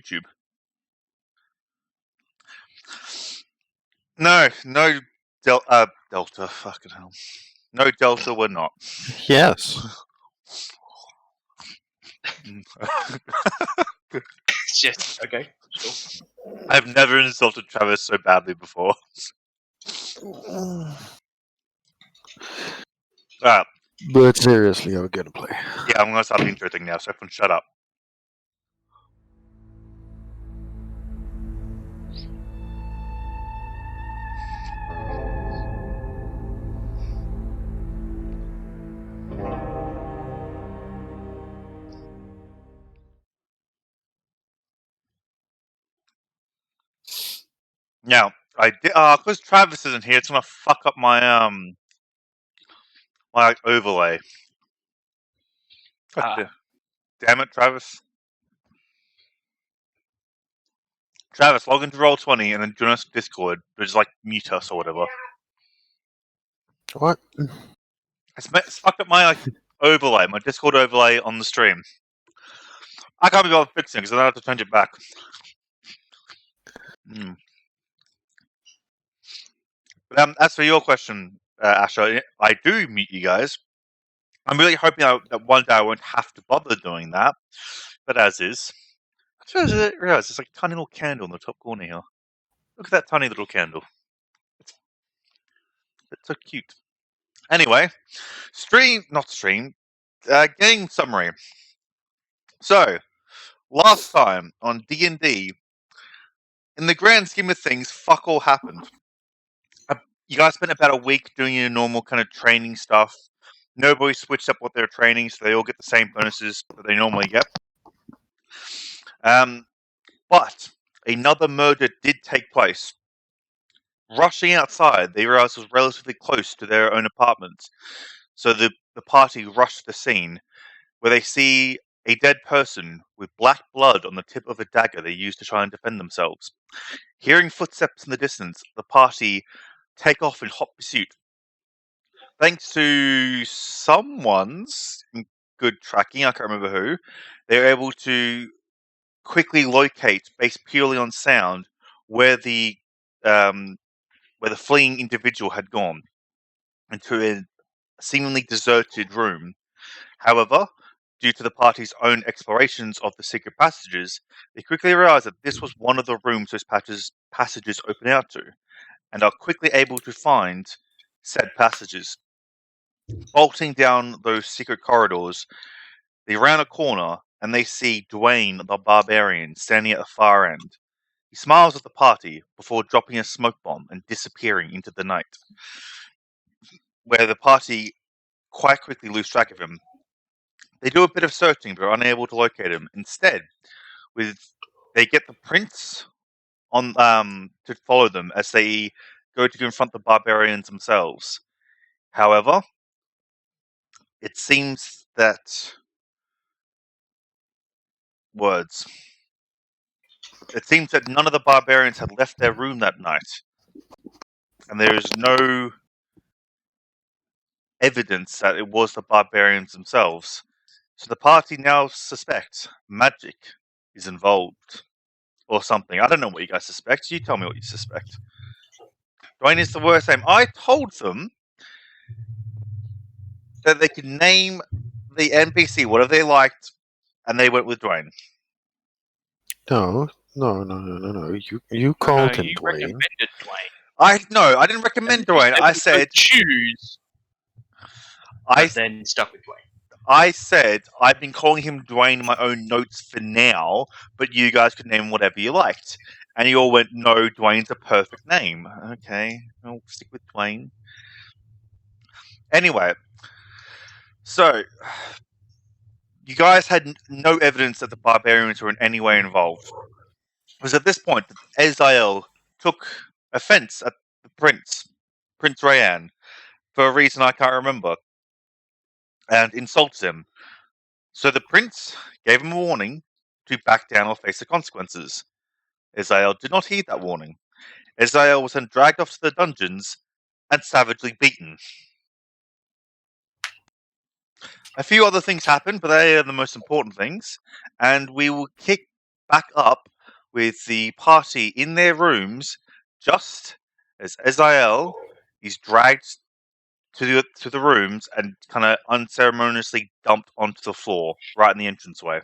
YouTube. No, Delta, fucking hell. No, Delta, we're not. Yes. Just okay. Sure. I've never insulted Travis so badly before. Alright. But seriously, I'm gonna play. Yeah, I'm gonna start the intro thing now, so everyone shut up. Now, I did because Travis isn't here, it's gonna fuck up my my overlay. Damn it, Travis. Travis, log into Roll20 and then join us Discord, but just like mute us or whatever. What? It's fucked up my like overlay, my Discord overlay on the stream. I can't be bothered fixing it because I have to change it back. But as for your question, Asher, I do mute you guys. I'm really hoping that one day I won't have to bother doing that. But as is, I suppose I realize there's like a tiny little candle in the top corner here. Look at that tiny little candle. It's so cute. Anyway, game summary. So, last time on D&D, in the grand scheme of things, fuck all happened. You guys spent about a week doing your normal kind of training stuff. Nobody switched up what they're training, so they all get the same bonuses that they normally get. But another murder did take place. Rushing outside, they realized it was relatively close to their own apartments. So the party rushed the scene, where they see a dead person with black blood on the tip of a dagger they used to try and defend themselves. Hearing footsteps in the distance, the party take off in hot pursuit. Thanks to someone's good tracking, I can't remember who, they were able to quickly locate, based purely on sound, where the fleeing individual had gone into a seemingly deserted room. However, due to the party's own explorations of the secret passages, they quickly realized that this was one of the rooms those passages open out to, and are quickly able to find said passages. Bolting down those secret corridors, they round a corner and they see Dwayne the Barbarian standing at the far end. He smiles at the party before dropping a smoke bomb and disappearing into the night, where the party quite quickly lose track of him. They do a bit of searching but are unable to locate him. Instead, they get the prince on to follow them as they go to confront the barbarians themselves. However, it seems that It seems that none of the barbarians had left their room that night, and there is no evidence that it was the barbarians themselves. So the party now suspects magic is involved, or something. I don't know what you guys suspect. You tell me what you suspect. Dwayne is the worst name. I told them that they could name the NPC whatever they liked, and they went with Dwayne. No. You called him you Dwayne. recommended Dwayne. I didn't recommend Dwayne. I said choose. Then stuck with Dwayne. I said I've been calling him Dwayne in my own notes for now, but you guys could name whatever you liked. And you all went, no, Dwayne's a perfect name. Okay, I'll stick with Dwayne. Anyway, so you guys had no evidence that the barbarians were in any way involved. It was at this point that Aidel took offense at the Prince Rayan, for a reason I can't remember, and insulted him. So the prince gave him a warning to back down or face the consequences. Aidel did not heed that warning. Aidel was then dragged off to the dungeons and savagely beaten. A few other things happened, but they are the most important things, and we will kick back up with the party in their rooms, just as Azael is dragged to the rooms and kind of unceremoniously dumped onto the floor right in the entranceway.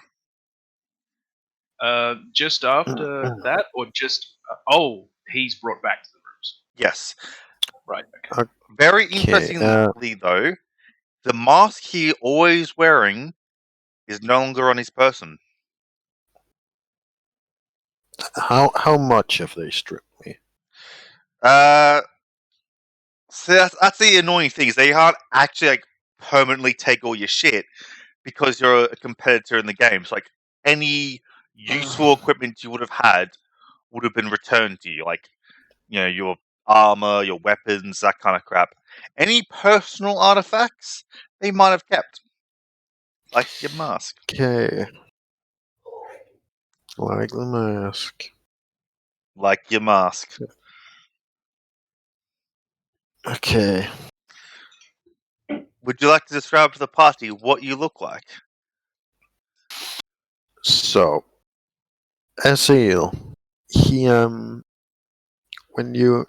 Just after that, or just he's brought back to the rooms. Yes. Right. Okay. Very Okay, interestingly, though, the mask he always wearing is no longer on his person. how much have they stripped me? So that's the annoying thing, is they can't actually like permanently take all your shit because you're a competitor in the game. So like any useful equipment you would have had would have been returned to you, like your armor, your weapons, that kind of crap. Any personal artifacts they might have kept, like your mask. Okay. Like the mask. Like your mask. Okay. Would you like to describe to the party what you look like? So, Azael, he when you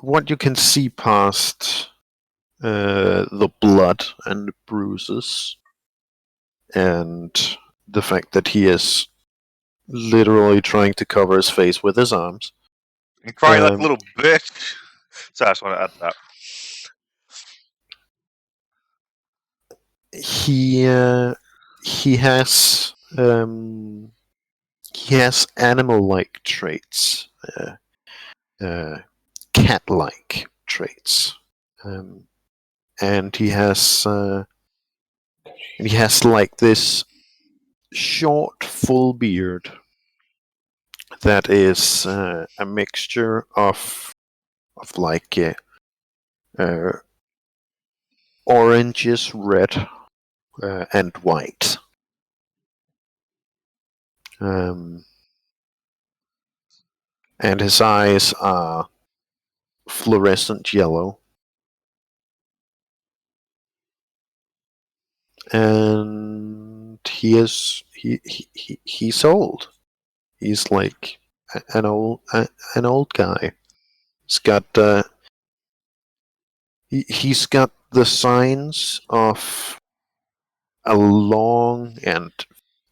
what you can see past the blood and the bruises, and the fact that he is literally trying to cover his face with his arms. And crying like a little bitch. So I just want to add that. He has animal-like traits, cat-like traits, and he has like this short, full beard that is a mixture of like oranges, red, and white. And his eyes are fluorescent yellow. And he's old. He's like an old guy. He's got he's got the signs of a long and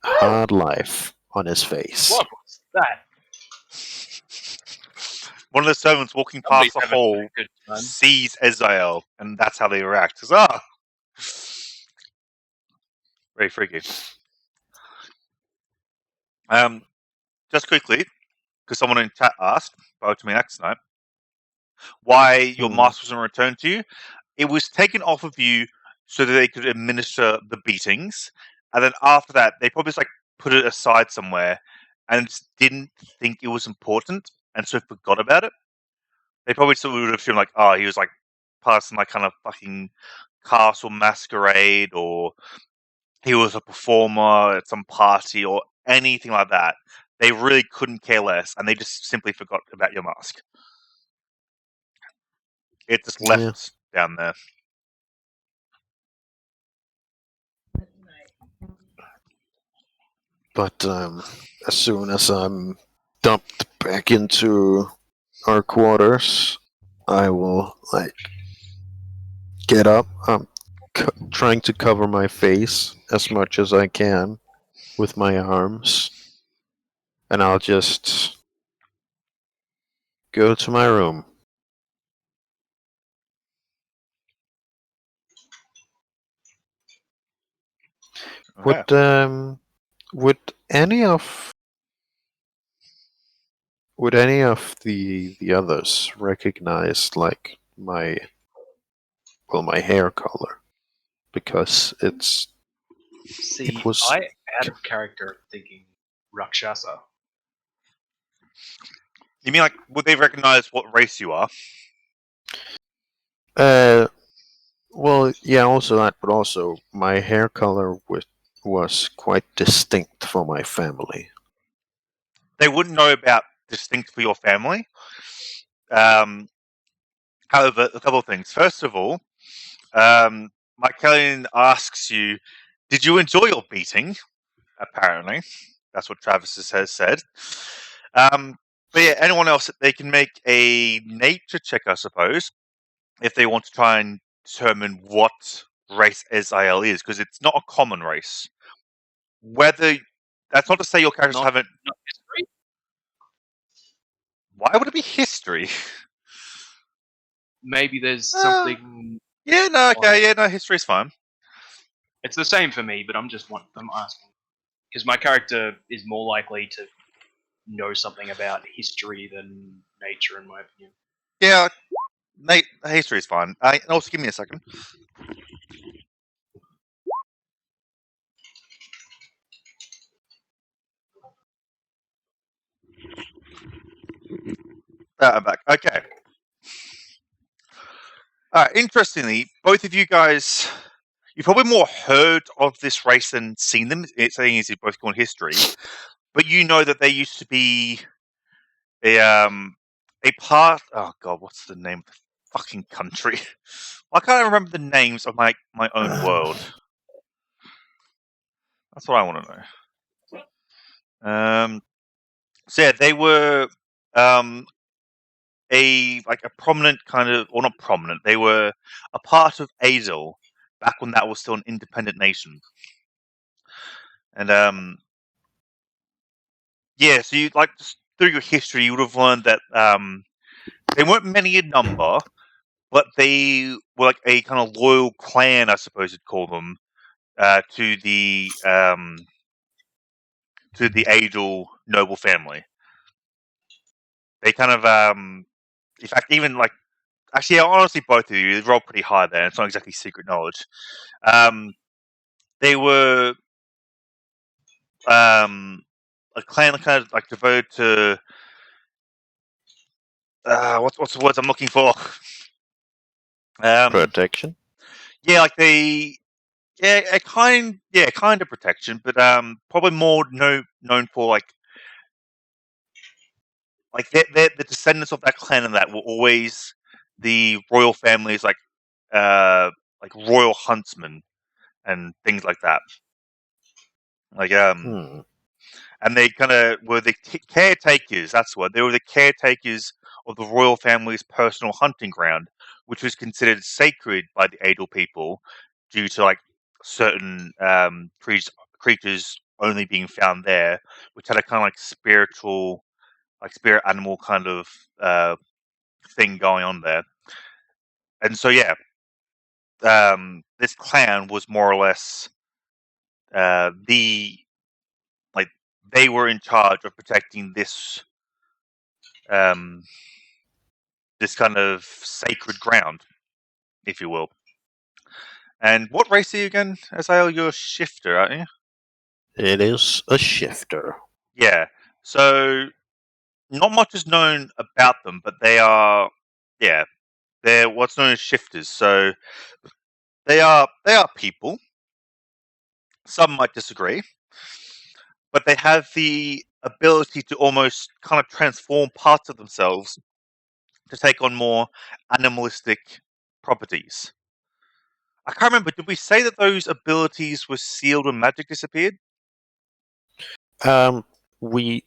hard life on his face. What was that? One of the servants walking Somebody's past the having a hall good time. sees Azael, and that's how they react. It's, very freaky. Just quickly, because someone in chat asked, to me next night, why your mask wasn't returned to you. It was taken off of you so that they could administer the beatings, and then after that, they probably just like put it aside somewhere and just didn't think it was important, and so forgot about it. They probably still would have assumed like, oh, he was like part of some like kind of fucking castle masquerade, or he was a performer at some party, or anything like that. They really couldn't care less, and they just simply forgot about your mask. It just left down there. But as soon as I'm dumped back into our quarters, I will like get up. I'm trying to cover my face as much as I can with my arms, and I'll just go to my room. Okay. Would any of the others recognize like my hair color? Because See, it was I out of character thinking Rakshasa. You mean like would they recognize what race you are? well, yeah, also that, but also my hair color was quite distinct for my family. They wouldn't know about distinct for your family. However, a couple of things. First of all, Michaelian asks you, did you enjoy your beating? Apparently. That's what Travis has said. But yeah, anyone else, they can make a nature check, I suppose, if they want to try and determine what race Israel is, because it's not a common race. Whether that's not to say your characters haven't. Not history. Why would it be history? Maybe there's something. Yeah, no, okay, yeah, no, history's fine. It's the same for me, but I'm asking because my character is more likely to know something about history than nature, in my opinion. Yeah, history's fine. And also, give me a second. I'm back. Okay. Interestingly, both of you guys, you've probably more heard of this race than seen them. It's saying is you both go on history, but you know that they used to be a part. Oh God, what's the name of the fucking country? I can't remember the names of my own world. That's what I want to know. So yeah, they were a prominent kind of, or not prominent. They were a part of Aidel back when that was still an independent nation. And yeah, so you through your history, you would have learned that they weren't many in number, but they were like a kind of loyal clan, I suppose you'd call them, to the Aidel noble family. They kind of in fact, even actually, honestly, both of you roll pretty high there. It's not exactly secret knowledge. They were a clan kind of devoted to what's the words I'm looking for? Protection. Yeah, kind of protection, but probably more known for they're the descendants of that clan, and that were always the royal families, like royal huntsmen and things like that. And they kind of were the caretakers. That's what they were, the caretakers of the royal family's personal hunting ground, which was considered sacred by the Aidel people due to certain creatures only being found there, which had a kind of spiritual, spirit animal kind of thing going on there. And so yeah, this clan was more or less they were in charge of protecting this this kind of sacred ground, if you will. And what race are you again, Azael? You're a shifter, aren't you? It is a shifter. Yeah. So not much is known about them, but they're what's known as shifters. So they are people. Some might disagree, but they have the ability to almost kind of transform parts of themselves to take on more animalistic properties. I can't remember. Did we say that those abilities were sealed when magic disappeared? We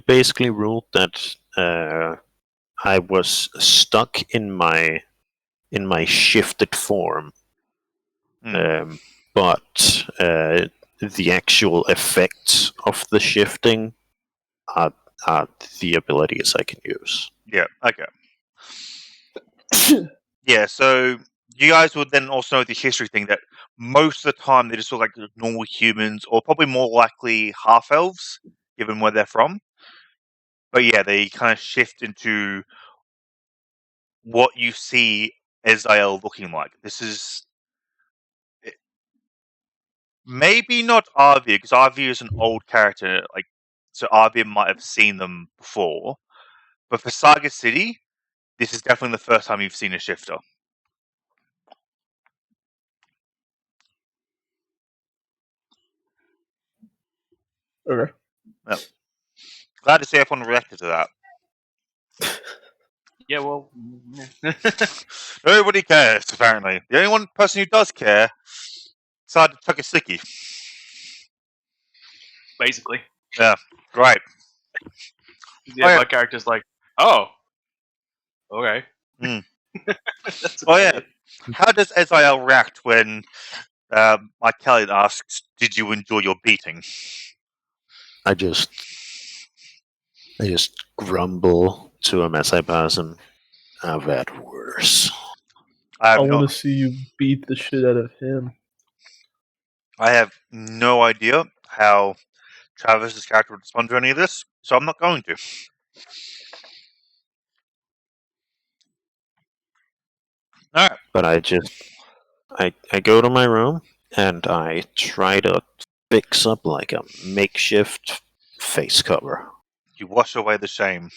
basically ruled that I was stuck in my shifted form, but the actual effects of the shifting are the abilities I can use. Yeah. Okay. Yeah. So you guys would then also know the history thing that most of the time they just look like normal humans, or probably more likely half elves, given where they're from. But yeah, they kind of shift into what you see Ezrael looking like. This is maybe not Arvia, because Arvia is an old character, so Arvia might have seen them before. But for Saga City, this is definitely the first time you've seen a shifter. Okay. Yep. Glad to see everyone reacted to that. Yeah, well, Nobody cares, apparently. The only one person who does care decided to chuck a sticky. basically. Yeah, great. Yeah, Oh, yeah. my character's like, oh, okay. Mm. That's Oh, about yeah. it. How does Eziel react when Mike Kelly asks, "Did you enjoy your beating?" I just grumble to him as I pass him. I've had worse. I I have want to see you beat the shit out of him. I have no idea how Travis's character would respond to any of this, so I'm not going to. All right. But I go to my room and I try to fix up like a makeshift face cover. You wash away the shame.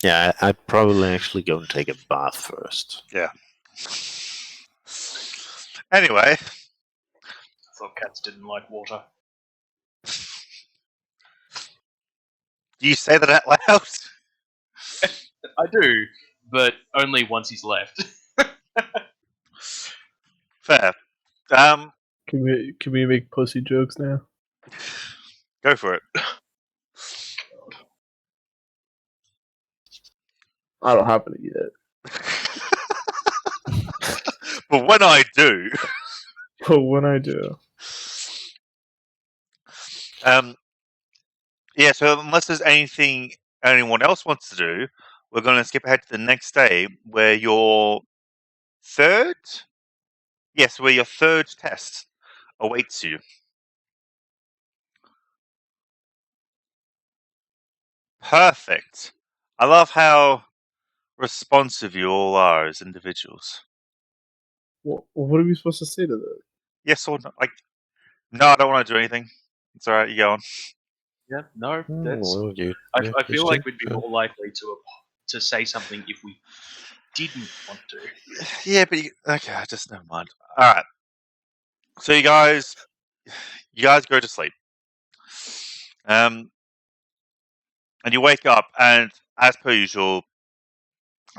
Yeah, I'd probably actually go and take a bath first. Yeah. Anyway, I thought cats didn't like water. do you say that out loud? I do, but only once he's left. Fair. Can we make pussy jokes now? Go for it. I don't have any yet. But when I do, But when I do, yeah. So unless there's anything anyone else wants to do, we're going to skip ahead to the next day, where your third test awaits you. Perfect. I love how responsive you all are as individuals. what are we supposed to say to that? Yes or no? Like, no, I don't want to do anything. It's all right. You go on. Yeah, no, that's. Well, I feel like we'd be more likely to say something if we didn't want to. Yeah, but okay, just never mind. All right. So you guys go to sleep. And you wake up, and as per usual,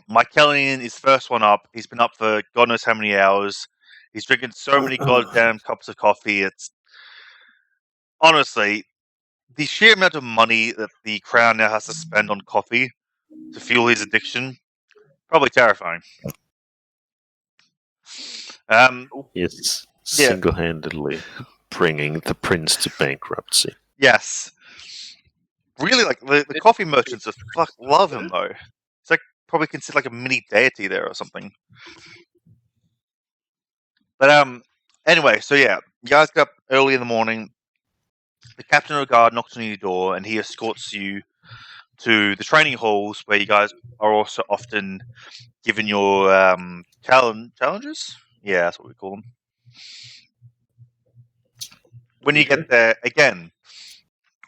Mike Kellyan is first one up. He's been up for God knows how many hours. He's drinking so many goddamn cups of coffee. It's honestly the sheer amount of money that the Crown now has to spend on coffee to fuel his addiction. Probably terrifying. It's Yeah. single-handedly bringing the prince to bankruptcy. Yes. Really, like the coffee merchants just love him though. It's like probably considered like a mini deity there or something. But anyway, so yeah, you guys get up early in the morning. The captain of the guard knocks on your door, and he escorts you to the training halls, where you guys are also often given your challenges. Yeah, that's what we call them. When you get there, again,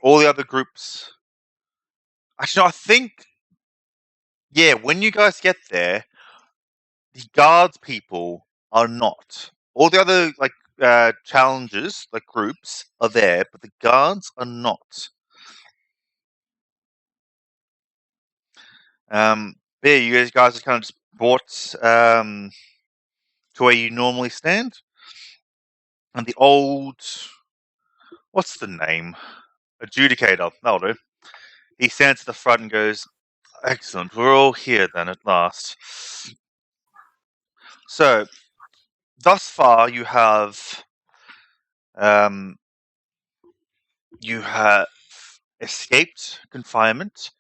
all the other groups. Actually, no, I think. Yeah, when you guys get there, the guards people are not. All the other challenges, like groups, are there, but the guards are not. Yeah, you guys are kind of just brought to where you normally stand, and the old, what's the name? Adjudicator. That'll do. He stands at the front and goes, "Excellent, we're all here then at last." So, thus far, you have escaped confinement.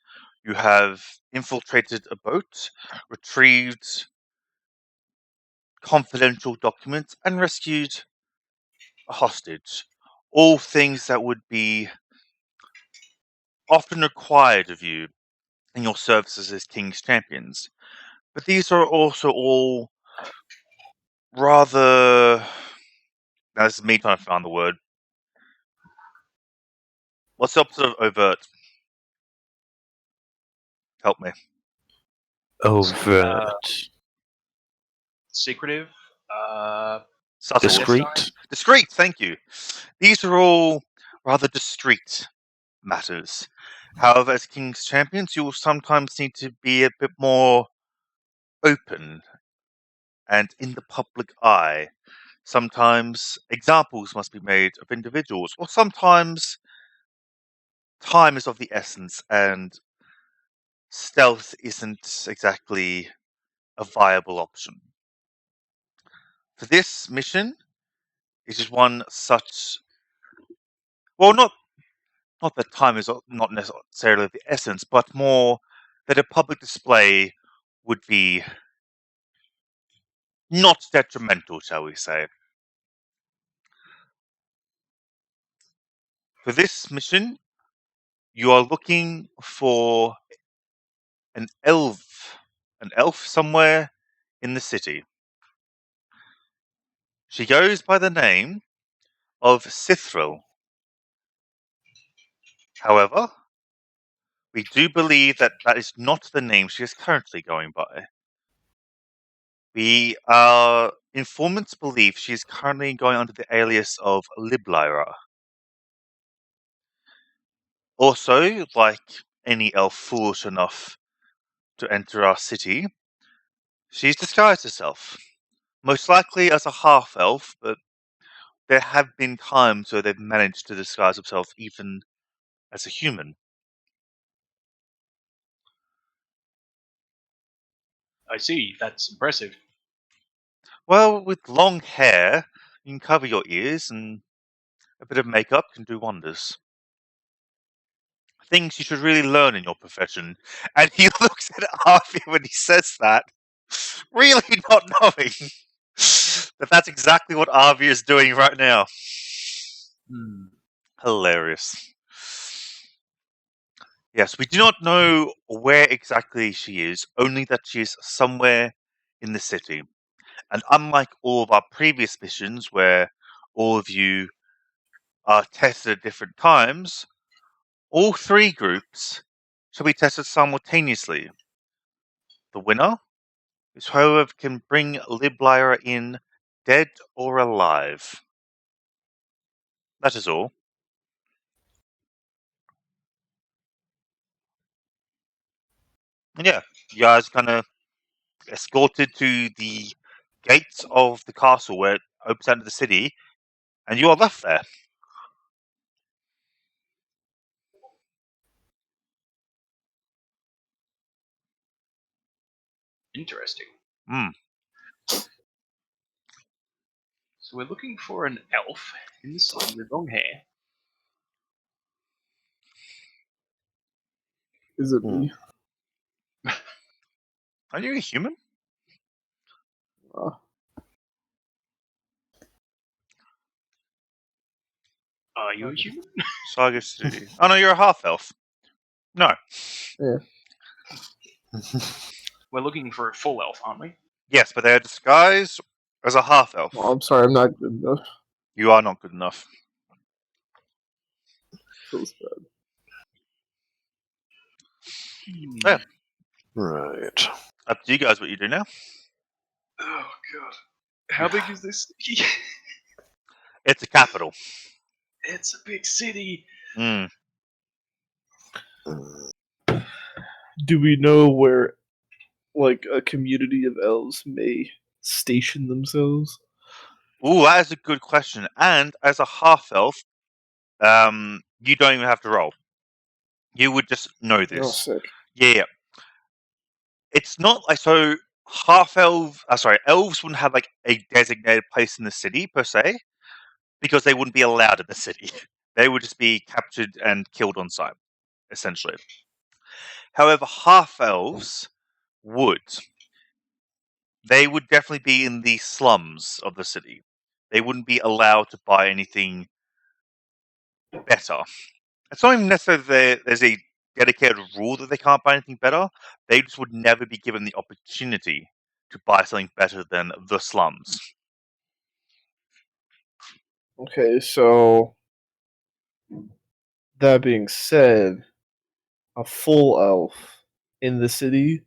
You have infiltrated a boat, retrieved confidential documents, and rescued a hostage. All things that would be often required of you in your services as King's champions. But these are also all rather. Now, this is me trying to find the word. What's the opposite of overt? Help me. Overt. Secretive. Subtle. Discreet. Discreet, thank you. These are all rather discreet matters. However, as King's champions, you will sometimes need to be a bit more open and in the public eye. Sometimes examples must be made of individuals, or sometimes time is of the essence and stealth isn't exactly a viable option. For this mission, it is one such. Well, not that time is not necessarily the essence, but more that a public display would be not detrimental, shall we say. For this mission, you are looking for an elf somewhere in the city. She goes by the name of Sithril. However, we do believe that that is not the name she is currently going by. Our informants believe she is currently going under the alias of Liblyra. Also, like any elf foolish enough to enter our city, she's disguised herself. Most likely as a half-elf, but there have been times where they've managed to disguise themselves even as a human. I see. That's impressive. Well, with long hair, you can cover your ears, and a bit of makeup can do wonders. Things you should really learn in your profession. And he looks at Arvia when he says that, really not knowing that that's exactly what Arvia is doing right now. Hilarious. Yes, we do not know where exactly she is, only that she is somewhere in the city. And unlike all of our previous missions, where all of you are tested at different times, all three groups shall be tested simultaneously. The winner is whoever can bring Liblyra in, dead or alive. That is all. And yeah, you guys kind of escorted to the gates of the castle where it opens out to the city, and you are left there. Interesting. Hmm. So we're looking for an elf in the city with long hair. Is it me? Are you a human? Are you a human? Saga City. Oh no, you're a half elf. No. Yeah. We're looking for a full elf, aren't we? Yes, but they're disguised as a half elf. Well, I'm sorry, I'm not good enough. You are not good enough. Feels bad. Yeah. Right. Up to you guys what you do now. Oh god. How big is this city? It's a capital. It's a big city. Mm. Do we know where, like, a community of elves may station themselves? Ooh, that is a good question. And as a half elf, you don't even have to roll. You would just know Oh, this. sick. Yeah. It's not like so. Elves wouldn't have like a designated place in the city per se, because they wouldn't be allowed in the city. They would just be captured and killed on sight, essentially. However, half elves would. They would definitely be in the slums of the city. They wouldn't be allowed to buy anything better. It's not even necessarily there's a dedicated rule that they can't buy anything better. They just would never be given the opportunity to buy something better than the slums. Okay, so that being said, a full elf in the city,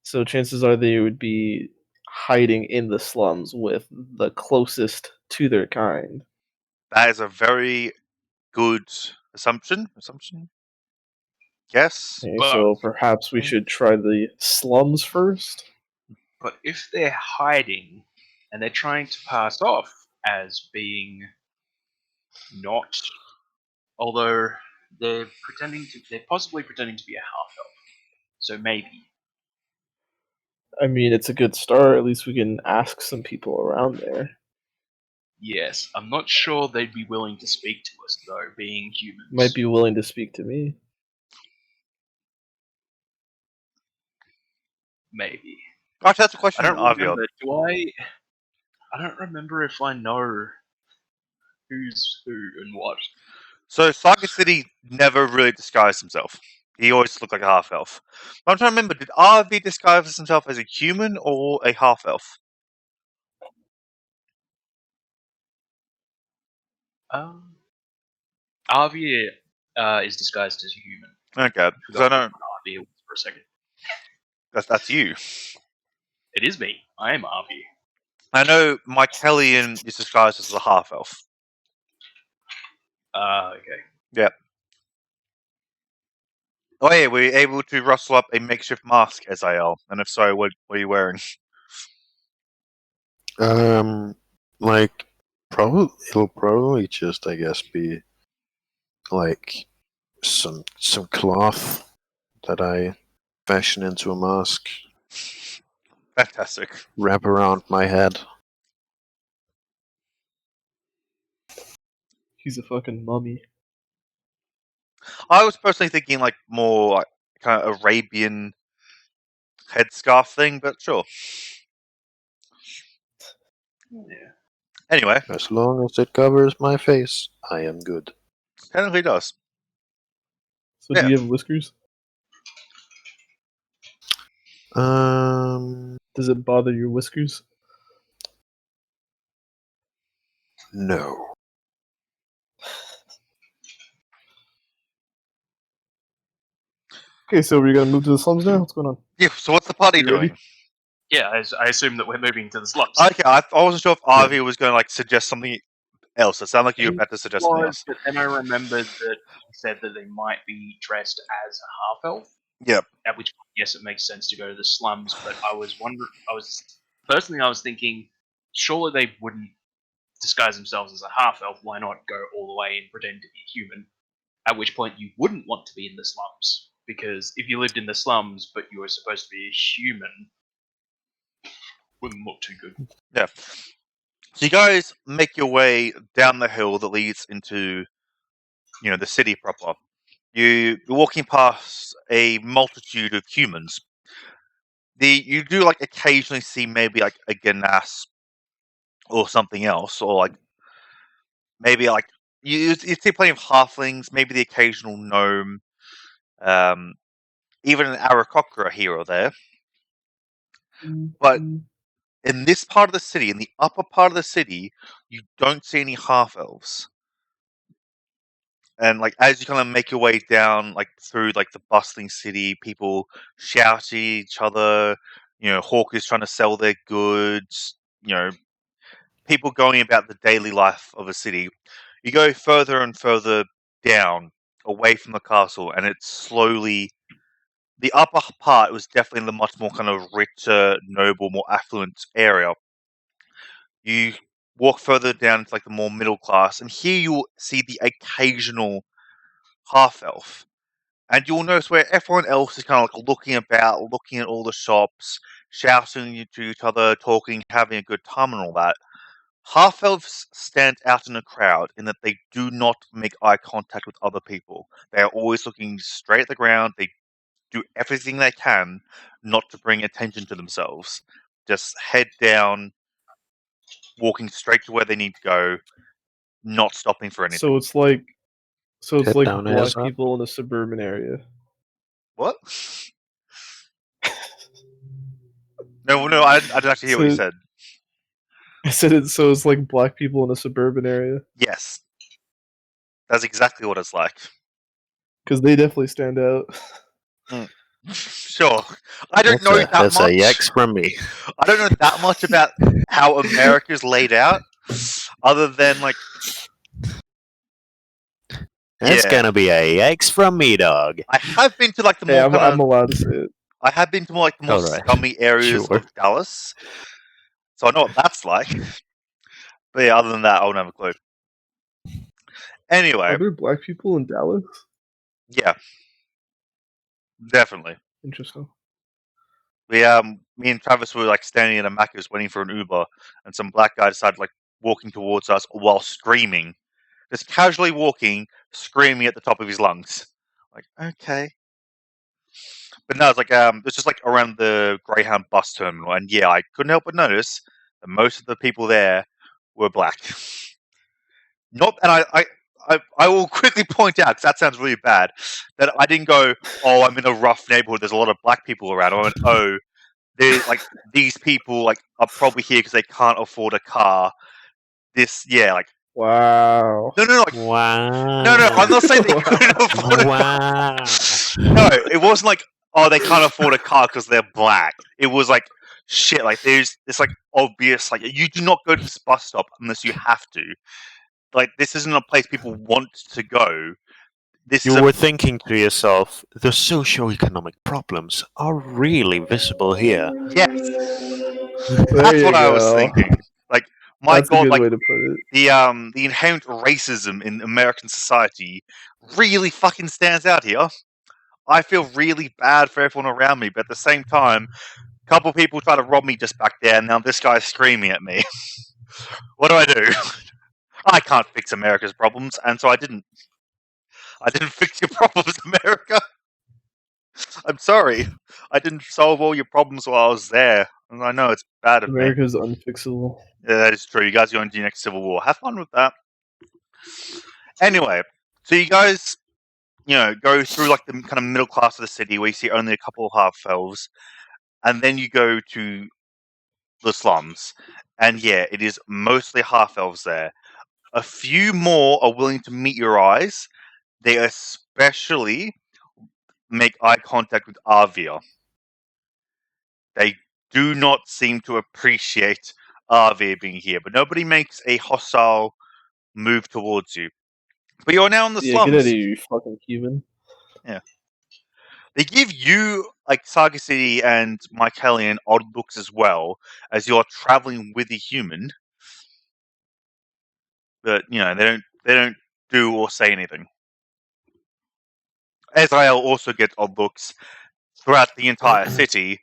so chances are they would be hiding in the slums with the closest to their kind. That is a very good assumption. Yes. Okay, But- so perhaps we should try the slums first. But if they're hiding and they're trying to pass off as being not, although they're possibly pretending to be a half elf. So maybe. I mean, it's a good start. At least we can ask some people around there. Yes, I'm not sure they'd be willing to speak to us though, being humans. Might be willing to speak to me. Maybe. Gosh, that's a I question, don't Arvio. remember. I don't remember if I know who's who and what. So Saga City never really disguised himself. He always looked like a half elf. But I'm trying to remember, did RV disguise himself as a human or a half elf? Arvia is disguised as a human. Okay, because I don't. Arvia for a second. That's you. It is me. I am Arvia. I know Mycelian is disguised as a half elf. Okay. Yep. Oh yeah, were you able to rustle up a makeshift mask, Azael? And if so, what are you wearing? Like it'll probably just, I guess, be like some cloth that I fashion into a mask, Fantastic. wrap around my head. He's a fucking mummy. I was personally thinking like more like kind of Arabian headscarf thing, but sure. Yeah. Anyway, As long as it covers my face, I am good. technically does. So Yeah. do you have whiskers? Does it bother your whiskers? No. Okay, so we're gonna move to the slums now? What's going on? Yeah, so what's the party You ready? doing? Yeah, I assume that we're moving to the slums. Okay, I wasn't sure if Arvia was going to like suggest something else. It sounded like you were about to suggest something else. But then I remembered that he said that they might be dressed as a half elf. Yep. At which point, yes, it makes sense to go to the slums. But I was thinking, surely they wouldn't disguise themselves as a half elf. Why not go all the way and pretend to be human? At which point, you wouldn't want to be in the slums, because if you lived in the slums but you were supposed to be a human, wouldn't look too good. Yeah. So you guys make your way down the hill that leads into, the city proper. You're walking past a multitude of humans. You do like occasionally see maybe like a Ganas or something else, or like maybe like you see plenty of halflings, maybe the occasional gnome, even an Aarakocra here or there. But in this part of the city, in the upper part of the city, you don't see any half elves. And like as you kind of make your way down, like through like the bustling city, people shouting at each other. Hawkers trying to sell their goods. People going about the daily life of a city. You go further and further down, away from the castle, and it's slowly. The upper part was definitely the much more kind of richer, noble, more affluent area. You walk further down to like the more middle class, and here you'll see the occasional half elf. And you'll notice where everyone else is kind of like looking about, looking at all the shops, shouting to each other, talking, having a good time and all that. Half elves stand out in a crowd in that they do not make eye contact with other people. They are always looking straight at the ground. They do everything they can not to bring attention to themselves. Just head down, walking straight to where they need to go, not stopping for anything. So it's like Head down, black ass up. people in a suburban area. What? No, I didn't actually hear what you said. I said it. So it's like black people in a suburban area Yes. That's exactly what it's like. because they definitely stand out. Sure. I don't know that That's much. a yikes from me. I don't know that much about how America's laid out, other than like. That's Yeah. gonna be a yikes from me, dog. I have been to like the Hey, more kind I'm of. allowed to say it. I have been to more like the more Alright. scummy areas Sure. of Dallas, so I know what that's like. But yeah, other than that, I don't have a clue. Anyway, Are there black people in Dallas? yeah, definitely. Interesting. Me and Travis were like standing in a Macca's waiting for an Uber, and some black guy decided like walking towards us while screaming, just casually walking, screaming at the top of his lungs. Like, okay. But no, it's like it's just like around the Greyhound bus terminal, and yeah, I couldn't help but notice that most of the people there were black. Not, and I will quickly point out because that sounds really bad that I didn't go, oh, I'm in a rough neighborhood. There's a lot of black people around. I went, oh, they like these people like are probably here because they can't afford a car. Like Wow. no, like Wow. no. I'm not saying they couldn't afford a car. Wow. No, it wasn't like, oh, they can't afford a car because they're black. It was like, shit, like there's this like obvious, like you do not go to this bus stop unless you have to. Like this isn't a place people want to go. This is You a were thinking to yourself, the socio-economic problems are really visible here. yes. There That's you what I was go. thinking. Like my That's a god, good like way to put it. the inherent racism in American society really fucking stands out here. I feel really bad for everyone around me, but at the same time, a couple people try to rob me just back there, and now this guy's screaming at me. What do I do? I can't fix America's problems, and so I didn't. I didn't fix your problems, America. I'm sorry. I didn't solve all your problems while I was there. And I know it's bad of me. America's unfixable. Yeah, that is true. You guys are going to your next civil war. Have fun with that. Anyway, so you guys, go through like the kind of middle class of the city where you see only a couple of half elves, and then you go to the slums. And yeah, it is mostly half elves there. A few more are willing to meet your eyes. They especially make eye contact with Arvia. They do not seem to appreciate Arvia being here, but nobody makes a hostile move towards you. But you're now in the Yeah, get out of slums. here, you fucking human. They give you, like Saga City and Mycelian, odd looks as well, as you're traveling with a human. But they don't do or say anything. Ezrael also gets odd looks throughout the entire city.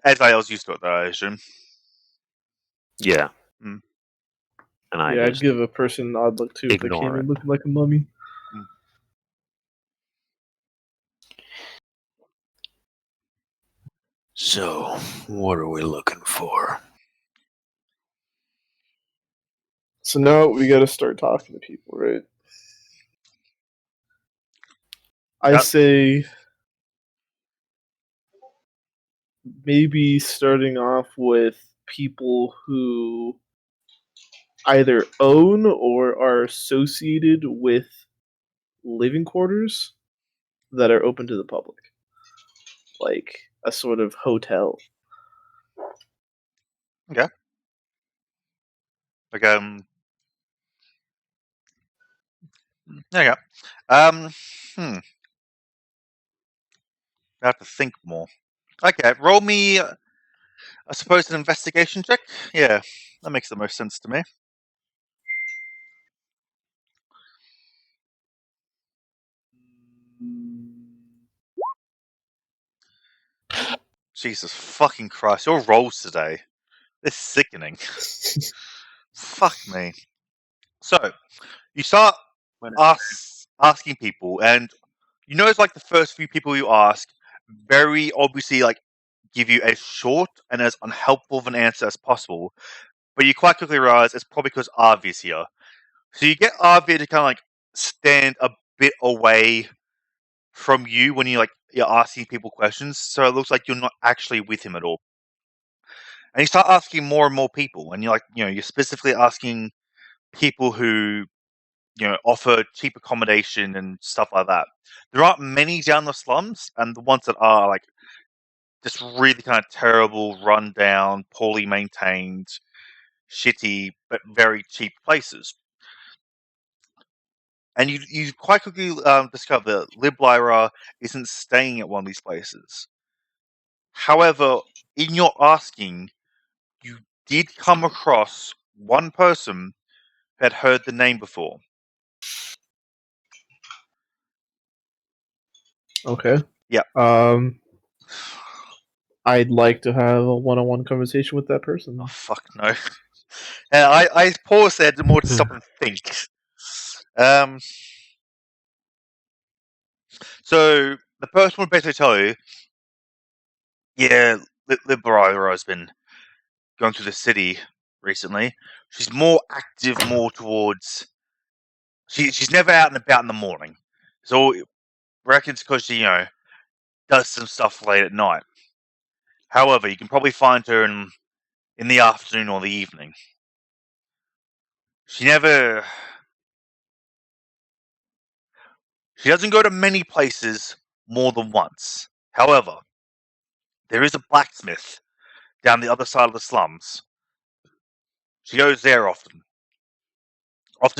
Ezrael's used to it, though, I assume. Yeah. Mm. And I Yeah, I'd just give a person an odd look too if they ignore came it. in looking like a mummy. So, what are we looking for? So now we gotta start talking to people, right? I Yep. say maybe starting off with people who either own or are associated with living quarters that are open to the public, like a sort of hotel. Okay. Like, there you go. I have to think more. Okay, roll me, I suppose, an investigation check? Yeah, that makes the most sense to me. Jesus fucking Christ, your rolls today. They're sickening. Fuck me. So, you start asking people, and you notice, like, the first few people you ask very obviously, like, give you as short and as unhelpful of an answer as possible, but you quite quickly realize it's probably because Arvi's here. So you get Arvi to kind of, like, stand a bit away from you when you're asking people questions, so it looks like you're not actually with him at all. And you start asking more and more people, and you're specifically asking people who offer cheap accommodation and stuff like that. There aren't many down the slums, and the ones that are like just really kind of terrible, run down, poorly maintained, shitty but very cheap places. And you quite quickly discover that Liblyra isn't staying at one of these places. However, in your asking, you did come across one person who had heard the name before. Okay. Yeah. I'd like to have a one-on-one conversation with that person. Oh, fuck no. I paused there more to stop and think. So the person would basically tell you, yeah, Libera has been going through the city recently. She's more active, more towards. She's never out and about in the morning. So reckons because she, does some stuff late at night. However, you can probably find her in the afternoon or the evening. She doesn't go to many places more than once. However, there is a blacksmith down the other side of the slums. She goes there often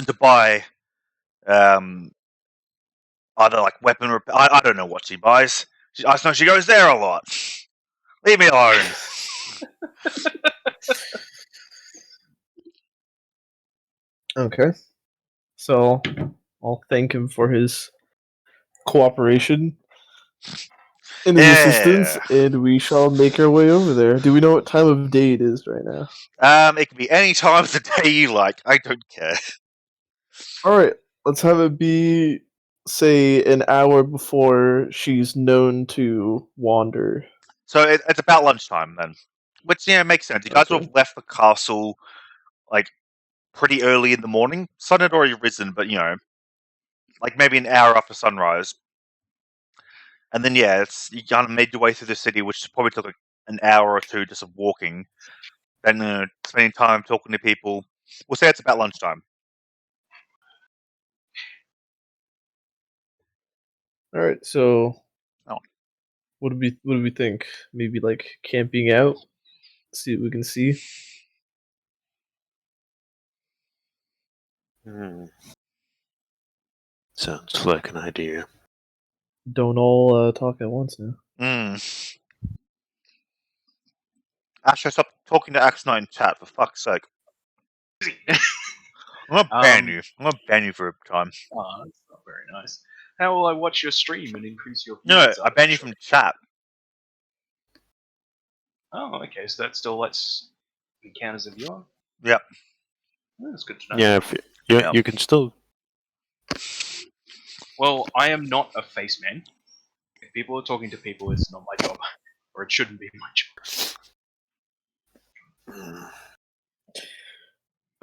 to buy either like weapon repair. I don't know what she buys. I just know she goes there a lot. Leave me alone. Okay. So I'll thank him for his cooperation and his assistance, and we shall make our way over there. Do we know what time of day it is right now? It can be any time of the day you like. I don't care. All right, let's have it be, say, an hour before she's known to wander. So it's about lunchtime then, which makes sense. You guys would have left the castle like pretty early in the morning. Sun had already risen, but like maybe an hour after sunrise. And then you kind of made your way through the city, which probably took like an hour or two just of walking. Then spending time talking to people. We'll say it's about lunchtime. All right, so Oh. what do we think? Maybe like camping out, see what we can see. Sounds like an idea. Don't all talk at once now. Asher, stop talking to Axnight in chat, for fuck's sake. I'm gonna ban you. I'm gonna ban you for a time. Oh, that's not very nice. How will I watch your stream and increase your No, views? I ban you from chat. Oh, okay, so that still lets me count as a viewer? Yep. Oh, that's good to know. Yeah, you can still. Well, I am not a face man. If people are talking to people, it's not my job. Or it shouldn't be my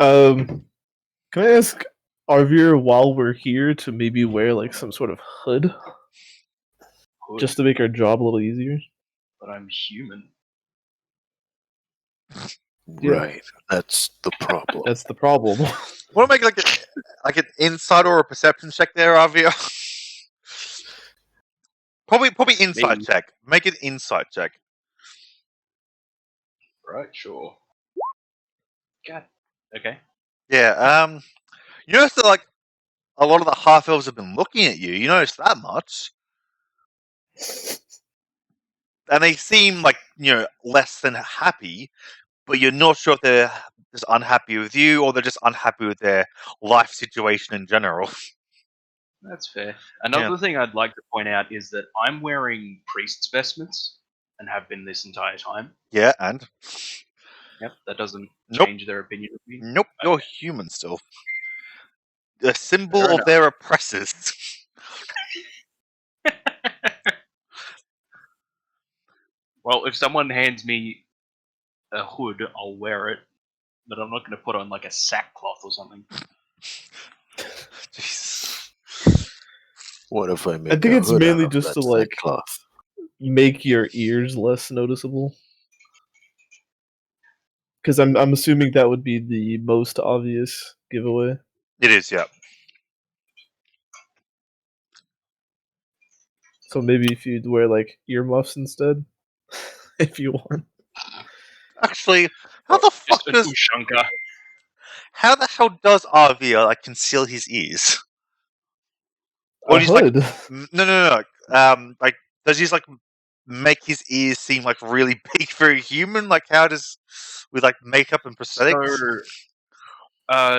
job. Can I ask Arvir, while we're here, to maybe wear like some sort of hood? Just to make our job a little easier? But I'm human. Right, that's the problem. That's the problem. Want to make like an insight or a perception check there, Avia? Probably insight check. Make an insight check. Right, sure. God. Okay. Yeah. You notice that like a lot of the half elves have been looking at you. You notice that much, and they seem like less than happy. But you're not sure if they're just unhappy with you or they're just unhappy with their life situation in general. That's fair. Another thing I'd like to point out is that I'm wearing priest's vestments and have been this entire time. Yeah, and? Yep, that doesn't Nope. change their opinion of me. Nope, you're human still. The symbol of their oppressors. Well, if someone hands me a hood, I'll wear it, but I'm not going to put on like a sackcloth or something. Jeez. What if I make? I think it's mainly out of just that to like cloth? Make your ears less noticeable. Because I'm assuming that would be the most obvious giveaway. It is, yeah. So maybe if you'd wear like earmuffs instead, if you want. Actually, how the fuck Just does Ushanka. how the hell does Arvia like conceal his ears? Or A just like hood. no. Like does he just like make his ears seem like really big for a human? Like how does with like makeup and prosthetics?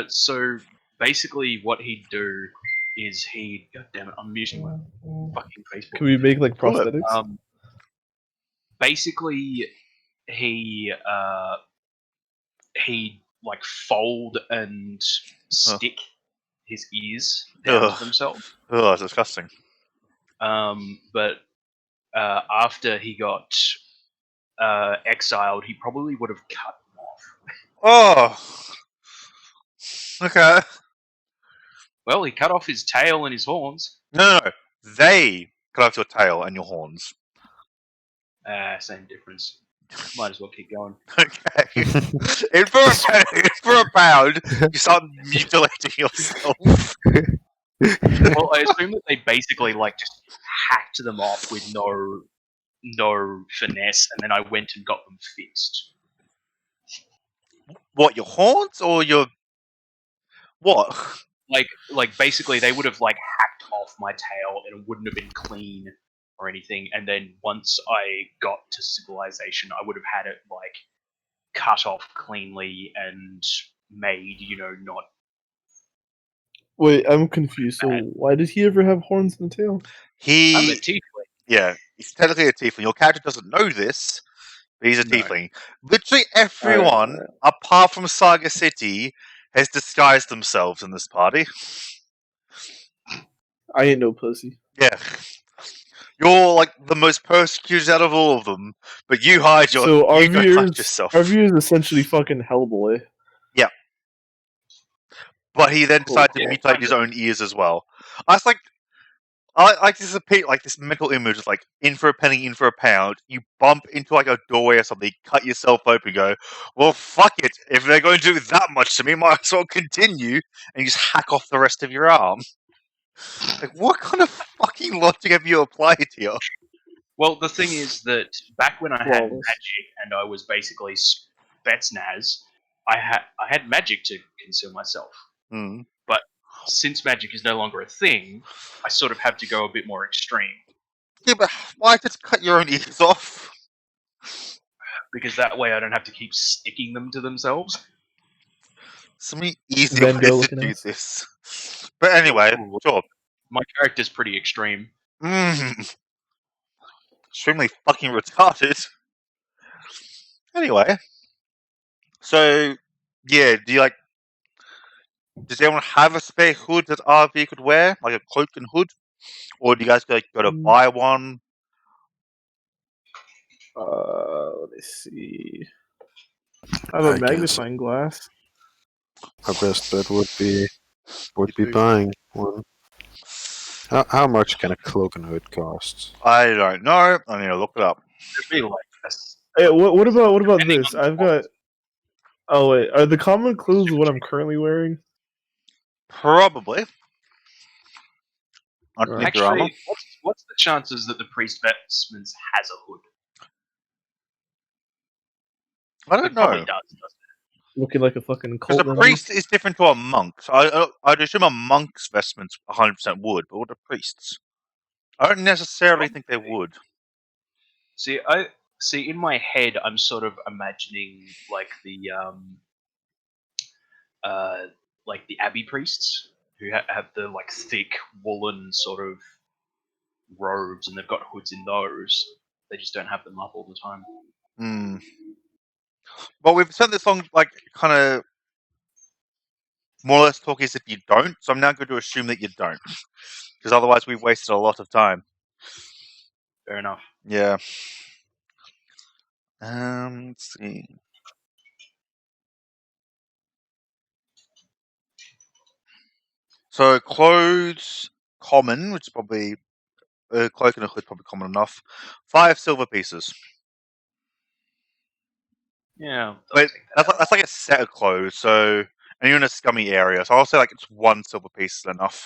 So basically, what he'd do is God damn it, I'm muting my fucking Facebook. Can we make like Cool. prosthetics? Basically, he like fold and stick his ears down Ugh. to themselves. Oh, that's disgusting. But after he got exiled, he probably would have cut them off. Oh. Okay. Well, he cut off his tail and his horns. No. They cut off your tail and your horns. Same difference. Might as well keep going. Okay. In for a pound, you start mutilating yourself. Well, I assume that they basically like just hacked them off with no finesse, and then I went and got them fixed. What, your horns or your what? Like basically they would have like hacked off my tail and it wouldn't have been clean or anything, and then once I got to civilization I would have had it like cut off cleanly and made, not Wait, I'm confused. So bad. why did he ever have horns in the tail? I'm a He tiefling. yeah, he's technically a tiefling. Your character doesn't know this, but he's a No. tiefling. Literally everyone, apart from Saga City, has disguised themselves in this party. I ain't no pussy. Yeah. You're like the most persecuted out of all of them, but you hide your So you don't hide RV yourself. is essentially fucking Hellboy. But he then decided to Yeah, mutilate kind his of. own ears as well. I like this mental image of like in for a penny, in for a pound. You bump into like a doorway or something, cut yourself open, go, well, fuck it. If they're going to do that much to me, might as well continue, and you just hack off the rest of your arm. Like, what kind of fucking logic have you applied here? Well, the thing is that back when I had Flawless. magic and I was basically Spetsnaz, I had magic to conceal myself. Hmm. But since magic is no longer a thing, I sort of have to go a bit more extreme Yeah, but why just cut your own ears off? because that way I don't have to keep sticking them to themselves. So many easier Van Gogh ways to looking do ass. this. But anyway, sure. My character's pretty extreme. Extremely fucking retarded. Anyway, so yeah, does anyone have a spare hood that RV could wear, like a cloak and hood, or do you guys go to buy one? Let me see. I have a I guess magnifying glass. our best bet would be buying one. How much can a cloak and hood cost? I don't know. I need to look it up. It'd be like this. Hey, what about Depending this? on the I've got. Oh wait, are the common clothes what I'm currently wearing? Probably. Underneath your armor. Actually, what's the chances that the priest vestments has a hood? I don't It probably know. doesn't it? Looking like a fucking Because cult a member. priest is different to a monk. So I'd assume a monk's vestments 100% would, but what are priests? I don't necessarily think they would. See, in my head, I'm sort of imagining like the abbey priests who have the like thick woolen sort of robes, and they've got hoods in those. They just don't have them up all the time. Hmm. Well, we've spent this long, like, kind of more or less talking as if you don't, so I'm now going to assume that you don't. Because otherwise we've wasted a lot of time. Fair enough. Yeah. Let's see. So, clothes, common, which is probably, cloak and a hood, probably common enough. 5 silver pieces. Yeah, Wait, that's like a set of clothes, so, and you're in a scummy area, so I'll say like it's 1 silver piece is enough.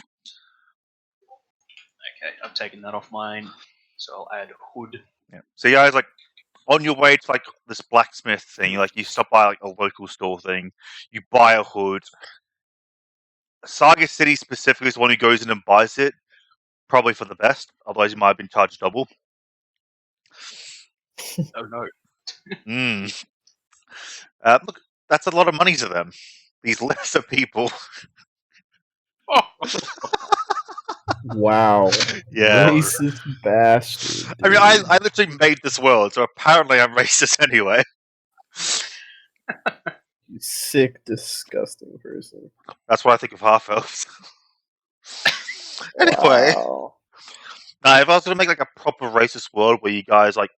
okay. I've taken that off mine, so I'll add hood. Yeah. So you guys, like, on your way to like this blacksmith thing, like you stop by like a local store thing, you buy a hood. Saga City specifically is the one who goes in and buys it. Probably for the best, otherwise you might have been charged double. Oh no. Look, that's a lot of money to them. These lesser people. Wow. Yeah. Racist bastard. I mean, I dude. literally made this world, so apparently I'm racist anyway. You sick, disgusting person. That's what I think of half elves. Anyway, Wow. now if I was gonna make like a proper racist world where you guys like,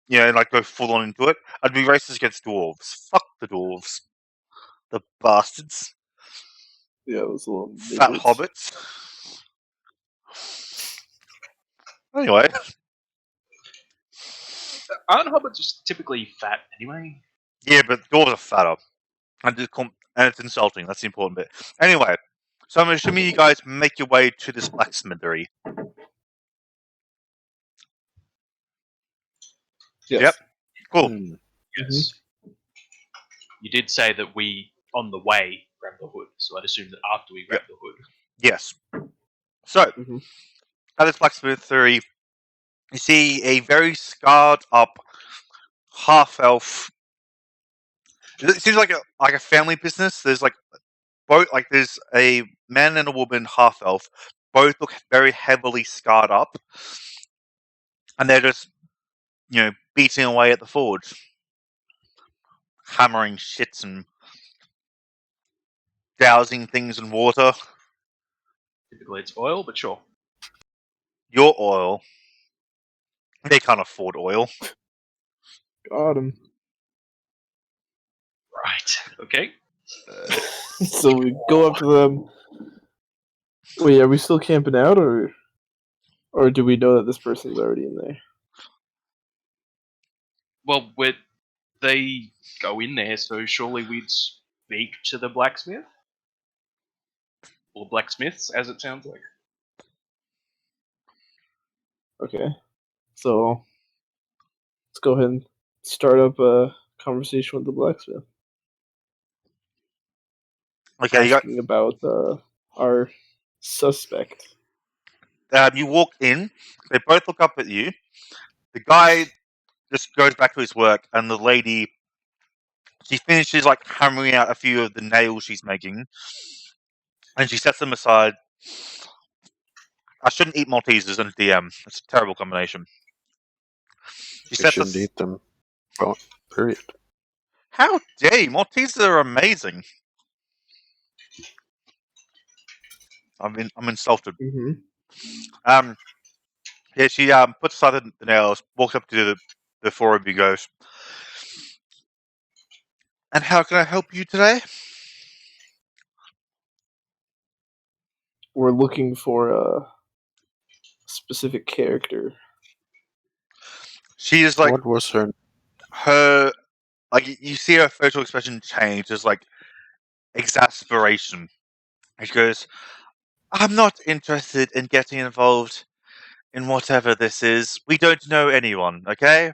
like go full on into it, I'd be racist against dwarves. Fuck the dwarves, the bastards, Yeah, it was a little fat midgets. hobbits. Anyway, Aren't hobbits just typically fat anyway? yeah, but dwarves are fatter, and it's insulting. That's the important bit. Anyway, so I'm assuming you guys make your way to this blacksmithery. Yes. Yep. Cool. Yes. You did say that we, on the way, grabbed the hood, so I'd assume that after we grabbed the hood. Yes. So, Mhm. at this blacksmithery, you see a very scarred up half elf. It seems like a family business. There's like there's a man and a woman half elf. Both look very heavily scarred up, and they're just beating away at the forge, hammering shits and dousing things in water. Typically it's oil, but sure. Your oil. They can't afford oil. Got him. Right. Okay. So we go up to them. Wait, are we still camping out, or do we know that this person's already in there? Well, they go in there, so surely we'd speak to the blacksmith? Or blacksmiths, as it sounds like. Okay. So let's go ahead and start up a conversation with the blacksmith, Okay, asking about our suspect. you walk in. They both look up at you. The guy just goes back to his work, and the lady, she finishes like hammering out a few of the nails she's making, and she sets them aside. I shouldn't eat Maltesers and DM. It's a terrible combination. She You sets shouldn't eat them. Well, period. How dare you? Maltesers are amazing. I'm insulted. Mm-hmm. Yeah, she puts aside the nails, walks up to the four of you, goes, "And how can I help you today?" We're looking for a specific character. She is like What was her? her, like you see her facial expression change. There's like exasperation. And she goes, "I'm not interested in getting involved in whatever this is. We don't know anyone, okay?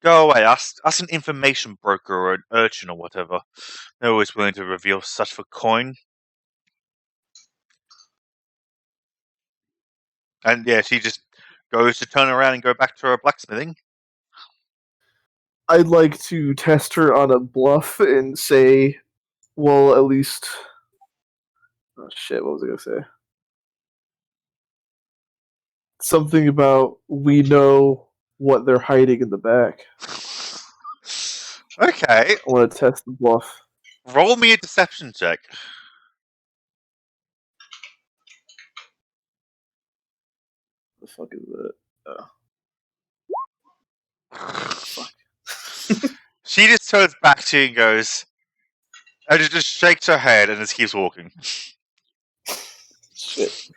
Go away. Ask an information broker or an urchin or whatever. They're always willing to reveal such for coin." And yeah, she just goes to turn around and go back to her blacksmithing. I'd like to test her on a bluff and say, well, at least. Oh shit! What was I gonna say? Something about we know what they're hiding in the back. Okay, I want to test the bluff. roll me a deception check. The fuck is that? She just turns back to you and goes, and just shakes her head and just keeps walking. Shit.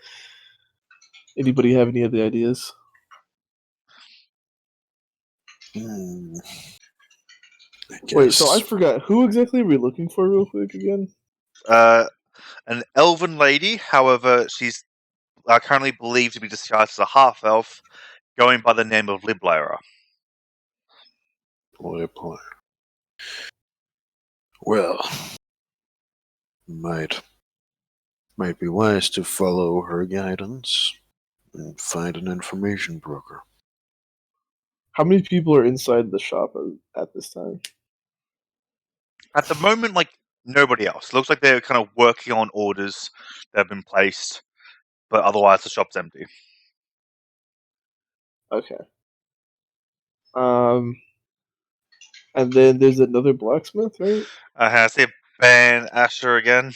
Anybody have any other ideas? I Wait, so I guess. forgot. Who exactly are we looking for, real quick, again? An elven lady, however, she's currently believed to be disguised as a half elf, going by the name of Liblara. Boy. Well, might be wise to follow her guidance. and find an information broker. How many people are inside the shop at this time? At the moment, like, nobody else. Looks like they're kind of working on orders that have been placed, but otherwise the shop's empty. Okay. And then there's another blacksmith, right? I see Ban Asher again.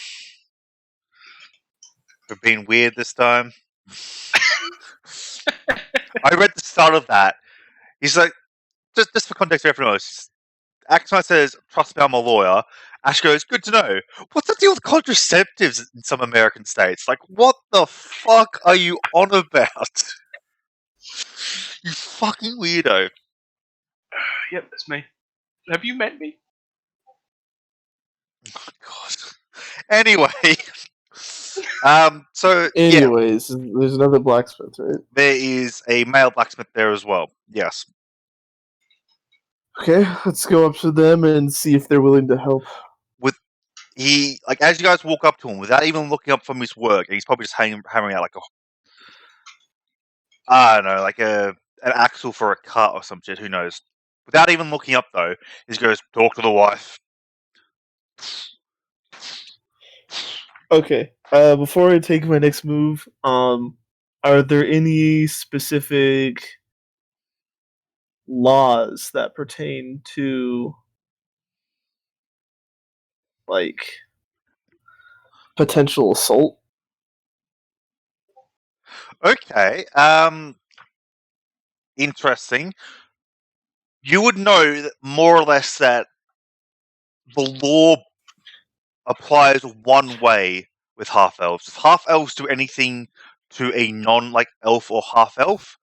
For being weird this time. I read the start of that. He's like, just for context for everyone else, Axma says, "Trust me, I'm a lawyer." Ash goes, "Good to know." What's the deal with contraceptives in some American states? Like, what the fuck are you on about? You fucking weirdo. Yep, that's me. Have you met me? God. Anyway, so yeah, Anyways, there's another blacksmith, right? there is a male blacksmith there as well. Yes. Okay, let's go up to them and see if they're willing to help. He, like, as you guys walk up to him, without even looking up from his work, and he's probably just hammering out like I don't know, like an axle for a cart or some shit. Who knows? Without even looking up, though, he just goes, "Talk to the wife." Okay. Before I take my next move, are there any specific laws that pertain to like potential assault? Okay. Interesting. You would know that more or less that the law applies one way with half elves. If half elves do anything to a non-like elf or half elf,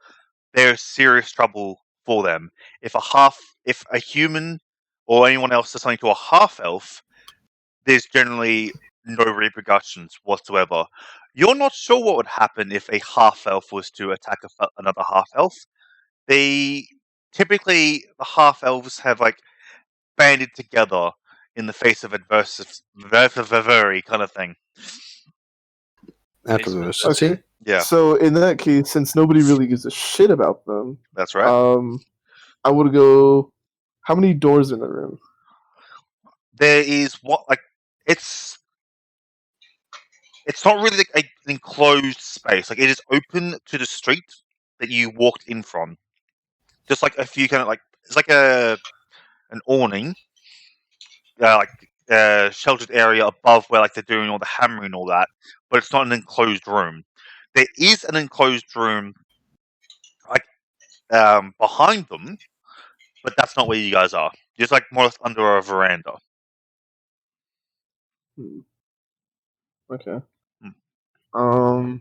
there's serious trouble for them. If a human or anyone else does something to a half elf, there's generally no repercussions whatsoever. You're not sure what would happen if a half elf was to attack another half elf. Typically the half elves have like banded together in the face of adversity kind of thing. Adversity? Okay. Yeah, So in that case, since nobody really gives a shit about them, that's right. I would go. How many doors in the room? There is it's not really like an enclosed space. Like, it is open to the street that you walked in from. Just like a few kind of like it's like an awning, sheltered area above where like they're doing all the hammering and all that. But it's not an enclosed room. There is an enclosed room like behind them, but that's not where you guys are. Just like more or less under a veranda. Okay. Hmm. Let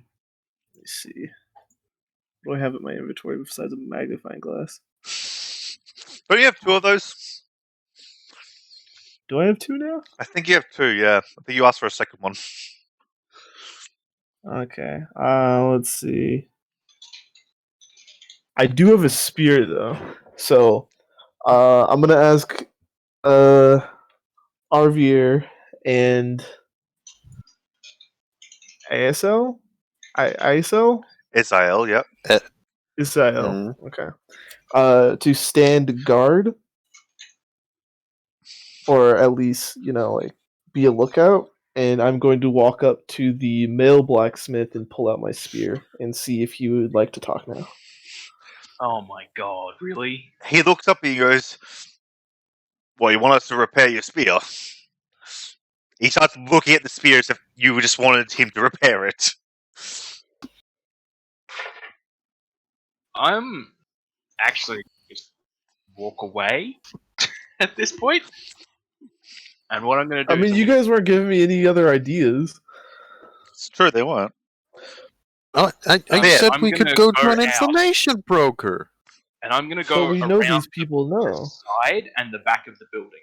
me see. What do I have in my inventory besides a magnifying glass? Don't you have two of those? Do I have two now? I think you have two, yeah. I think you asked for a second one. Okay. Let's see. I do have a spear though, so I'm gonna ask Arvier and ASL. ISO. Isael, yep. Israel. Okay. To stand guard, or at least like be a lookout. And I'm going to walk up to the male blacksmith and pull out my spear and see if he would like to talk now. Oh my god, really? He looks up and he goes, "Well, you want us to repair your spear?" He starts looking at the spear as if you just wanted him to repair it. I'm actually just walk away at this point. And what I'm going to do I mean, is you guys weren't giving me any other ideas. It's true, they weren't. Oh, I Yeah, said I'm we gonna could go to go an out. information broker. and I'm going to go But we know around these people the know. side and the back of the building.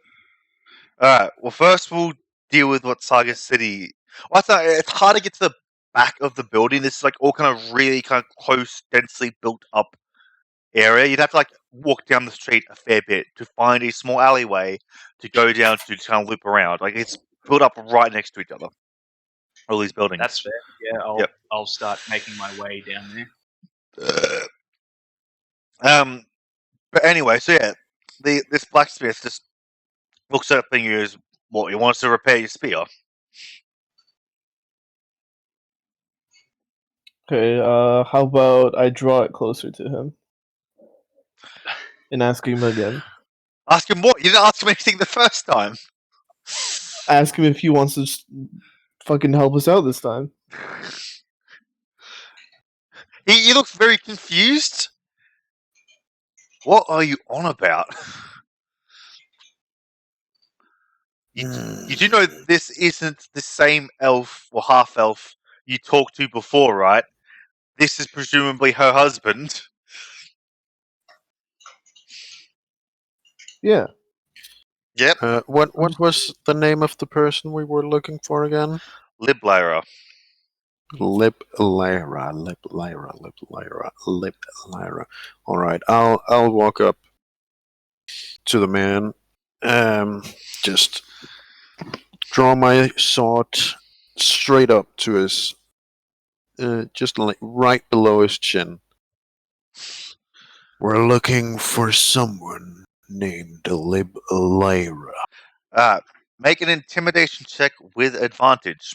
Alright, well, first we'll deal with what Saga City. Well, it's hard to get to the back of the building. This is like all kind of really kind of close, densely built up area. You'd have to like walk down the street a fair bit to find a small alleyway to go down to kind of loop around. Like, it's built up right next to each other. All these buildings. That's fair. Yeah, Yep. I'll start making my way down there. But anyway, so yeah, this blacksmith just looks at the thing and goes, "What? He wants to repair your spear?" Okay, how about I draw it closer to him and ask him again. Ask him what? You didn't ask him anything the first time. Ask him if he wants to fucking help us out this time. He looks very confused. What are you on about? You do know this isn't the same elf or half elf you talked to before, right? This is presumably her husband. Yeah. Yep. What was the name of the person we were looking for again? Liblyra. Lip Lyra. All right, I'll walk up to the man. Just draw my sword straight up to his, just like right below his chin. We're looking for someone named Lib Lyra. Make an intimidation check with advantage.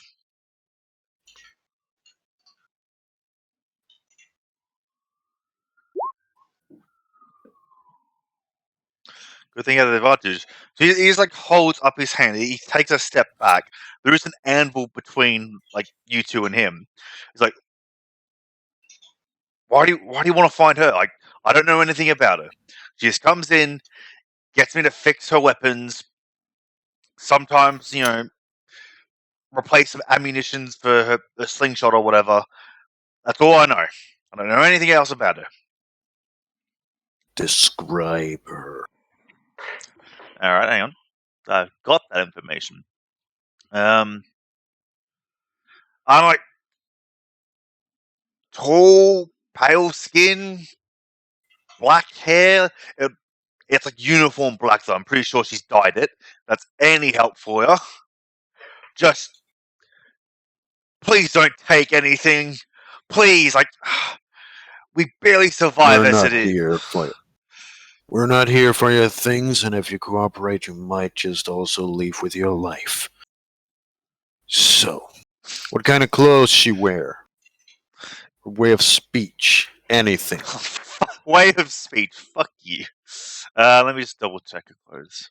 Good thing he had an advantage. So he's like holds up his hand. He takes a step back. There is an anvil between like you two and him. He's like, why do you want to find her? Like, I don't know anything about her. She just comes in, gets me to fix her weapons. Sometimes, replace some ammunitions for her a slingshot or whatever. That's all I know. I don't know anything else about her. Describe her. All right, hang on. I've got that information. I'm like tall, pale skin, black hair. It's like uniform black, though. I'm pretty sure she's dyed it. That's any help for you. Just please don't take anything. Please, like we barely survive as it is. We're not here for your things, and if you cooperate, you might just also leave with your life. So, what kind of clothes she wear? Her way of speech? Anything? Way of speech. Fuck you. Let me just double check her clothes.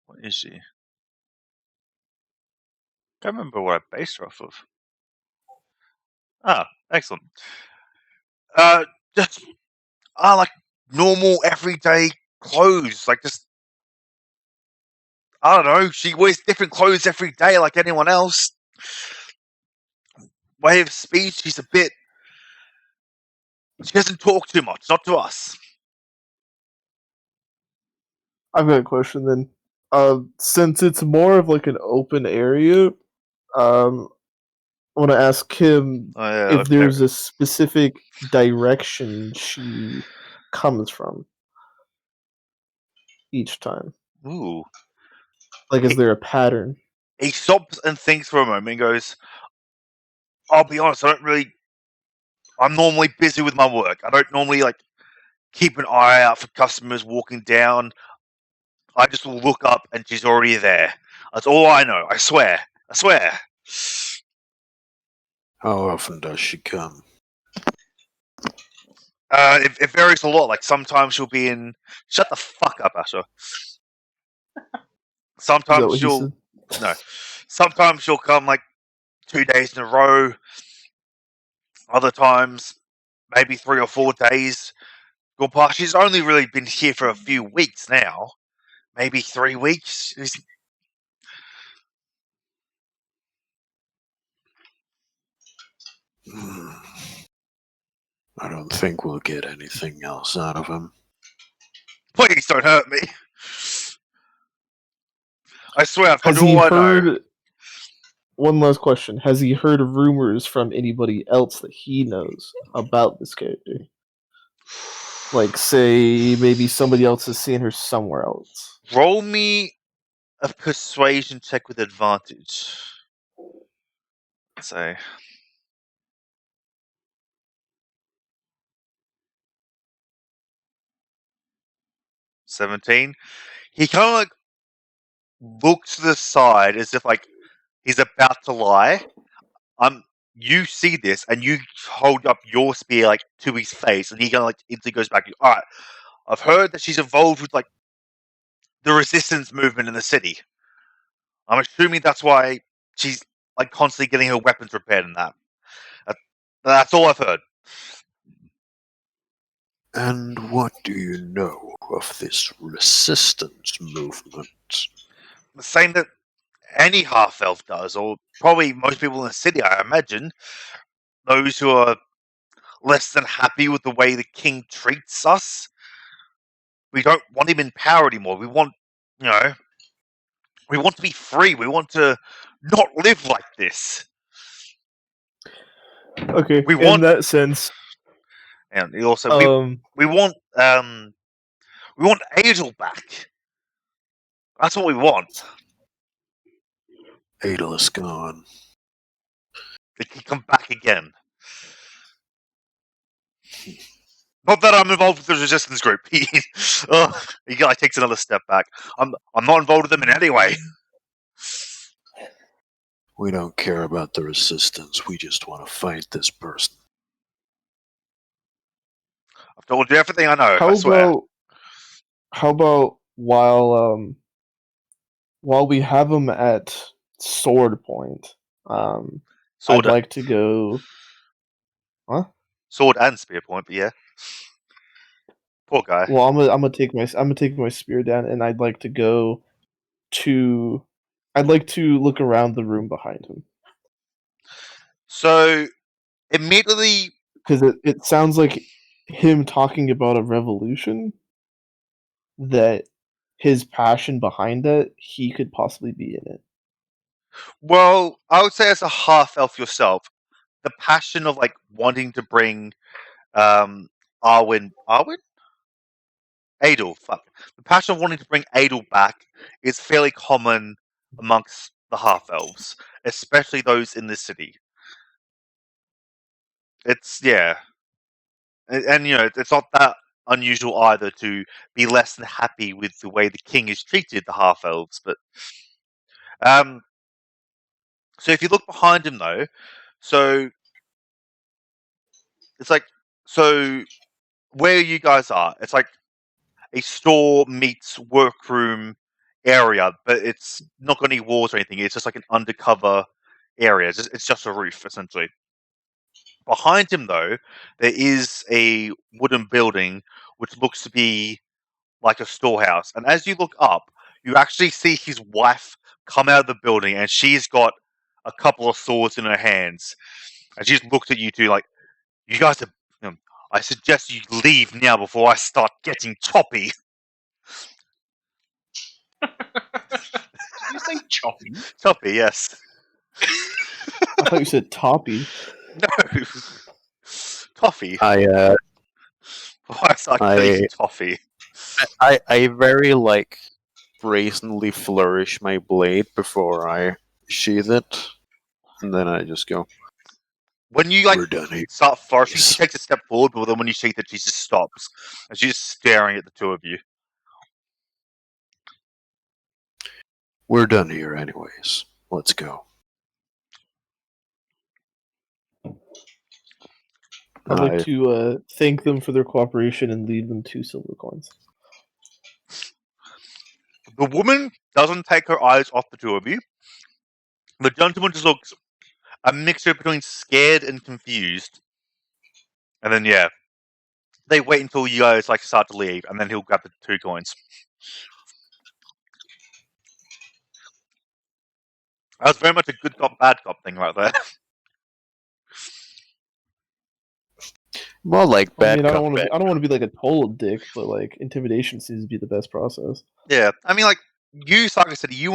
What is she? Can't remember what I based her off of. Ah, excellent. Just like normal everyday clothes. Like just I don't know. She wears different clothes every day, like anyone else. Way of speech, she's a bit. She doesn't talk too much, not to us. I've got a question then. Since it's more of like an open area, I want to ask him if there's a specific direction she comes from each time. Ooh. Like, is there a pattern? He stops and thinks for a moment and goes, I'll be honest, I'm normally busy with my work. I don't normally like keep an eye out for customers walking down. I just will look up and she's already there. That's all I know. I swear. How often does she come? It varies a lot. Like sometimes she'll be in. Shut the fuck up, Asher. Sometimes she'll. No. Sometimes she'll come like 2 days in a row. Other times, maybe 3 or 4 days. Go past. She's only really been here for a few weeks now. Maybe 3 weeks. I don't think we'll get anything else out of him. Please don't hurt me. I swear, I've Has told he you all I heard? know. One last question: has he heard rumors from anybody else that he knows about this character? Like, say, maybe somebody else has seen her somewhere else. Roll me a persuasion check with advantage. Let's say. 17. He kind of like looks to the side as if like he's about to lie. You see this, and you hold up your spear like to his face, and he kind of like instantly goes back. All right, I've heard that she's involved with like the resistance movement in the city. I'm assuming that's why she's like constantly getting her weapons repaired and that. That's all I've heard. And what do you know of this resistance movement? The same that any half-elf does, or probably most people in the city, I imagine. Those who are less than happy with the way the king treats us. We don't want him in power anymore. We want, we want to be free. We want to not live like this. Okay, We in want that sense, and also we want Aidel back. That's what we want. Aidel is gone. He can come back again. Not that I'm involved with the resistance group. He takes another step back. I'm not involved with them in any way. We don't care about the resistance. We just want to fight this person. I've told you everything I know. I swear. How about while we have him at sword point, Sword, I'd like to go. Huh? Sword and spear point, but yeah. Poor guy. Well, I'm gonna take my spear down, and I'd like to go to. I'd like to look around the room behind him. So immediately, because it sounds like him talking about a revolution, that his passion behind it, he could possibly be in it. well, I would say as a half elf yourself, the passion of like wanting to bring Arwin, Aidel, fuck. The passion of wanting to bring Aidel back is fairly common amongst the half elves, especially those in the city. It's and it's not that unusual either to be less than happy with the way the king has treated the half elves. But so if you look behind him though, so it's like where you guys are, it's like a store meets workroom area, but it's not got any walls or anything. It's just like an undercover area. It's just a roof essentially. Behind him, though, there is a wooden building which looks to be like a storehouse. And as you look up, you actually see his wife come out of the building, and she's got a couple of swords in her hands. And she's looked at you two like, "You guys are. I suggest you leave now before I start getting choppy." Did you say choppy? Choppy, yes. I thought you said toppy. No. Toffee. I Before I start getting toffee. I very brazenly flourish my blade before I sheath it, and then I just go. When you We're done here. start flourishing, she takes a step forward, but then when you sheath it, she just stops, and she's just staring at the two of you. We're done here, anyways. Let's go. I'd like to thank them for their cooperation and leave them 2 silver coins. The woman doesn't take her eyes off the two of you. The gentleman just looks a mixture between scared and confused. And then, they wait until you guys start to leave, and then he'll grab the 2 coins. That was very much a good cop, bad cop thing right there. More like bad I cop. don't want to be like a total dick, but intimidation seems to be the best process. Yeah, I mean, you, Saga City, you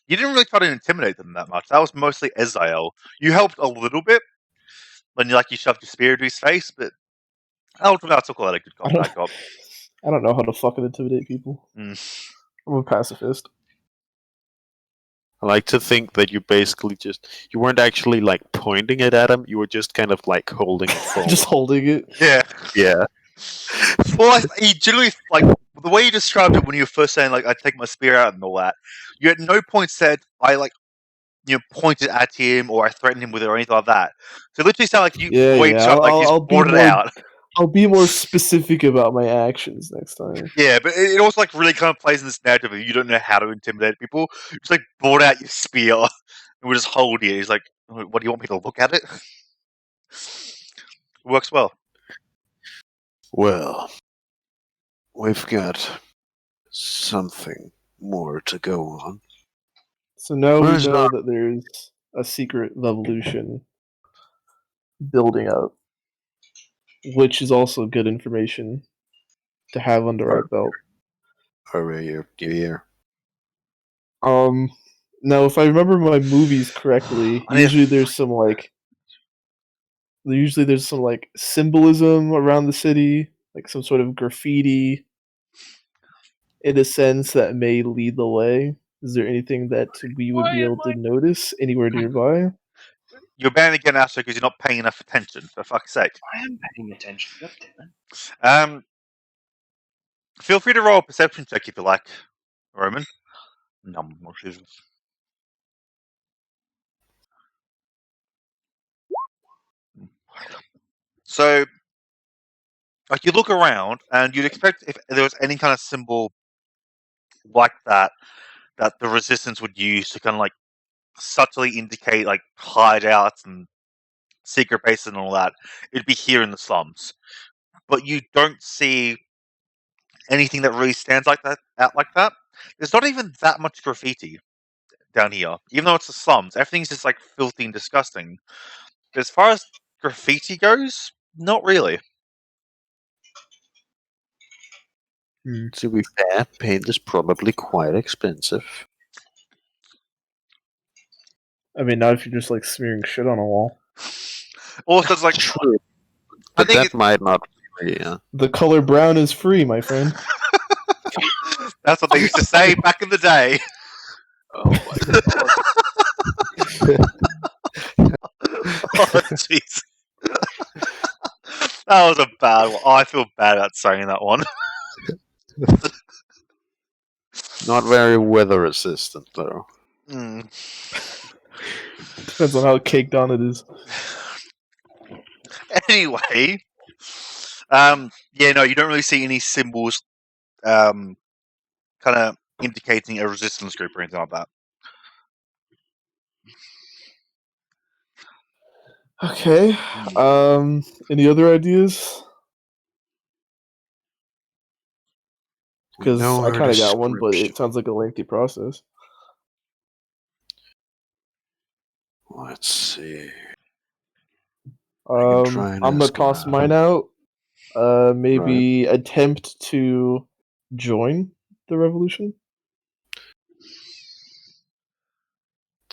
didn't really try to intimidate them that much. That was mostly Ezael. You helped a little bit when you shoved your spear into his face, but ultimately that's all a good cop, bad cop. I don't know how to fucking intimidate people. I'm a pacifist. I like to think that you basically you weren't actually pointing it at him, you were just kind of holding it forward. Just holding it. Yeah. Yeah. Well, he generally, the way you described it when you were first saying like I take my spear out and all that, you at no point said I like pointed at him or I threatened him with it or anything like that. So it literally sounded like you you I'll just be brought it more. out. I'll be more specific about my actions next time. Yeah, but it also like really kind of plays in this narrative of you don't know how to intimidate people. You just like brought out your spear and we're just holding it. He's like, what do you want me to look at it? It works well. Well, we've got something more to go on. So now Where's we know that there's a secret revolution building up, which is also good information to have under our belt. Hurry, you're here. Now if I remember my movies correctly, usually there's some symbolism around the city, like some sort of graffiti in a sense that may lead the way. Is there anything that we would be able to notice anywhere nearby? You're bound to get an answer because you're not paying enough attention, for fuck's sake. I am paying attention. God damn it. Feel free to roll a perception check if you like, Roman. So, like, you look around and you'd expect if there was any kind of symbol like that the resistance would use to kind of like subtly indicate like hideouts and secret bases and all that, it'd be here in the slums. But you don't see anything that really stands like that out like that. There's not even that much graffiti down here, even though it's the slums. Everything's just like filthy and disgusting. But as far as graffiti goes, not really. To be fair, paint is probably quite expensive. I mean, not if you're just like smearing shit on a wall. Also, it's like True. I But think that might not be, The color brown is free, my friend. that's what they used to say back in the day. Oh my god. Oh, jeez. That was a bad one. Oh, I feel bad about saying that one. Not very weather resistant, though. Mm. Depends on how caked on it is. Anyway, yeah, no, you don't really see any symbols, kind of indicating a resistance group or anything like that. Okay. Any other ideas? Because I kind of got one, but it sounds like a lengthy process. Let's see. I'm gonna toss mine out. Maybe attempt to join the revolution.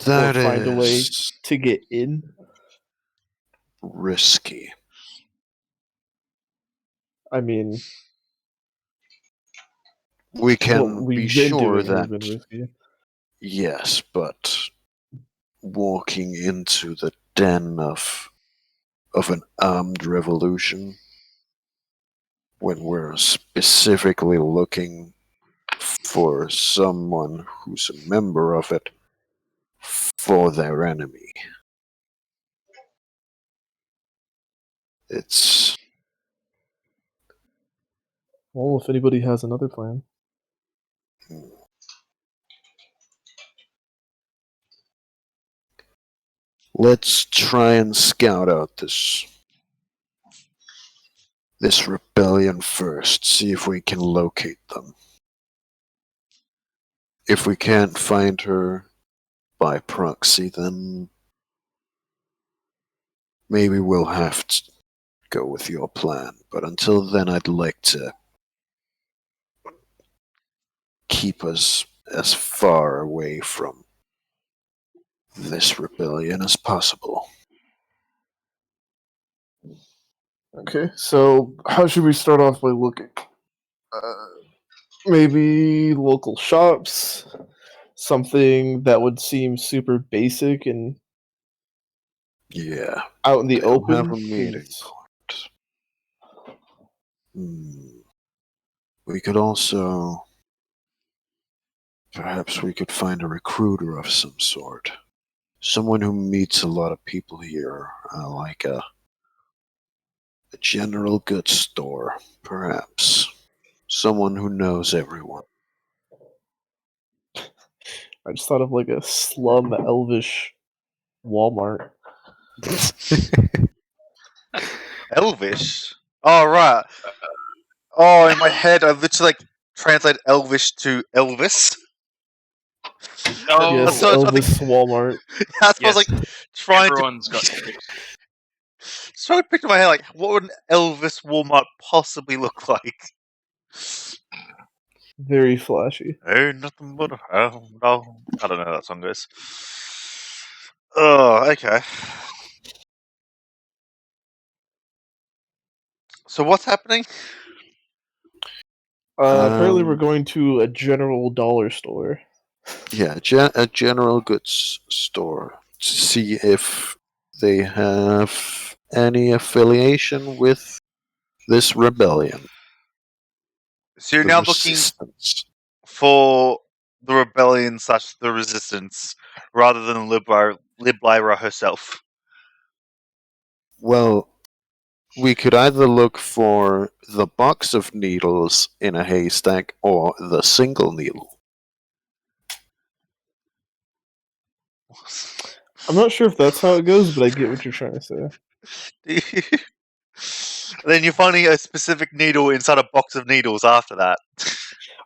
That or find a way is to get in. risky. I mean, We can what be we've been sure doing has been that risky. yes, but walking into the den of an armed revolution when we're specifically looking for someone who's a member of it for their enemy. It's Well, if anybody has another plan. let's try and scout out this rebellion first, see if we can locate them. If we can't find her by proxy, then maybe we'll have to go with your plan. But until then, I'd like to keep us as far away from this rebellion as possible. Okay, so how should we start off by looking? Maybe local shops, something that would seem super basic and out in the they'll open. have a meeting point. We could also... Perhaps we could find a recruiter of some sort. Someone who meets a lot of people here, like a general goods store, perhaps. Someone who knows everyone. I just thought of like a slum elvish Walmart. Elvish? Oh, right. Oh, in my head, I literally like translate Elvish to Elvis. Oh, Yes, so it's Elvis Walmart. That's what I yes. was like trying Everyone's to got tricks. trying to picture in my head like what would an Elvis Walmart possibly look like? Very flashy. Oh, nothing but no. I don't know how that song goes. Oh, okay. So what's happening? Apparently, we're going to a general dollar store. Yeah, a general goods store to see if they have any affiliation with this rebellion. So you're The now looking resistance. for the rebellion / the resistance rather than Liblyra herself. Well, we could either look for the box of needles in a haystack or the single needle. I'm not sure if that's how it goes, but I get what you're trying to say. Then you're finding a specific needle inside a box of needles after that.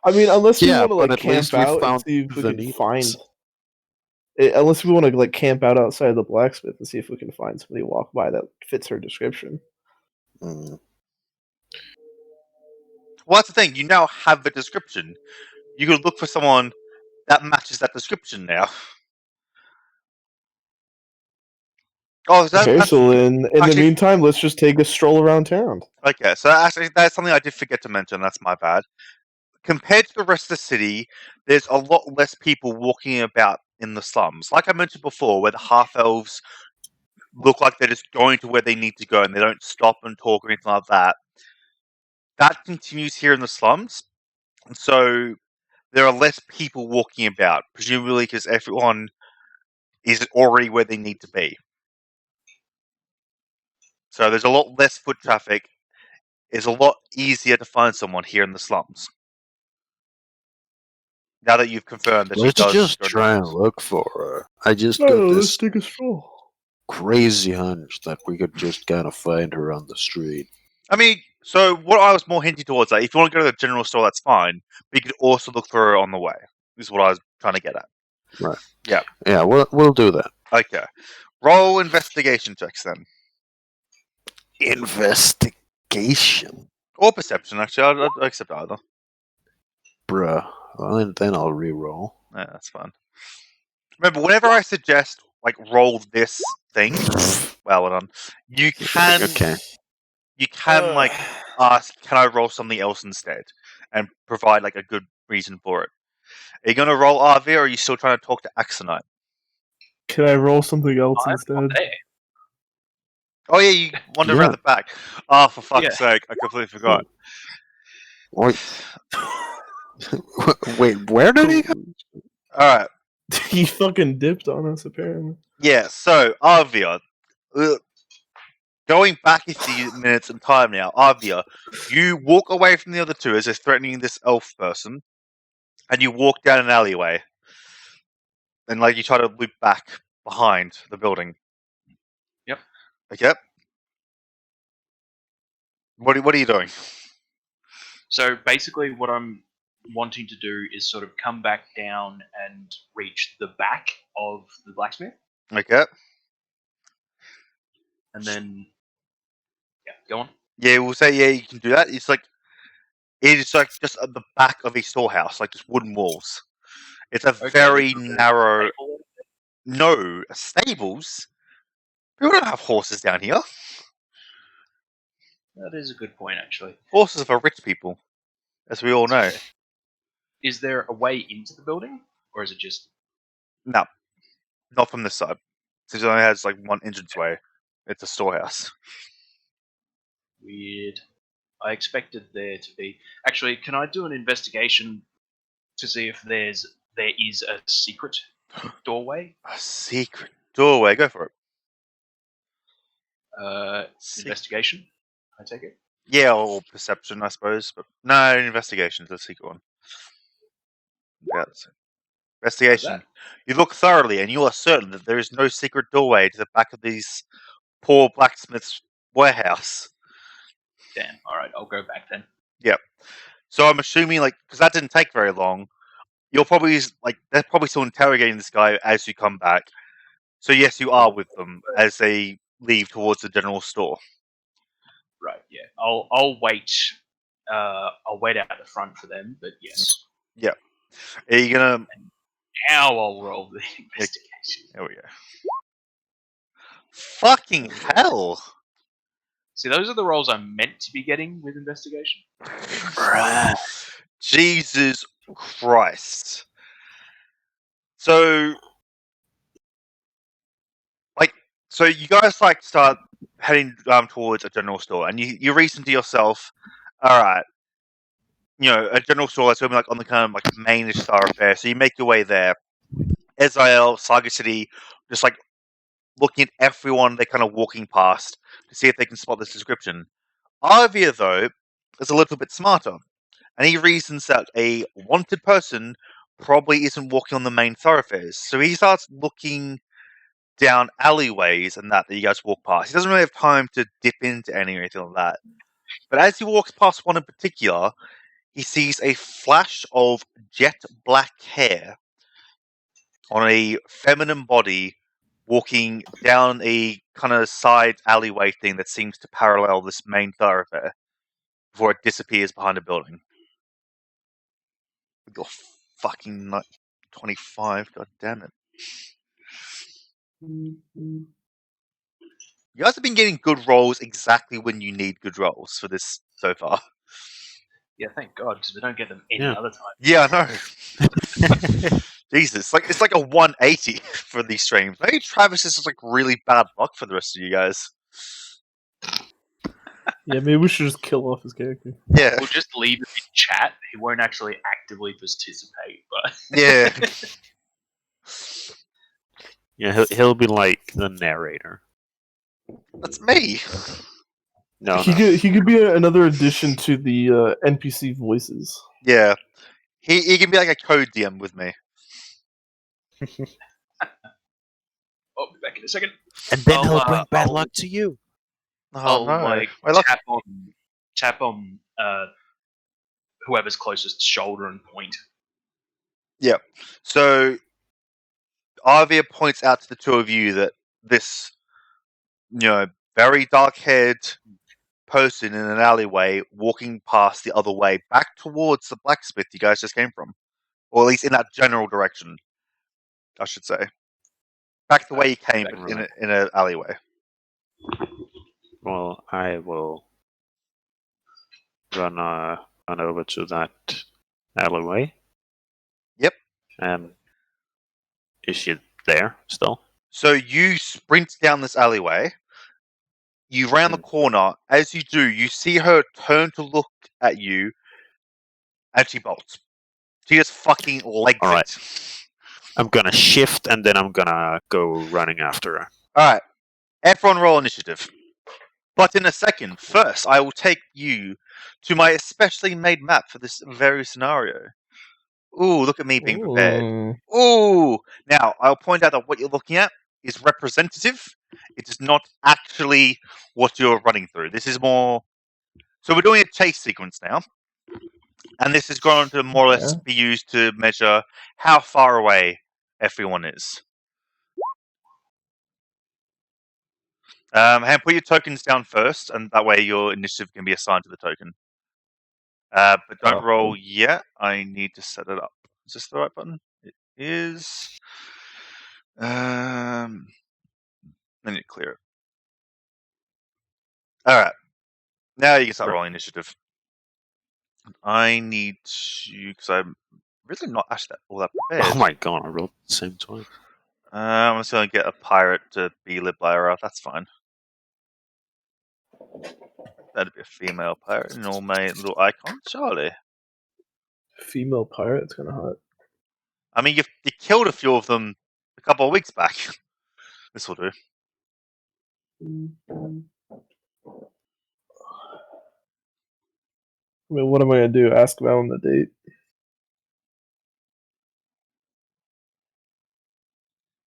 I mean, unless we Yeah, want to but like at least camp we out and found see if we the can needles. find. Unless we want to like camp out outside the blacksmith and see if we can find somebody walk by that fits her description. Mm. Well, that's the thing. You now have the description. You could look for someone that matches that description now. Oh, Okay, so then in the actually- meantime, let's just take a stroll around town. okay. So actually, that's something I did forget to mention. That's my bad. Compared to the rest of the city, there's a lot less people walking about in the slums. Like I mentioned before, where the half elves look like they're just going to where they need to go and they don't stop and talk or anything like that. That continues here in the slums. And so there are less people walking about, presumably because everyone is already where they need to be. So there's a lot less foot traffic. It's a lot easier to find someone here in the slums. Now that you've confirmed that she Let's does just go try and down. look for her. I just No, got let's this take a stroll. crazy hunch that we could just kind of find her on the street. I mean, so what I was more hinting towards, like, if you want to go to the general store, that's fine. But you could also look for her on the way. Is what I was trying to get at. Right. Yeah. Yeah, we'll do that. Okay. Roll investigation checks then. Investigation. Or perception, actually. I'd accept either. Bruh. Well, and then I'll re-roll. Yeah, that's fine. Remember, whenever I suggest, like, roll this thing, well done, you can, Okay. like, ask, can I roll something else instead? And provide, like, a good reason for it. Are you going to roll RV, or are you still trying to talk to Axonite? Can I roll something else I'm instead? not there. Oh, yeah, you wander Yeah. around the back. Oh, for fuck's Yeah. sake, I completely forgot. Wait. Wait, where did he go? Alright, He fucking dipped on us apparently. yeah, so, Arvia. Going back a few minutes in time now, Arvia, you walk away from the other two as they're threatening this elf person, and you walk down an alleyway. And, like, you try to loop back behind the building. Yep. Okay? What are you doing? So basically, what I'm wanting to do is sort of come back down and reach the back of the blacksmith, Okay? and then go on. Yeah, we'll say, yeah, you can do that. It's like just at the back of a storehouse, like just wooden walls. It's a Okay, very there's a narrow. stable. No, stables? We don't have horses down here. That is a good point, actually. Horses are for rich people, as we all know. Is there a way into the building, or is it just No, not from this side. Since it only has like one entranceway. It's a storehouse. weird? I expected there to be. Actually, can I do an investigation to see if there is a secret doorway? A secret doorway. Go for it. Investigation. I take it. Yeah, or perception, I suppose. But no, investigation's the secret one. Yeah, that's it. Investigation. You look thoroughly, and you are certain that there is no secret doorway to the back of these poor blacksmith's warehouse. Damn. All right, I'll go back then. So I'm assuming, because that didn't take very long, you're probably they're probably still interrogating this guy as you come back. So yes, you are with them as they leave towards the general store. Right. Yeah. I'll wait. I'll wait out the front for them. But yes. Are you gonna? Now I'll roll the investigation. There we go. Fucking hell! See, those are the rolls I'm meant to be getting with investigation. Jesus Christ! So you guys start heading towards a general store, and you reason to yourself, all right, a general store that's going to be on the kind of mainish thoroughfare. So you make your way there. Ezrael, Saga City, just looking at everyone they're kind of walking past to see if they can spot this description. Arvia, though, is a little bit smarter, and he reasons that a wanted person probably isn't walking on the main thoroughfares. So he starts looking down alleyways and that you guys walk past. He doesn't really have time to dip into any or anything like that. But as he walks past one in particular, he sees a flash of jet black hair on a feminine body walking down a kind of side alleyway thing that seems to parallel this main thoroughfare before it disappears behind a building. You're fucking 25, god damn it. You guys have been getting good rolls exactly when you need good rolls for this so far. Yeah, thank God, because we don't get them any other time. Yeah, I know. Jesus, it's like a 180 for these streams. Maybe Travis is just really bad luck for the rest of you guys. Yeah, maybe we should just kill off his character. Yeah. We'll just leave him in chat. He won't actually actively participate, but Yeah. Yeah, he'll be like the narrator. That's me. No, He could be another addition to the NPC voices. Yeah. He can be like a code DM with me. I'll be back in a second. And then he'll I'll, bring bad I'll- luck to you. Oh, I'll no. I love tap on whoever's closest shoulder and point. So Arvia points out to the two of you that this, very dark-haired person in an alleyway walking past the other way back towards the blacksmith you guys just came from. Or at least in that general direction, I should say. Back the way you came, but in an alleyway. Well, I will run over to that alleyway. Yep. Is she there still? So you sprint down this alleyway. You round the corner. As you do, you see her turn to look at you, and she bolts. She just fucking legs it. I'm gonna shift, and then I'm gonna go running after her. Alright. Everyone roll initiative. But in a second, first, I will take you to my especially made map for this very scenario. Ooh, look at me being prepared. Ooh! Now, I'll point out that what you're looking at is representative. It is not actually what you're running through. This is more... So we're doing a chase sequence now. And this is going to more or less be used to measure how far away everyone is. And put your tokens down first, and that way your initiative can be assigned to the token. But don't roll yet. I need to set it up. Is this the right button? It is. I need to clear it. Alright. Now you can start rolling initiative. I need to... Because I'm really not actually all that prepared. Oh my god, I rolled the same twice. I'm just going to get a pirate to be led by her. That's fine. That'd be a female pirate in all my little icons, surely. Female pirate. It's kind of hot. I mean, you killed a few of them a couple of weeks back. This will do. I mean, what am I gonna do? Ask Val on the date?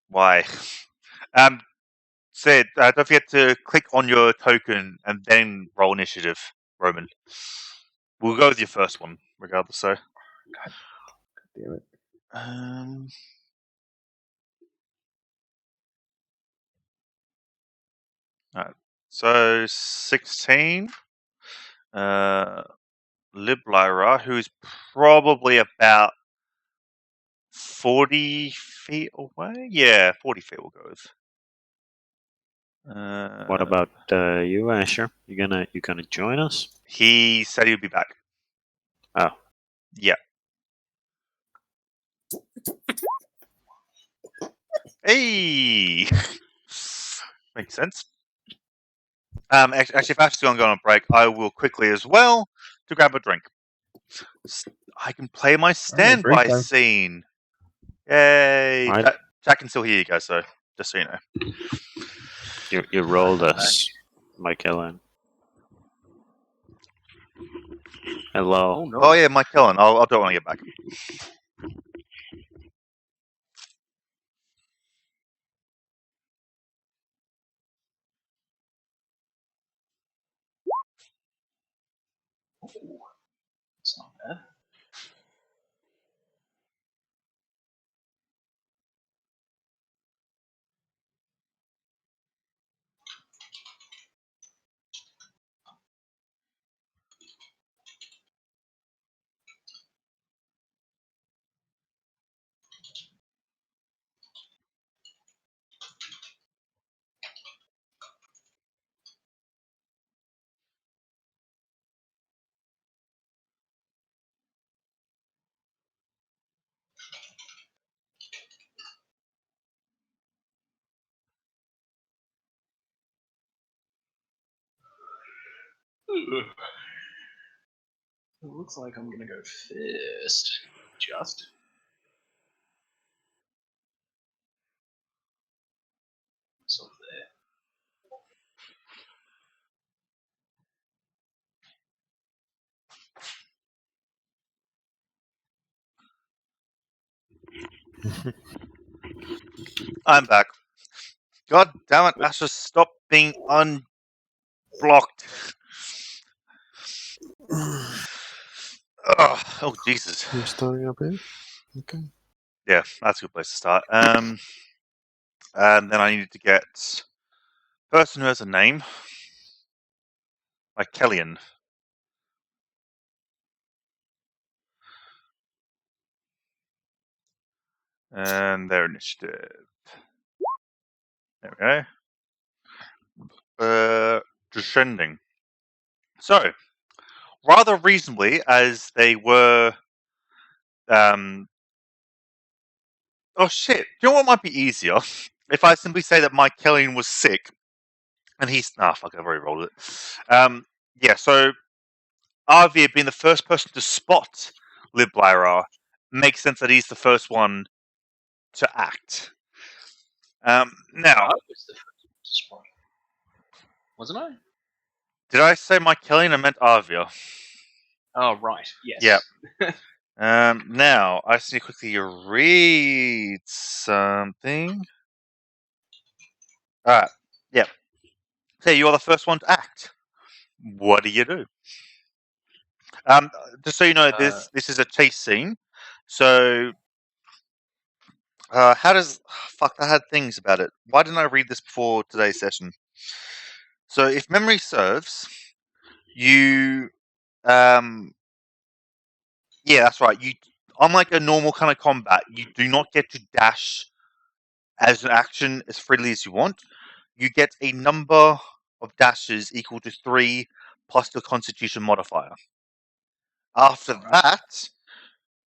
Why? Sid, don't forget to click on your token and then roll initiative, Roman. We'll go with your first one, regardless. So, God damn it. Alright. So 16. Liblyra, who's probably about 40 feet away. Yeah, 40 feet we'll go with. What about you, Asher? You gonna join us? He said he'd be back. Oh. Yeah. Hey! Makes sense. Actually, if Asher's going to go on a break, I will quickly as well to grab a drink. I can play my standby time. scene. Yay! Right. Jack can still hear you guys, so just so you know. You rolled us, Michael. Hello. Oh no. Oh yeah, Mike Kellen. I'll do it when I get back. It's not bad. It looks like I'm gonna go first. Just. So there. I'm back. God damn it, Asher, stop being unblocked. Oh, Jesus. You're starting up here? Okay. Yeah, that's a good place to start. And then I needed to get person who has a name, like Kellyan. And their initiative. There we go. Descending. So, rather reasonably, as they were. Oh shit! Do you know what might be easier? If I simply say that Mike Kellyan was sick, and he's fuck, I've already rolled it. Yeah, so Arvia being the first person to spot Liblyra makes sense that he's the first one to act. Now, I was the first to spot. Wasn't I? did I say Mike Kellyan? I meant Arvia. Oh right. Yes. Yeah. Now I just need to quickly read something. Alright. Yep. So you are the first one to act. What do you do? Just so you know, this is a chase scene. So, how does fuck? I had things about it. Why didn't I read this before today's session? So, if memory serves, you, yeah, that's right. You, unlike a normal kind of combat, you do not get to dash as an action as freely as you want. You get a number of dashes equal to 3 plus the Constitution modifier. After that,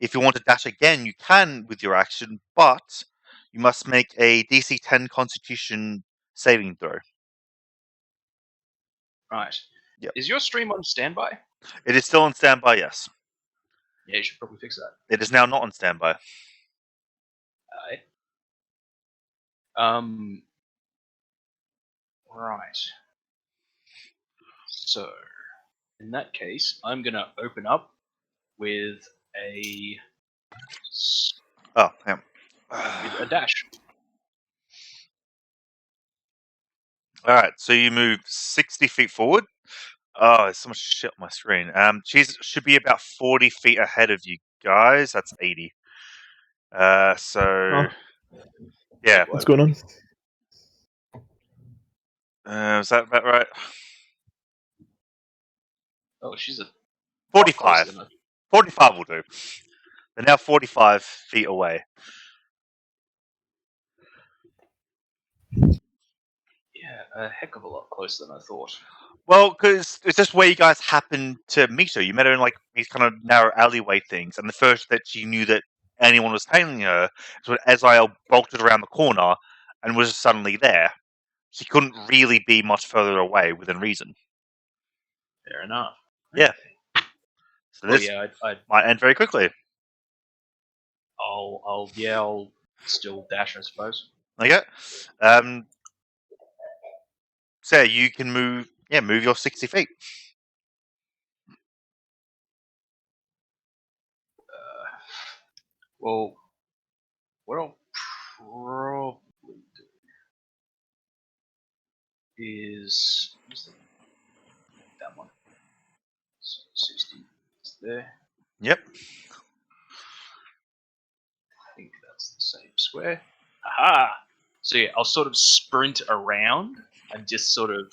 if you want to dash again, you can with your action, but you must make a DC 10 Constitution saving throw. Right. Is your stream on standby? It is still on standby, yes. Yeah, you should probably fix that. It is now not on standby. Alright. Right. So, in that case, I'm gonna open up with a Oh, hang with on. a dash. Alright, so you move 60 feet forward. Oh, there's so much shit on my screen. She should be about 40 feet ahead of you guys. That's 80. So... Yeah. What's going on? Is that about right? Oh, she's a 45. 45 will do. They're now 45 feet away. Yeah, a heck of a lot closer than I thought. Well, because it's just where you guys happened to meet her. You met her in like these kind of narrow alleyway things, and the first that she knew that anyone was tailing her is when Azrael bolted around the corner and was suddenly there. She couldn't really be much further away within reason. Fair enough. Yeah. So Well, this yeah, might end very quickly. I'll still dash, I suppose. Okay. So you can move your 60 feet. Well, what I'll probably do is that one. So 60 is there. Yep. I think that's the same square. Aha! So yeah, I'll sort of sprint around and just sort of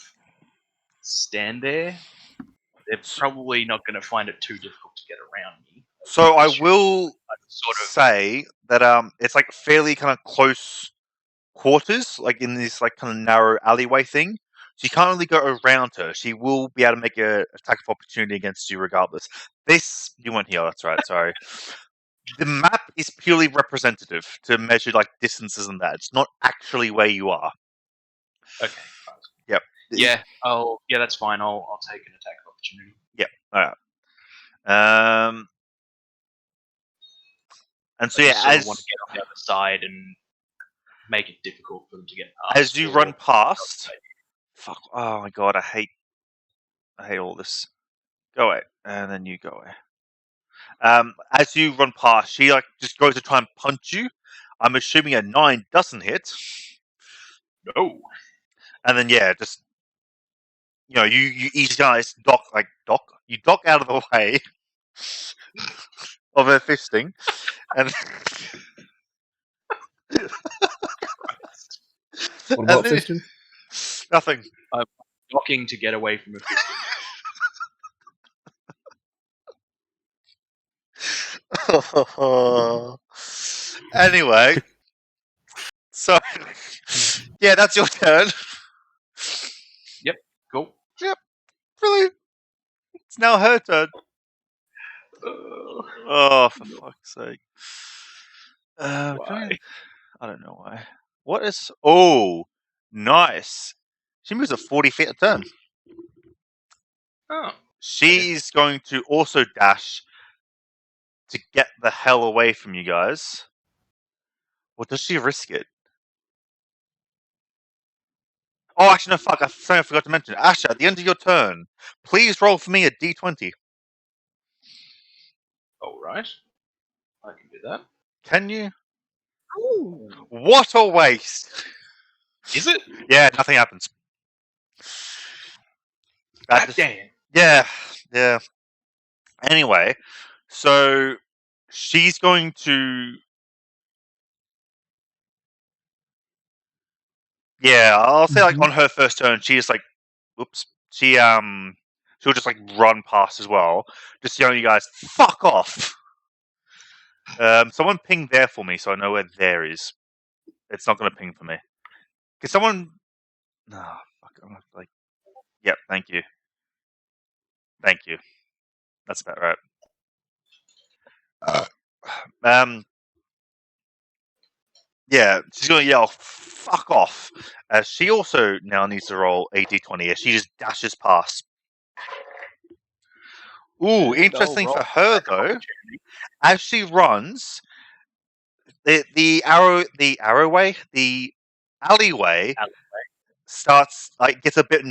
stand there. They're probably not going to find it too difficult to get around me. So I will sort of say that it's like fairly kind of close quarters, like in this like kind of narrow alleyway thing. So you can't really go around her. She will be able to make a attack of opportunity against you regardless. This you weren't here, that's right, sorry. The map is purely representative to measure like distances and that. It's not actually where you are. okay. Yep. Yeah. That's fine. I'll take an attack of opportunity. Yep. Alright. And so I yeah, just sort as of want to get on the other side and make it difficult for them to get past. as you run past, fuck! Oh my god, I hate all this. Go away, and then you go away. As you run past, she like just goes to try and punch you. I'm assuming a 9 doesn't hit. No. And then yeah, just you guys you dock out of the way of her fisting, and What about and then- fisting? Nothing. I'm docking to get away from a fisting. Anyway, so yeah, that's your turn. Cool. Really, it's now her turn. Oh, for fuck's sake! Why? I don't know why. What is? Oh, nice. She moves at 40 feet a turn. Oh. She's going to also dash to get the hell away from you guys. Or does she risk it? Oh, actually, no, fuck. I forgot to mention. Asha, at the end of your turn, please roll for me a d20. All right. I can do that. Can you? Ooh. What a waste. Is it? Yeah, nothing happens. God damn. Yeah. Anyway, so she's going to... Yeah, I'll say like on her first turn, she just like... Whoops. She'll just like run past as well. Just yelling at you guys, fuck off! Someone ping there for me so I know where there is. It's not going to ping for me. Can someone... No, fuck. I'm like... Yep, thank you. Thank you. That's about right. Yeah, she's going to yell, fuck off. She also now needs to roll a d20 as she just dashes past. Ooh, And I'll interesting roll for her attack of though. opportunity. As she runs, the alleyway starts gets a bit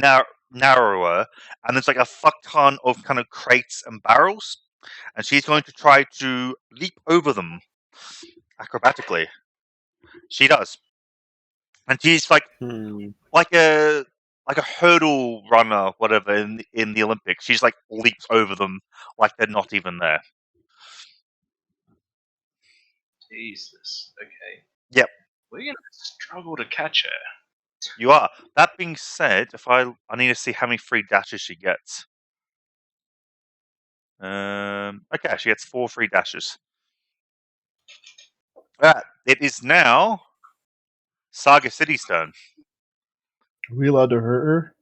narrower, and there's like a fuck ton of kind of crates and barrels, and she's going to try to leap over them acrobatically. She does, and she's like Hmm. a hurdle runner, whatever in the Olympics. She's like leaps over them like they're not even there. Jesus. Okay. Yep. We're gonna struggle to catch her. You are. That being said, I need to see how many free dashes she gets. Okay, she gets 4 free dashes. Right, it is now Saga City's turn. Are we allowed to hurt her?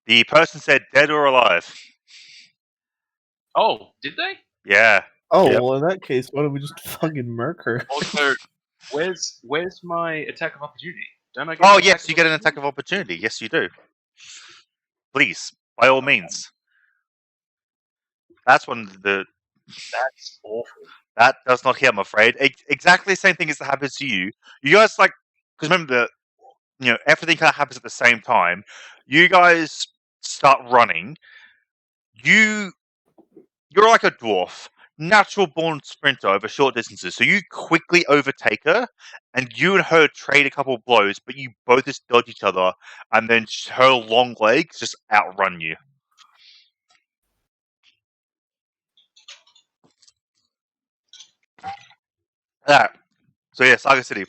The person said dead or alive. Oh, did they? Yeah. Oh, Yep. well, in that case, why don't we just fucking murk her? Also, where's my attack of opportunity? Don't I get? Oh an yes, attack you of get an opportunity? attack of opportunity. Yes, you do. Please, by all means. That's one of the. That's awful. That does not hit, I'm afraid. Exactly the same thing as that happens to you. You guys because remember everything kind of happens at the same time. You guys start running. You're like a dwarf, natural born sprinter over short distances. So you quickly overtake her, and you and her trade a couple of blows, but you both just dodge each other, and then her long legs just outrun you. Alright. So yeah, Saga City.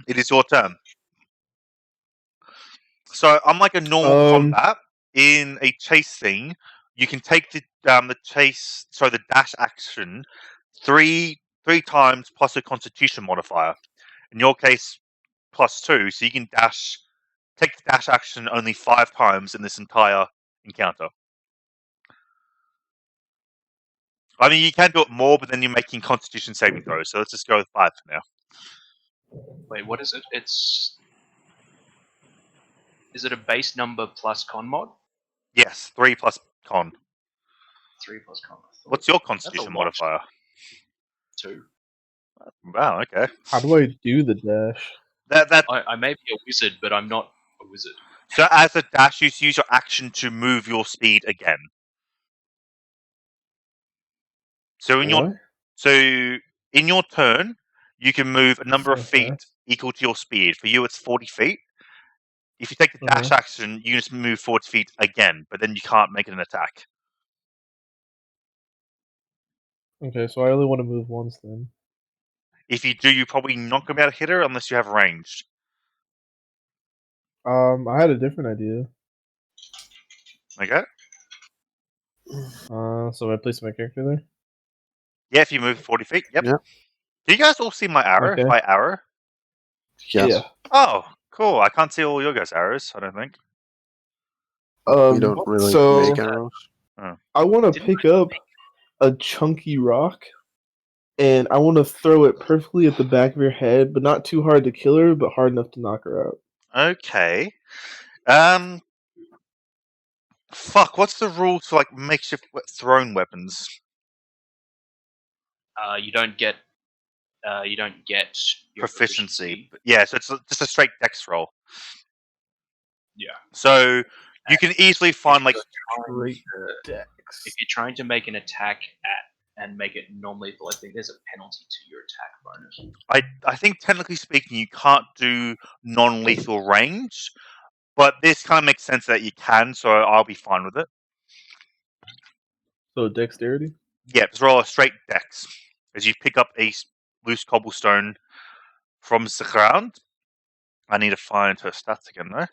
It is your turn. So unlike a normal combat, in a chase thing, you can take the dash action three times plus a Constitution modifier. In your case, +2, so you can take the dash action only 5 times in this entire encounter. I mean, you can do it more, but then you're making Constitution saving throws. So let's just go with 5 for now. Wait, what is it? Is it a base number plus con mod? Yes, 3 plus con. 3 plus con. What's your That's a Constitution lot. modifier? 2. Wow, okay. How do I do the dash? That I may be a wizard, but I'm not a wizard. So as a dash, you use your action to move your speed again. So in your turn, you can move a number of Okay. feet equal to your speed. For you, it's 40 feet. If you take the dash action, you just move 40 feet again, but then you can't make an attack. Okay, so I only want to move once then. If you do, you're probably not going to be able to hit her unless you have ranged. I had a different idea. Okay? So I place my character there. Yeah, if you move 40 feet. Yep. Yeah. Do you guys all see my arrow? Okay. My arrow? Yes. Yeah. Oh, cool. I can't see all your guys' arrows, I don't think. We don't really so make arrows. I want to Didn't pick up a chunky rock, and I want to throw it perfectly at the back of her head, but not too hard to kill her, but hard enough to knock her out. Okay. Fuck, what's the rule for makeshift thrown weapons? You don't get your Proficiency. Yeah, so it's just a straight dex roll. Yeah. So you can easily find Great If dex. you're trying to make an attack and make it non-lethal, I think there's a penalty to your attack bonus. I think technically speaking you can't do non-lethal range, but this kind of makes sense that you can, so I'll be fine with it. So dexterity? Yeah, just roll a straight dex. As you pick up a loose cobblestone from the ground. I need to find her stats again though.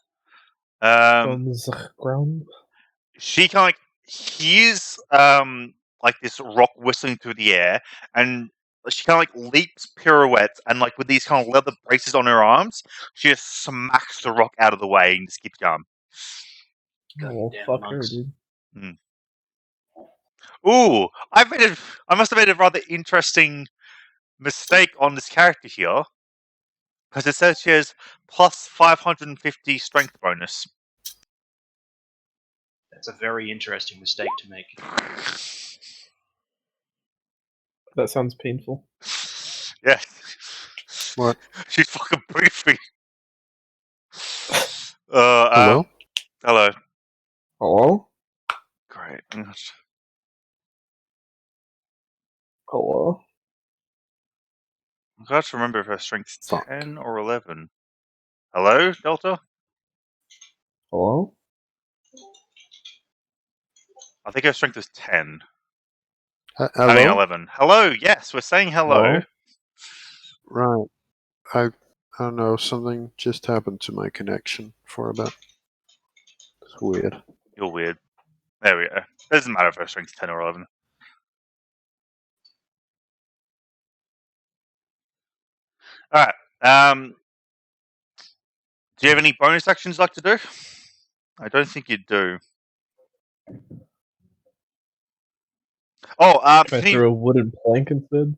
From the ground? She kind of hears this rock whistling through the air, and she kind of leaps, pirouettes, and with these kind of leather braces on her arms, she just smacks the rock out of the way and just keeps going. Oh, Goddamn fuck monks. her, dude. Ooh, I must have made a rather interesting mistake on this character here, because it says she has plus 550 strength bonus. That's a very interesting mistake to make. That sounds painful. Yeah. What? She's fucking briefing. Hello? Hello. Hello? Great. Hello? I can't remember if her strength's Fuck. 10 or 11. Hello, Delta? Hello? I think her strength was 10. I Hello? mean 11. Hello, yes, we're saying hello. Hello? Right. I don't know, something just happened to my connection for a bit. It's weird. You're weird. There we go. Doesn't matter if her strength's 10 or 11. Alright. Do you have any bonus actions you'd like to do? I don't think you do. Oh, Can I can you... throw a wooden plank instead?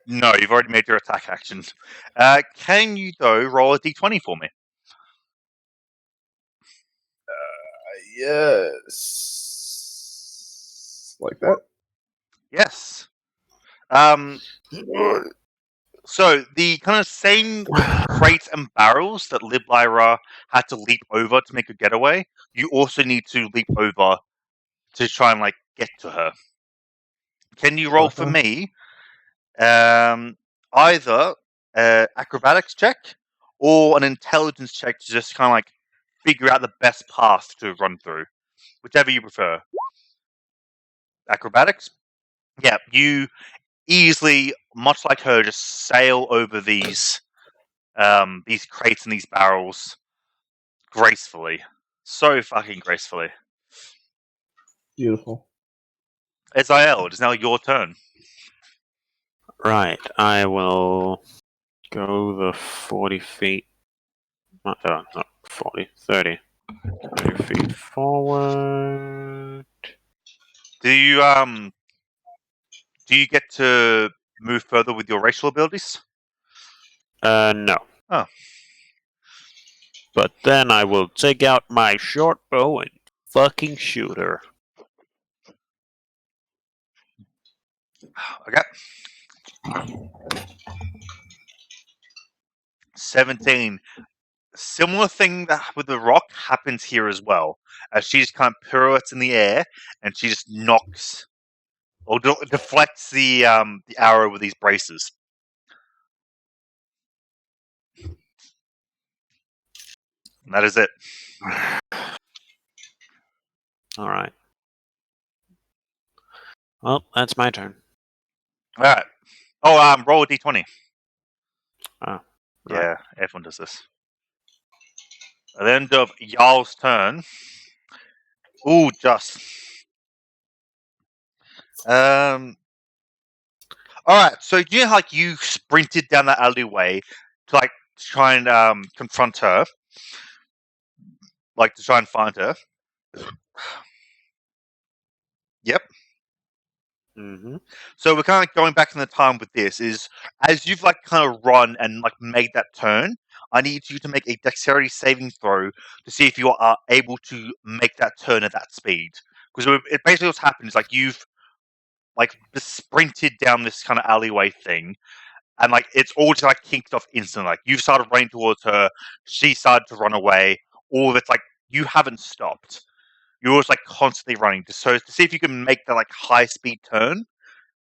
No, you've already made your attack actions. Can you, though, roll a d20 for me? Yes. Like that? Yes. So, the kind of same crates and barrels that Liblyra had to leap over to make a getaway, you also need to leap over to try and, like, get to her. Can you roll for me either acrobatics check or an intelligence check to just kind of, like, figure out the best path to run through? Whichever you prefer. Acrobatics? Yeah, you easily, much like her, just sail over these crates and these barrels gracefully. So fucking gracefully. Beautiful. Eziel, it is now your turn. Right, I will go the 40 feet. Not 40, 30. 30 feet forward. Do you get to move further with your racial abilities? No. Oh. But then I will take out my short bow and fucking shoot her. Okay. 17. Similar thing that with the rock happens here as well. As she just kind of pirouettes in the air and she just knocks or deflects the arrow with these braces. And that is it. Alright. Well, that's my turn. Alright. Oh, roll a d20. Oh, Yeah, right. everyone does this. At the end of Jarl's turn. Ooh, just. Alright, so you know how, like, you sprinted down that alleyway to, like, try and confront her? Like, to try and find her? Yep. Mm-hmm. So we're kind of going back in the time with this, is as you've, like, kind of run and, like, made that turn, I need you to make a dexterity saving throw to see if you are able to make that turn at that speed. Because it basically what's happened is, like, you've, like, sprinted down this kind of alleyway thing, and, like, it's all just, like, kicked off instantly. Like, you've started running towards her, she started to run away, all of it's, like, you haven't stopped. You're just, like, constantly running. So to see if you can make that, like, high-speed turn,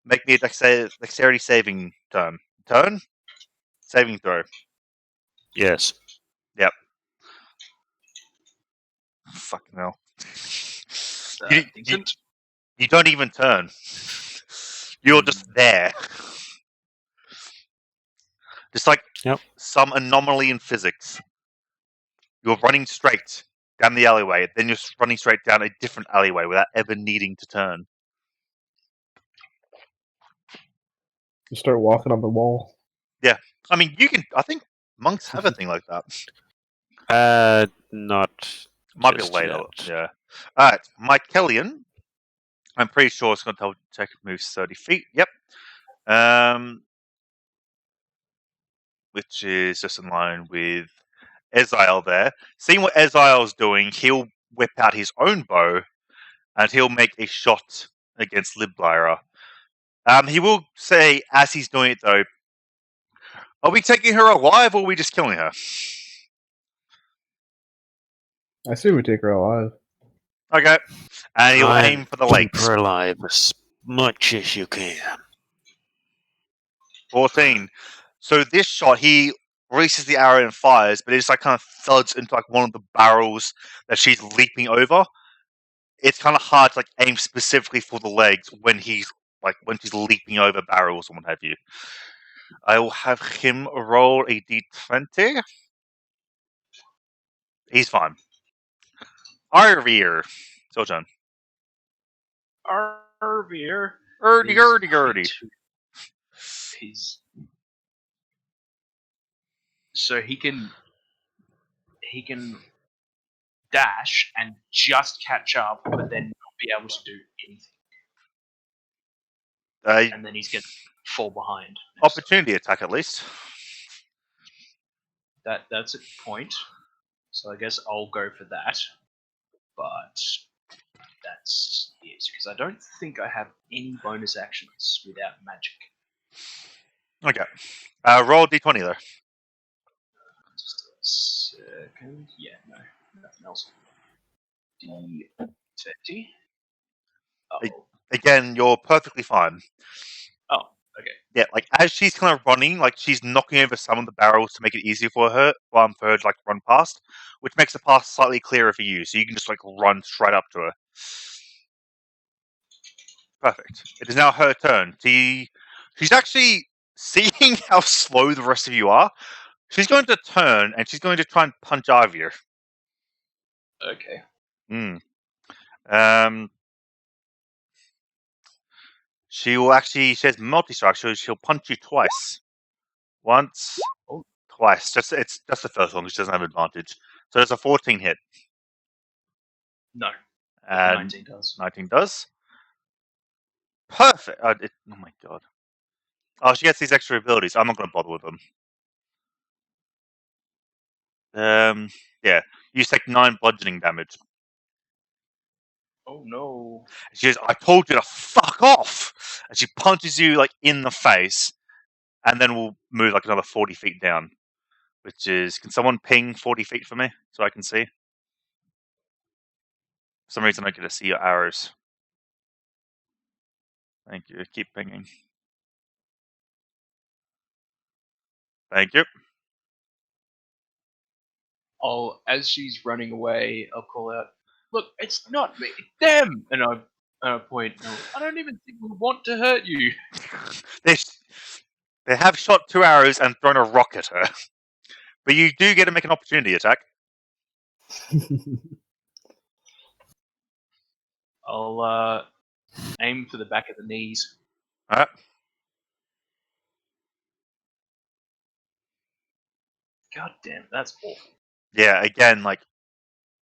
make me a dexterity saving turn. Turn? Saving throw. Yes. Yep. Fucking hell. You Decent. don't even turn. You're just there. Just like Yep. some anomaly in physics. You're running straight down the alleyway, then you're running straight down a different alleyway without ever needing to turn. You start walking on the wall. I mean, you can. I think monks have a thing like that. Not Might be just later. yet. Yeah. All right, Mycelian. I'm pretty sure it's going to take moves 30 feet. Yep. Which is just in line with Eziel there. Seeing what Eziel's doing, he'll whip out his own bow, and he'll make a shot against Liblyra. He will say, as he's doing it though, are we taking her alive or are we just killing her? I say we take her alive. Okay. And he'll Try aim and for the keep legs. her alive as much as you can. 14. So this shot, he releases the arrow and fires, but it just like kind of thuds into like one of the barrels that she's leaping over. It's kind of hard to like aim specifically for the legs when she's leaping over barrels and what have you. I will have him roll a d20. He's fine. Arvir. It's your turn. Arvir Erdy, is erdy, going erdy. to- He's so he can dash and just catch up, but then not be able to do anything, and then he's going to fall behind. next Opportunity attack at least. time. That's a point, so I guess I'll go for that. But that's it, because I don't think I have any bonus actions without magic. Okay. Roll d20 though. Just a second. Yeah, no, nothing else. D20. Hey. Oh, Again, you're perfectly fine. okay. Yeah, like as she's kind of running, like she's knocking over some of the barrels to make it easier for her to like run past, which makes the path slightly clearer for you, so you can just like run straight up to her. Perfect. It is now her turn. She's actually seeing how slow the rest of you are. She's going to turn and she's going to try and punch Arvir. Okay. She will actually. She has multi-strike, so she'll punch you twice. Once, twice. It's just the first one, which doesn't have advantage. So there's a 14 hit. No. And 19 does. 19 does. Perfect. Oh my god. Oh, she gets these extra abilities. I'm not going to bother with them. Yeah. You take 9 bludgeoning damage. Oh no. She goes, I told you to fuck off! And she punches you like in the face, and then we'll move like another 40 feet down. Which is, can someone ping 40 feet for me so I can see? For some reason I get to see your arrows. Thank you. Keep pinging. Thank you. As she's running away, I'll call out, "Look, it's not me, it's them!" And I point, I don't even think we want to hurt you. They have shot 2 arrows and thrown a rock at her. But you do get to make an opportunity attack. I'll aim for the back of the knees. Alright. God damn, that's awful. Yeah, again, like,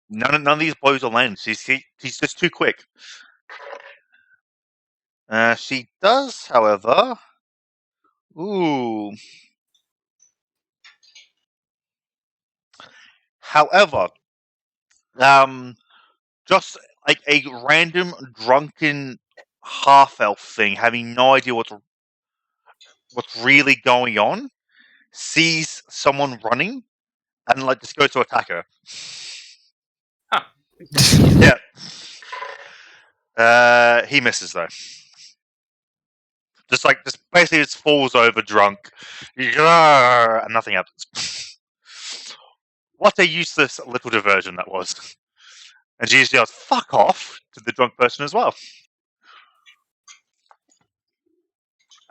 none of these blows will land. She's just too quick. She does, however. Ooh. However, just like a random drunken half elf thing, having no idea what's really going on, sees someone running and like just goes to attack her. Huh. Yeah. He misses though. Just basically just falls over drunk. And nothing happens. What a useless little diversion that was. And she just yells, fuck off, to the drunk person as well.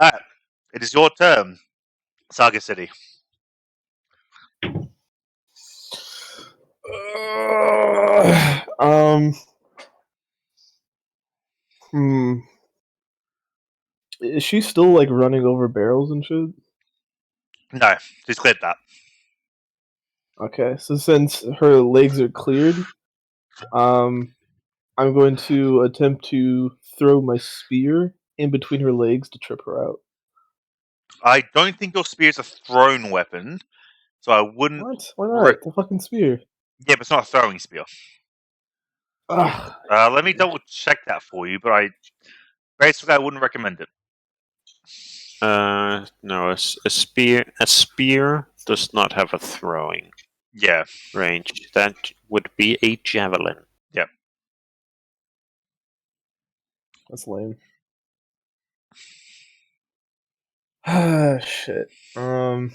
Alright. It is your turn, Saga City. Is she still like running over barrels and shit? No, she's cleared that. Okay, so since her legs are cleared, I'm going to attempt to throw my spear in between her legs to trip her out. I don't think your spear is a thrown weapon, so I wouldn't. What? Why not? The fucking spear. Yeah, but it's not a throwing spear. Ugh. Let me double check that for you, but basically I wouldn't recommend it. No, a spear does not have a throwing Yeah. range. That would be a javelin. That's lame. Ah, shit. I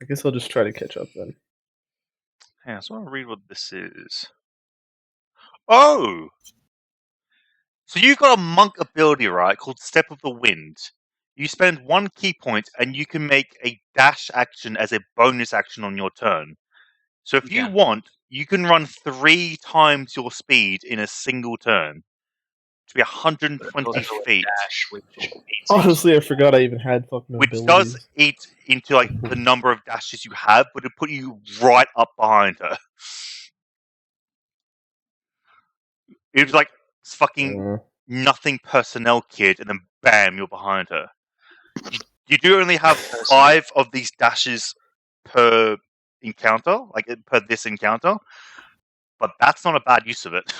guess I'll just try to catch up then. Hang on, I just want to read what this is. Oh! So you've got a monk ability, right, called Step of the Wind. You spend 1 key point, and you can make a dash action as a bonus action on your turn. So if you Yeah. want, you can run 3 times your speed in a single turn. To be 120 Also a feet. dash, which eats Honestly, I forgot I even had fucking Which abilities. does eat into like the number of dashes you have, but it put you right up behind her. It was like fucking nothing personnel kid, and then bam, you're behind her. You do only have 5 of these dashes per encounter, like per this encounter, but that's not a bad use of it.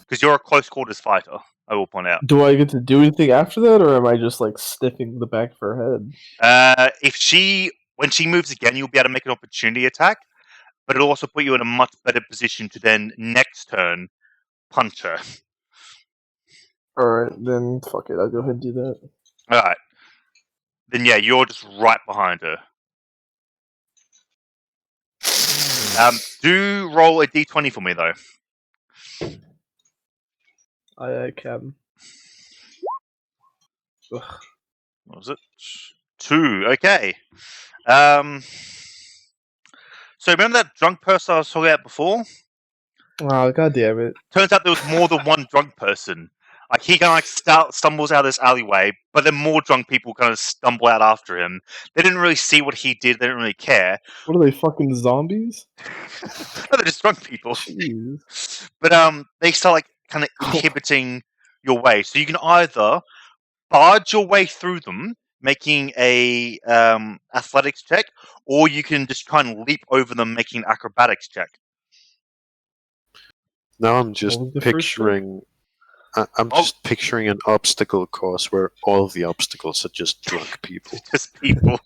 Because you're a close quarters fighter, I will point out. Do I get to do anything after that, or am I just like sniffing the back of her head? When she moves again, you'll be able to make an opportunity attack, but it'll also put you in a much better position to then next turn punch her. Alright, then fuck it. I'll go ahead and do that. Alright. Then yeah, you're just right behind her. Do roll a d20 for me though. I can. Ugh. What was it? 2. Okay. So remember that drunk person I was talking about before? Oh, god damn it. Turns out there was more than one drunk person. Like he kind of like stumbles out of this alleyway, but then more drunk people kind of stumble out after him. They didn't really see what he did. They didn't really care. What are they, fucking zombies? No, they're just drunk people. Jeez. But they start like kind of inhibiting your way. So you can either barge your way through them, making a athletics check, or you can just try and leap over them, making an acrobatics check. Now I'm just was the first picturing. I'm just picturing an obstacle course where all the obstacles are just drunk people. Just people.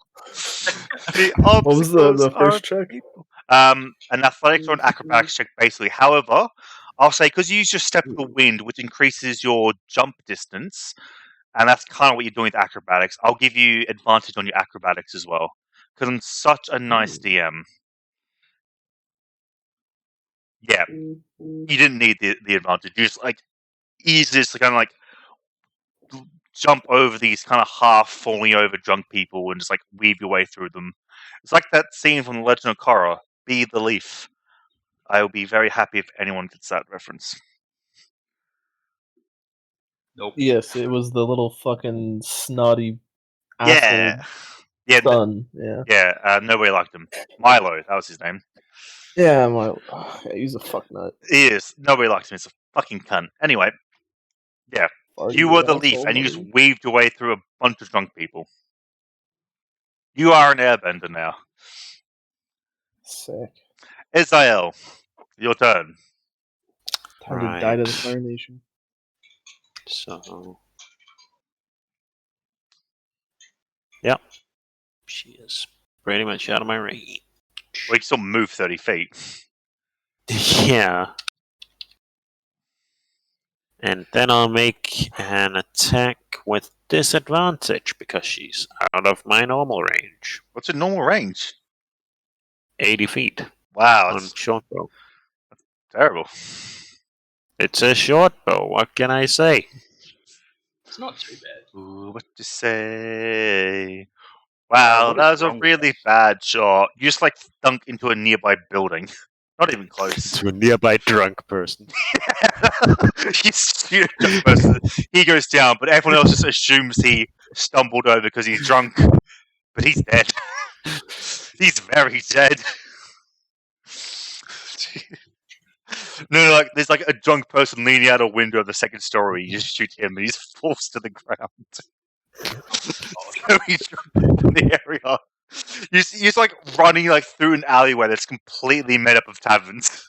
The What was the obstacles are first check? people. An athletics or an acrobatics check, basically. However, I'll say because you use your step of the wind, which increases your jump distance, and that's kind of what you're doing with acrobatics. I'll give you advantage on your acrobatics as well because I'm such a nice DM. Yeah, you didn't need the advantage. You just like easiest to kind of like jump over these kind of half falling over drunk people and just like weave your way through them. It's like that scene from The Legend of Korra, Be the Leaf. I will be very happy if anyone gets that reference. Nope. Yes, it was the little fucking snotty Yeah. asshole Yeah, son. Yeah. yeah, nobody liked him. Milo, that was his name. Yeah, he's a fuck nut. He is. Nobody liked him. He's a fucking cunt. Anyway, yeah. You were the leaf, and you just weaved your way through a bunch of drunk people. You are an airbender now. Sick. Israel, your turn. Time to die to the Right. Fire Nation. So, yep, she is pretty much out of my range. Well, you can still move 30 feet. Yeah. And then I'll make an attack with disadvantage because she's out of my normal range. What's your normal range? 80 feet Wow, on that's short bow. terrible. It's a short bow, what can I say? It's not too bad. Ooh, what to say? Wow, What that is was a wrong with really bad shot. You just like thunk into a nearby building. Not even close. To a nearby drunk person. You shoot a drunk person. He goes down, but everyone else just assumes he stumbled over because he's drunk. But he's dead. He's very dead. No, like there's like a drunk person leaning out a window of the second story. You just shoot him, and he's forced to the ground. Very drunk in the area. You're just like running like through an alleyway that's completely made up of taverns.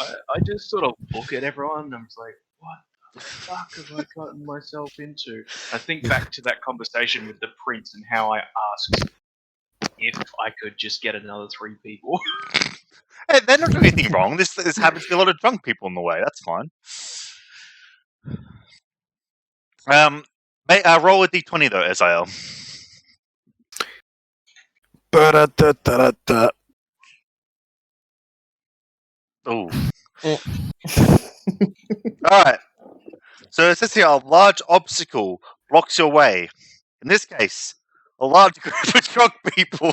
I just sort of look at everyone and I'm just like, what the fuck have I gotten myself into? I think back to that conversation with the prince and how I asked if I could just get another 3 people. Hey, they're not doing anything wrong. This happens to be a lot of drunk people on the way. That's fine. Roll a d20 though, Azael. Ba-da-da-da-da-da. Ooh. Alright. So it says here a large obstacle blocks your way. In this case, a large group of drunk people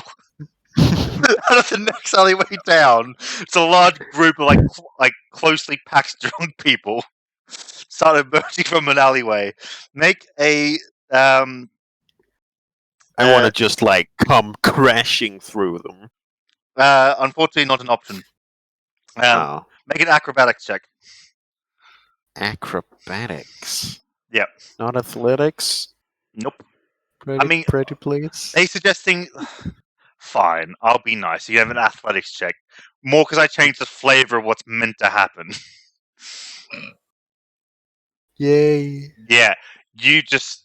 out of the next alleyway down. It's a large group of like closely packed drunk people start emerging from an alleyway. Make a I want to just like come crashing through them. unfortunately not an option. Oh. Make an acrobatics check. Acrobatics. Yep. Not athletics. Nope. Pretty, pretty please. They suggesting fine, I'll be nice. You have an athletics check. More because I changed the flavor of what's meant to happen. Yay. Yeah. You just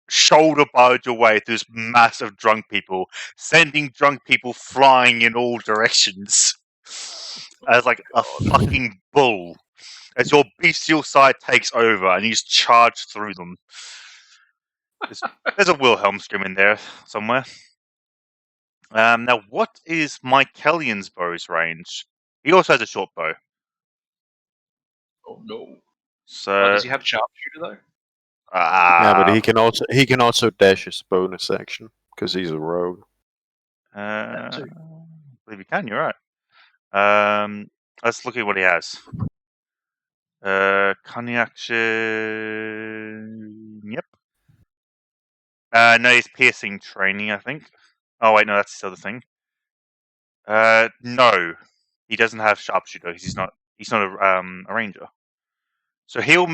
shoulder barred your way through this mass of drunk people, sending drunk people flying in all directions. As like a fucking bull. As your bestial side takes over and you just charge through them. There's a Wilhelm scream in there somewhere. Now, what is Mykellian's bow's range? He also has a short bow. Oh no. So Does he have sharpshooter though? Yeah, but he can also dash his bonus action because he's a rogue. I believe he can. You're right. Let's look at what he has. Cunning action. Yep. No, he's piercing training, I think. Oh wait, no, that's the other thing. No, he doesn't have sharpshooter because he's not a ranger. So he'll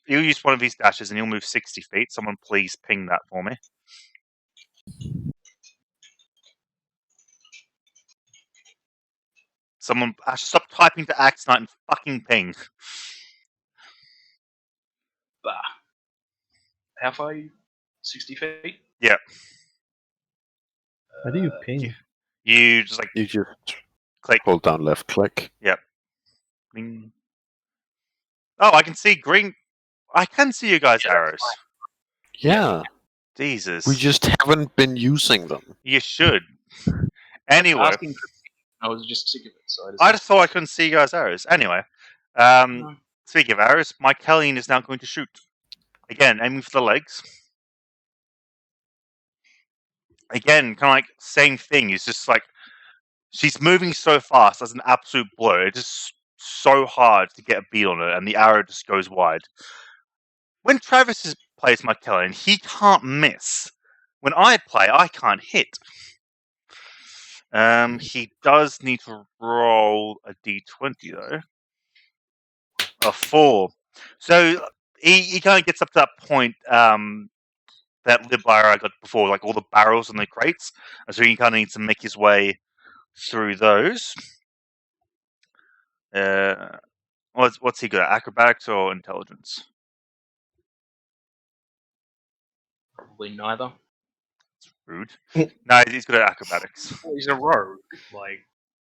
use one of his dashes and he'll move 60 feet. Someone please ping that for me. Someone stop typing to Axe Knight and fucking ping. Bah. How far are you? 60 feet? Yeah. How do you ping? You just You just click. hold down left click. Yep. Bing. Oh, I can see green. I can see you guys' arrows. Yeah. Jesus. We just haven't been using them. You should. Anyway. I was just sick of it, so I just thought I couldn't see you guys' arrows. Anyway. No. Speaking of arrows, Mykellian is now going to shoot. Again, aiming for the legs. Again, kind of like same thing. It's just like she's moving so fast as an absolute blow. It's just so hard to get a beat on it, and the arrow just goes wide. When Travis plays Mykellian, he can't miss. When I play, I can't hit. He does need to roll a d20 though. A 4. So he kind of gets up to that point that Libera got before, like all the barrels and the crates. And so he kind of needs to make his way through those. What's he good at? Acrobatics or intelligence? Probably neither. It's rude. No, he's good at acrobatics. Well, he's a rogue.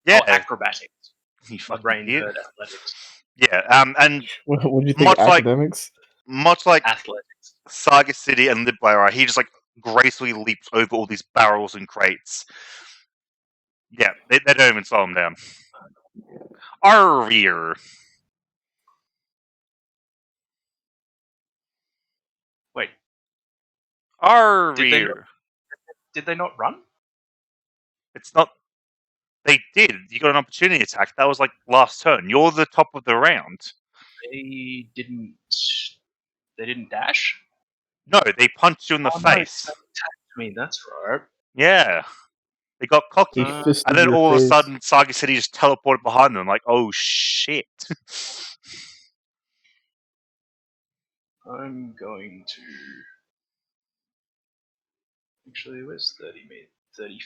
Yeah. Acrobatics. He My fucking brain idiot. heard athletics. Yeah, and What do you think? much like- Academics? much like Athletics. Saga City and Libera, he just like gracefully leaps over all these barrels and crates. Yeah, they don't even slow him down. Arveer. Wait, Arveer. did they not run? It's not. They did. You got an opportunity attack. That was like last turn. You're the top of the round. They didn't. They didn't dash. No, they punched you in the Oh, no, face. they attacked me. That's right. Yeah. They got cocky. He fisted And then your all of a face. sudden, Saga City just teleported behind them. Like, oh shit. I'm going to. Actually, where's 30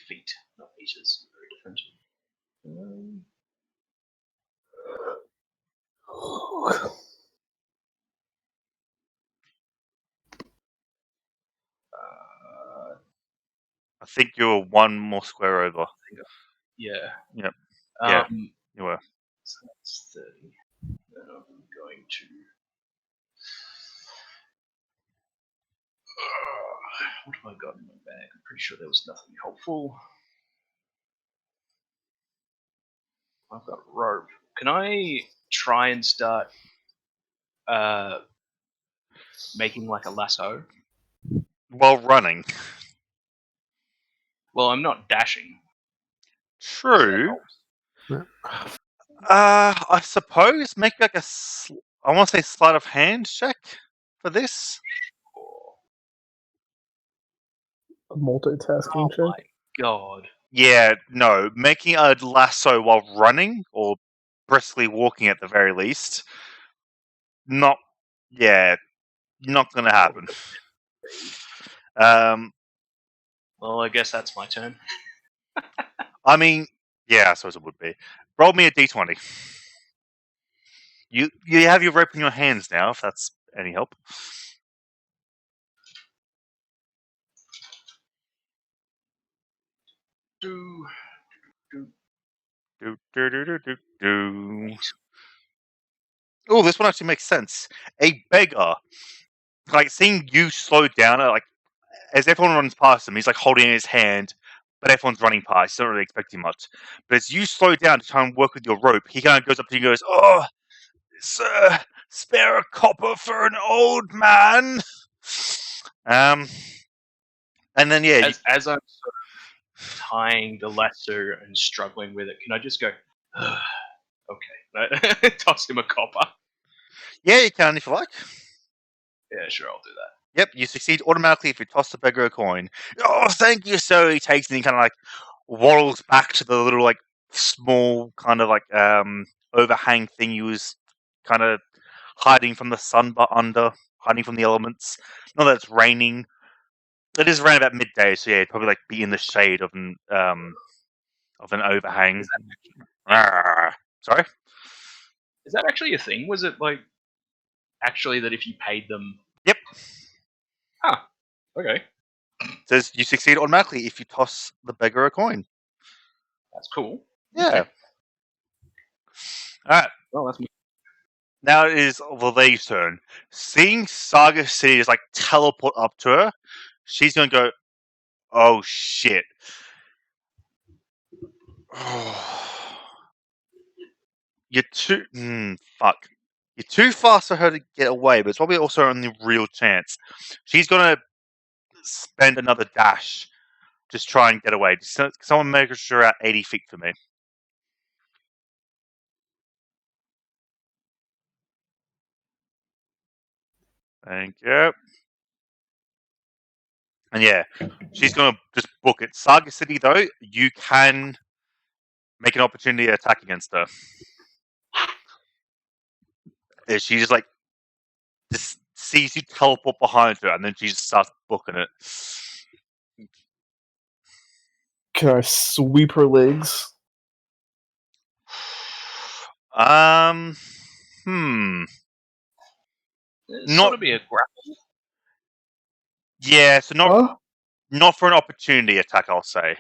feet? Not meters. Very different. I think you're one more square over. Yeah. Yep. Yeah. You were. So that's 30. Then I'm going to. What have I got in my bag? I'm pretty sure there was nothing helpful. I've got rope. Can I try and start making like a lasso? While running. Well, I'm not dashing. So that True. helps. I suppose make like I want to say sleight of hand check for this. A multitasking Oh check. my god. Yeah, no, making a lasso while running or briskly walking at the very least. Not gonna happen. Well, I guess that's my turn. I mean, yeah, I suppose it would be. Roll me a d20. You have your rope in your hands now, if that's any help. Do. Oh, this one actually makes sense. A beggar, like seeing you slow down, like as everyone runs past him, he's like holding his hand, but everyone's running past. He's not really expecting much. But as you slow down to try and work with your rope, he kind of goes up to you and goes, "Oh, sir, spare a copper for an old man." And then yeah, As I'm sort of tying the lasso and struggling with it, can I just go? Okay, toss him a copper. yeah, you can if you like. Yeah, sure, I'll do that. Yep, you succeed automatically if you toss the beggar a coin. Oh, thank you, sir. He takes it and he kind of like waddles back to the little like small kind of like overhang thing he was kind of hiding from the sun, but hiding from the elements. Not that it's raining. It is around about midday, so yeah, it'd probably like be in the shade of an overhang. Sorry. Is that actually a thing? Was it like actually that if you paid them? Yep. Huh. Okay. It says you succeed automatically if you toss the beggar a coin. That's cool. Yeah. Okay. All right. Well, that's me. Now it is Lale's turn. Seeing Saga City just like teleport up to her, she's gonna go, "Oh shit." You're too fuck. You're too fast for her to get away, but it's probably also her only real chance. She's gonna spend another dash, just try and get away. Someone make sure at 80 feet for me. Thank you. And yeah, she's gonna just book it. Saga City, though, you can make an opportunity attack against her. She just like just sees you teleport behind her, and then she just starts booking it. Can I sweep her legs? It's Not sort of be a grapple. yeah, so Huh? not for an opportunity attack, I'll say.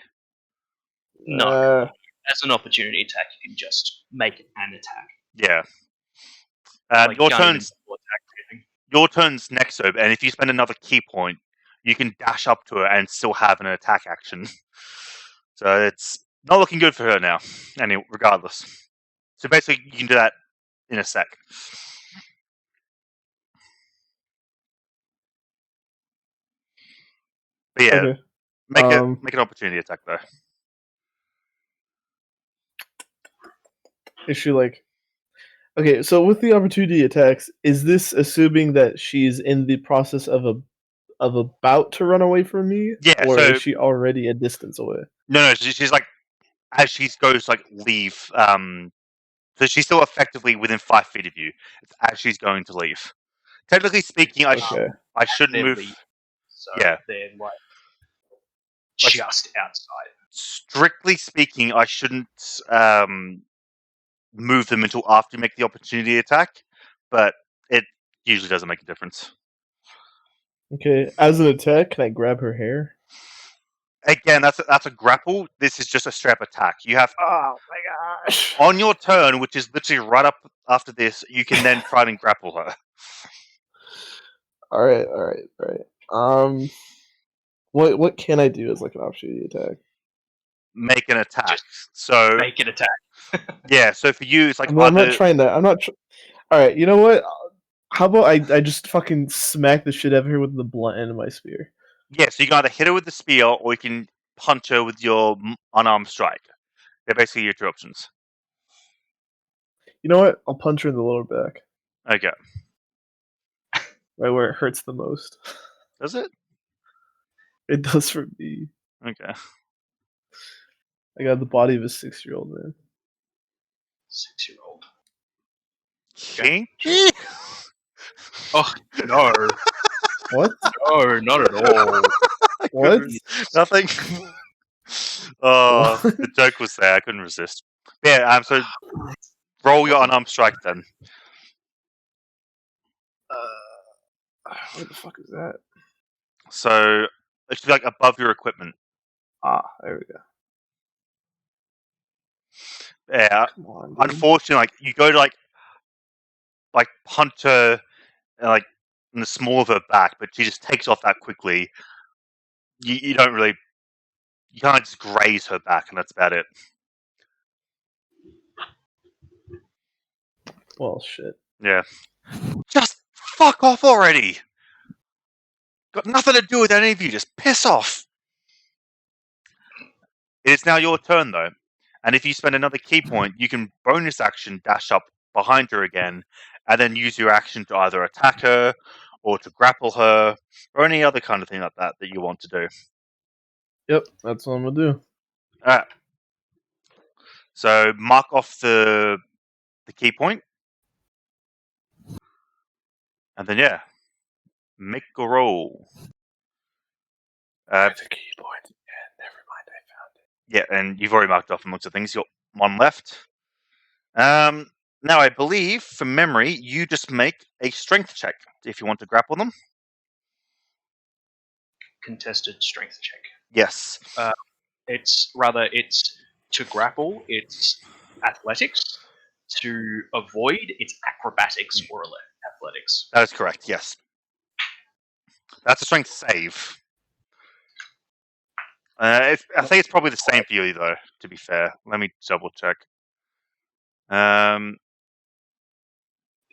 No. As an opportunity attack, you can just make an attack. Yeah. Like, your you can't even turn's double attack or anything. your turn's next, though, and if you spend another key point, you can dash up to her and still have an attack action. So it's not looking good for her now. Anyway, regardless. So basically, you can do that in a sec. But yeah, Okay. make an opportunity attack though. Is she like? Okay, so with the opportunity attacks, is this assuming that she's in the process of about to run away from me? Yeah, Or so is she already a distance away? no, she's like as she goes like leave. So she's still effectively within 5 feet of you as she's going to leave. Technically speaking, I Okay. shouldn't They're move. leaving, so Yeah. they're like just outside. Strictly speaking, I shouldn't move them until after you make the opportunity attack, but it usually doesn't make a difference. Okay, as an attack, can I grab her hair? Again, that's a grapple. This is just a straight up attack. You have Oh my gosh! on your turn, which is literally right up after this, you can then try and grapple her. All right. What can I do as like an opportunity attack? Make an attack. Just So Make an attack. yeah, so for you, it's like I'm not trying to. All right, you know what? How about I just fucking smack the shit out of her with the blunt end of my spear? Yeah, so you can either hit her with the spear or you can punch her with your unarmed strike. They're basically your two options. You know what? I'll punch her in the lower back, Okay. right where it hurts the most. Does it? It does for me. Okay. I got the body of a 6-year-old man. 6-year-old. Kinky? Oh no, What? no, not at all. What? Nothing. Oh, the joke was there. I couldn't resist. Yeah. So roll your unarmed strike then. Where the fuck is that? So it should be like above your equipment. Ah, there we go. Yeah. Come on, dude. Unfortunately, like you go to like punch her like in the small of her back, but she just takes off that quickly. You don't really. You kind of just graze her back, and that's about it. Well, shit. Yeah. Just fuck off already. Got nothing to do with any of you. Just piss off. It is now your turn, though. And if you spend another key point, you can bonus action dash up behind her again, and then use your action to either attack her, or to grapple her, or any other kind of thing like that you want to do. Yep, that's what I'm gonna do. Alright. So mark off the key point. And then, yeah. Make a roll. The key point. Yeah, never mind, I found it. Yeah, and you've already marked off from looks of things. You've got one left. Now, I believe, from memory, you just make a strength check if you want to grapple them. Contested strength check. Yes. It's to grapple. It's athletics. To avoid, it's acrobatics or athletics. That is correct, yes. That's a strength save. I think it's probably the same for you, though, to be fair. Let me double check. If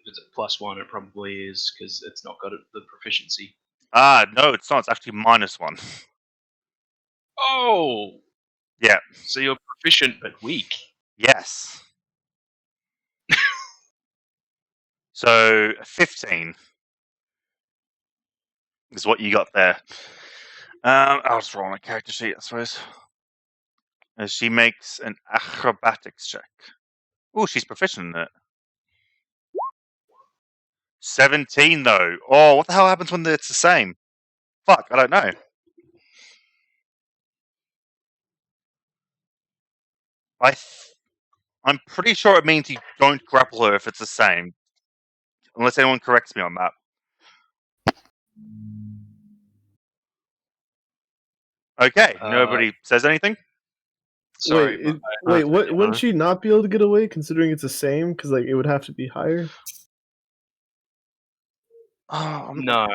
it's a +1, it probably is, because it's not got the proficiency. No, it's not. It's actually -1. Oh! Yeah. So you're proficient but weak. Yes. So, 15 is what you got there. I'll just roll my character sheet, I suppose. As she makes an acrobatics check. Oh, she's proficient in it. 17, though. Oh, what the hell happens when it's the same? Fuck, I don't know. I'm pretty sure it means you don't grapple her if it's the same. Unless anyone corrects me on that. Okay, nobody says anything? Sorry. Wouldn't she not be able to get away considering it's the same? Because like it would have to be higher. Oh, No.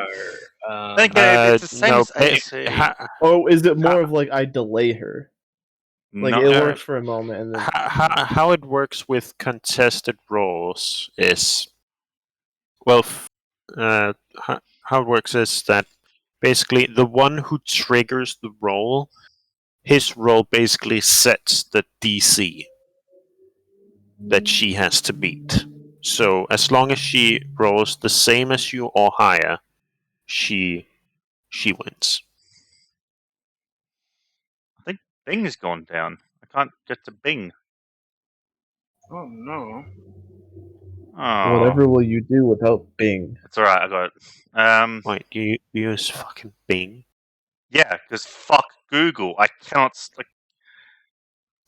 Think it's the same as AC. Or is it more of like I delay her? Like No. it works for a moment and then How it works with contested rolls is, well, how it works is that basically the one who triggers the roll, his roll basically sets the DC that she has to beat. So as long as she rolls the same as you or higher, she wins. I think Bing has gone down. I can't get to Bing. Oh no. Oh. whatever will you do without Bing? It's alright, I got it. Wait, do you use fucking Bing? Yeah, because fuck Google. I cannot like.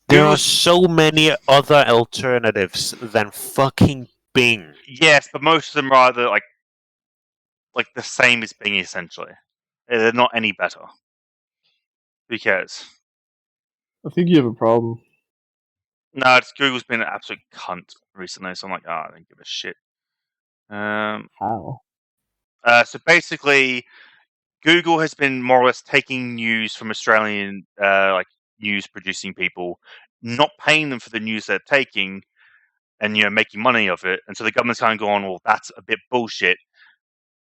There are Google's so many other alternatives than fucking Bing. yes, but most of them are either like the same as Bing essentially. They're not any better. Who cares? I think you have a problem. No, it's Google's been an absolute cunt recently, so I'm like, I don't give a shit. How? So basically, Google has been more or less taking news from Australian like news producing people, not paying them for the news they're taking, and making money of it. And so the government's kind of going, well, that's a bit bullshit.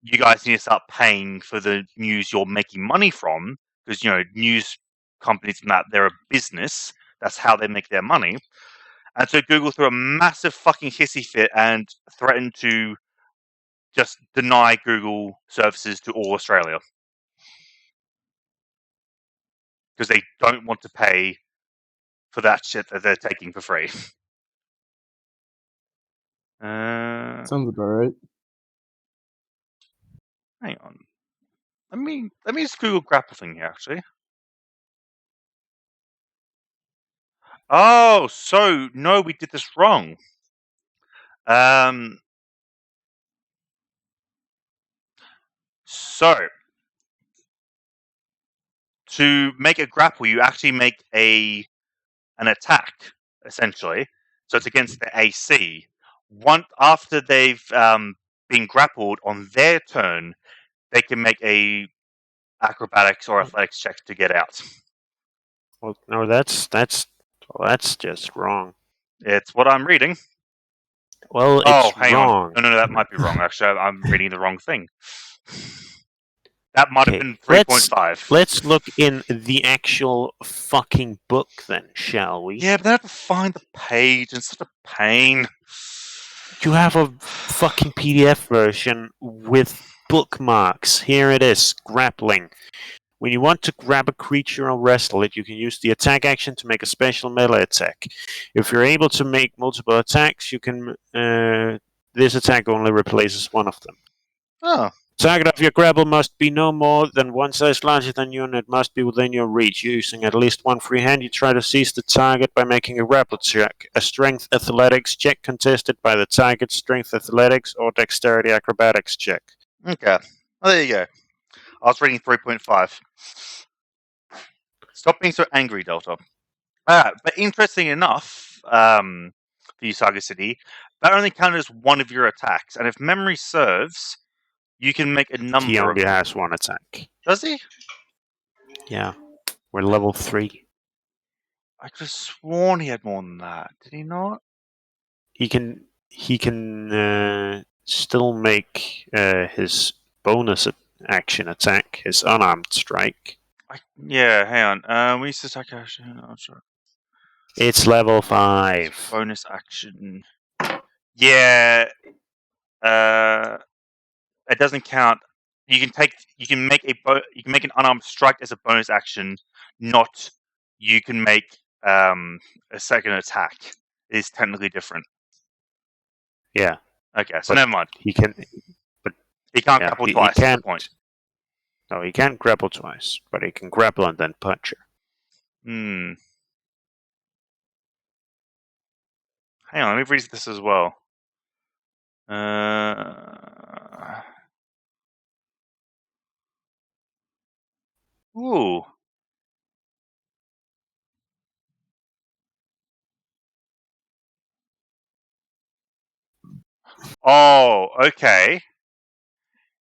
You guys need to start paying for the news you're making money from, because news companies and that they're a business. That's how they make their money. And so Google threw a massive fucking hissy fit and threatened to just deny Google services to all Australia because they don't want to pay for that shit that they're taking for free. Sounds about right. Hang on. Let me just Google grapple thing here actually. Oh, so no, we did this wrong. So to make a grapple, you actually make an attack essentially. So it's against the AC. After they've been grappled on their turn, they can make a acrobatics or athletics check to get out. Well, no, that's just wrong. It's what I'm reading. Well, Oh, it's hang wrong. on. No, that might be wrong. Actually, I'm reading the wrong thing. That might have Okay, been 3.5. let's look in the actual fucking book then, shall we? Yeah, but then I have to find the page. It's such a pain. You have a fucking PDF version with bookmarks. Here it is, grappling. When you want to grab a creature or wrestle it, you can use the attack action to make a special melee attack. If you're able to make multiple attacks, you can. This attack only replaces one of them. Oh. Target of your grapple must be no more than one size larger than you, and it must be within your reach. Using at least one free hand, you try to seize the target by making a grapple check. A strength athletics check contested by the target, strength athletics, or dexterity acrobatics check. Okay. Well, there you go. I was reading 3.5. Stop being so angry, Delta. But interesting enough, for you, Saga City, that only counted as one of your attacks. And if memory serves, you can make a number He of... only has one attack. Does he? Yeah. We're level 3. I could have sworn he had more than that. Did he not? He can still make his bonus action attack, his unarmed strike. Yeah, hang on. We used to attack action. Oh, sorry. It's level 5. Bonus action. Yeah. It doesn't count. You can make an unarmed strike as a bonus action. Not you can make a second attack. It is technically different. Yeah. Okay, so But never mind. He can. He can't Yeah, grapple he twice. can't. That's the point. No, he can't grapple twice, but he can grapple and then punch her. Hang on, let me read this as well. Ooh. Oh, okay.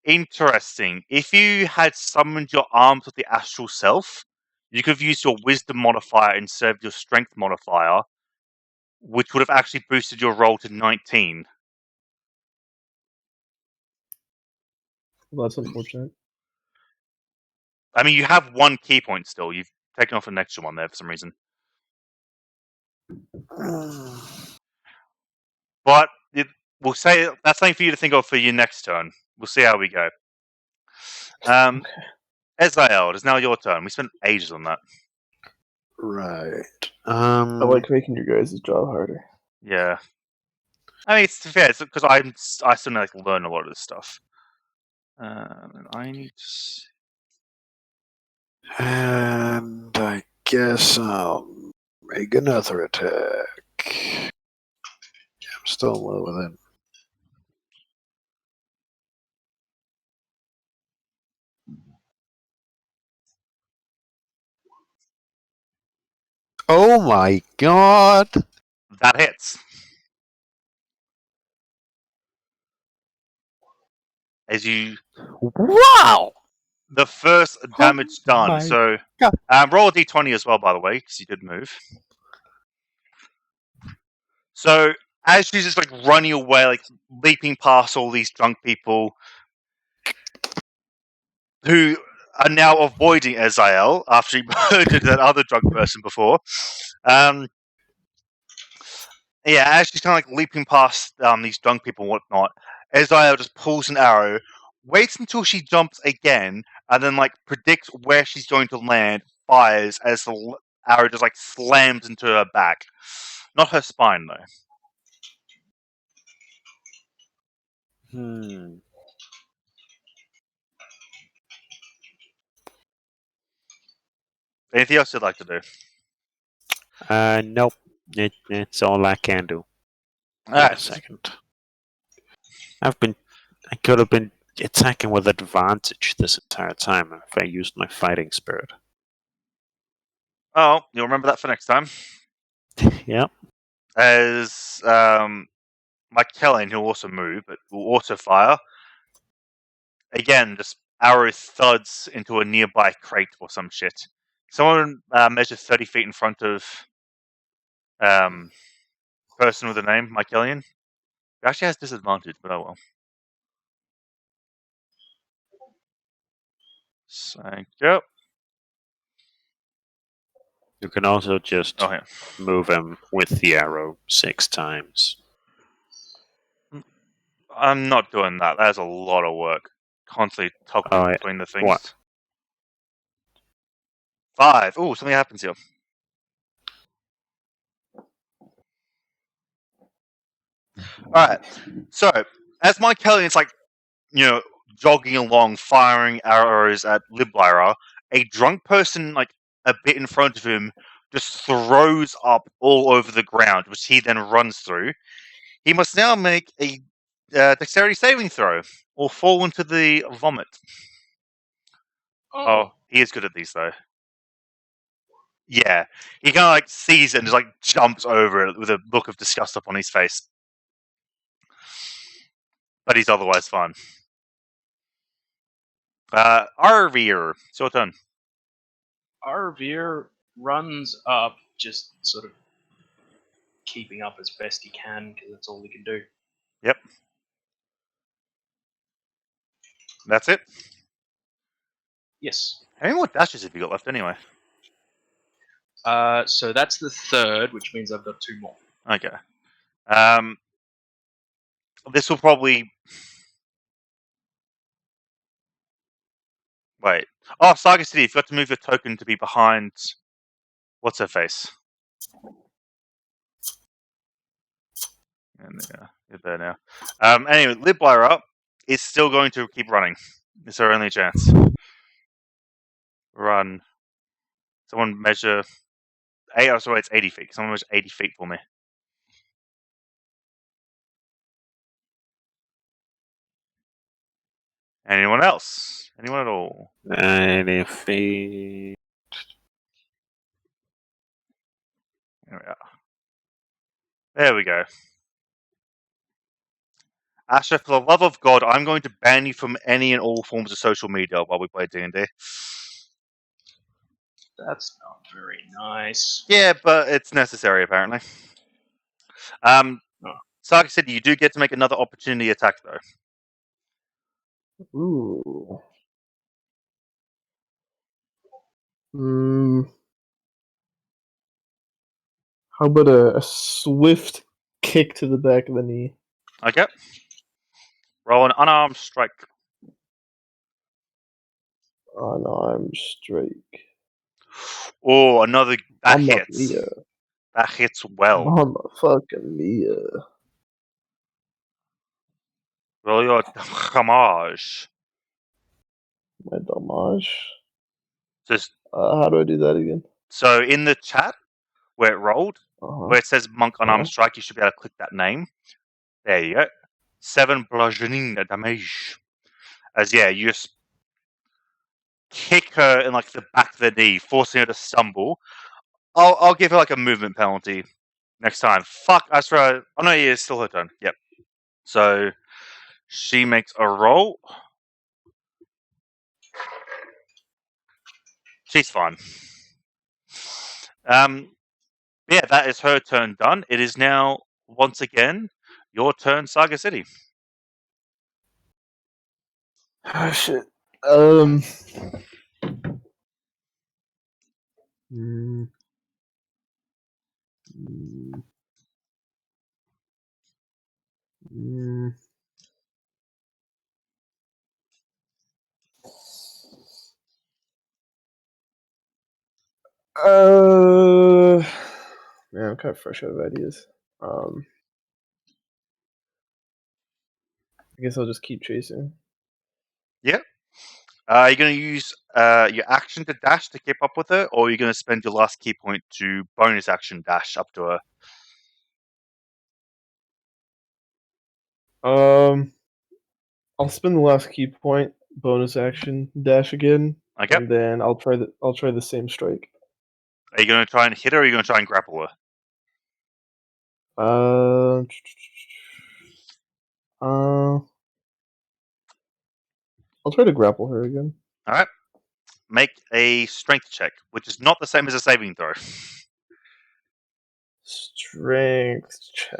Interesting. If you had summoned your arms with the astral self, you could have used your wisdom modifier instead of your strength modifier, which would have actually boosted your roll to 19. Well, that's unfortunate. I mean, you have one key point still. You've taken off an extra one there for some reason. But we'll say that's something for you to think of for your next turn. We'll see how we go. Okay. Ezael, it is now your turn. We spent ages on that. Right. I like making your guys' job harder. Yeah. I mean, it's fair because I still need to learn a lot of this stuff. I need to. And I guess I'll make another attack. I'm still low with him. Oh my god! That hits. As you, Wow! the first damage done. my So, God. roll a d20 as well, by the way, because you did move. So, as she's just like running away, like leaping past all these drunk people who are now avoiding Eziel after he murdered that other drunk person before. Yeah, as she's kind of like leaping past these drunk people and whatnot, Eziel just pulls an arrow, waits until she jumps again, and then like predicts where she's going to land, fires as the arrow just like slams into her back. Not her spine though. Anything else you'd like to do? Nope. It's all I can do. Wait a Alright. second. I could have been attacking with advantage this entire time if I used my fighting spirit. Oh, you'll remember that for next time. Yep. As Mike Kellen, who'll also move, but will also fire. Again, this arrow thuds into a nearby crate or some shit. Someone measures 30 feet in front of person with a name, Mike Ellion. He actually has disadvantage, but oh well. Thank you. You can also just Oh, yeah. move him with the arrow 6 times. I'm not doing that. That's a lot of work. Constantly toggling between the things. What? 5. Ooh, something happens here. Alright. So, as Mike Ellion's like, jogging along, firing arrows at Liblyra, a drunk person, like, a bit in front of him, just throws up all over the ground, which he then runs through. He must now make a dexterity saving throw, or fall into the vomit. Oh, he is good at these, though. Yeah. He kind of, like, sees it and just, like, jumps over it with a look of disgust upon his face. But he's otherwise fine. Arvir, it's your turn. Arvir runs up, just sort of keeping up as best he can, because that's all he can do. Yep. That's it? Yes. How many more dashes have you got left anyway? So that's the third, which means I've got 2 more. Okay. This will probably... Wait. Oh, Saga City, you've got to move your token to be behind... What's her face? And you're there now. Anyway, Liblyra is still going to keep running. It's her only chance. Run. Someone measure... sorry, it's 80 feet. Someone measure 80 feet for me. Anyone else? Anyone at all? And if he... There we are. There we go. Asher, for the love of God, I'm going to ban you from any and all forms of social media while we play D&D. That's not very nice. Yeah, but it's necessary, apparently. Saga said you do get to make another opportunity attack, though. Ooh. How about a swift kick to the back of the knee? Okay. Roll an unarmed strike. Unarmed strike. Oh, another... That Mamma hits. mia. That hits well. Mamma fucking mia. Roll your damage. My damage. Just How do I do that again? so in the chat where it rolled, Uh-huh. where it says monk unarmed Uh-huh. strike, you should be able to click that name. There you go. 7 bludgeoning damage. As you just kick her in like the back of the knee, forcing her to stumble. I'll give her like a movement penalty next time. Fuck, Astra. Oh no, yeah, it's still her turn. Yep. So she makes a roll. She's fine. That is her turn done. It is now once again your turn, Saga City. Oh shit. Mm, mm, mm. Man, I'm kind of fresh out of ideas. I guess I'll just keep chasing. Yep. Are you going to use your action to dash to keep up with her, or are you going to spend your last key point to bonus action dash up to her? I'll spend the last key point, bonus action, dash again, Okay. and then I'll try the same strike. Are you going to try and hit her, or are you going to try and grapple her? I'll try to grapple her again. All right. Make a strength check, which is not the same as a saving throw. Strength check.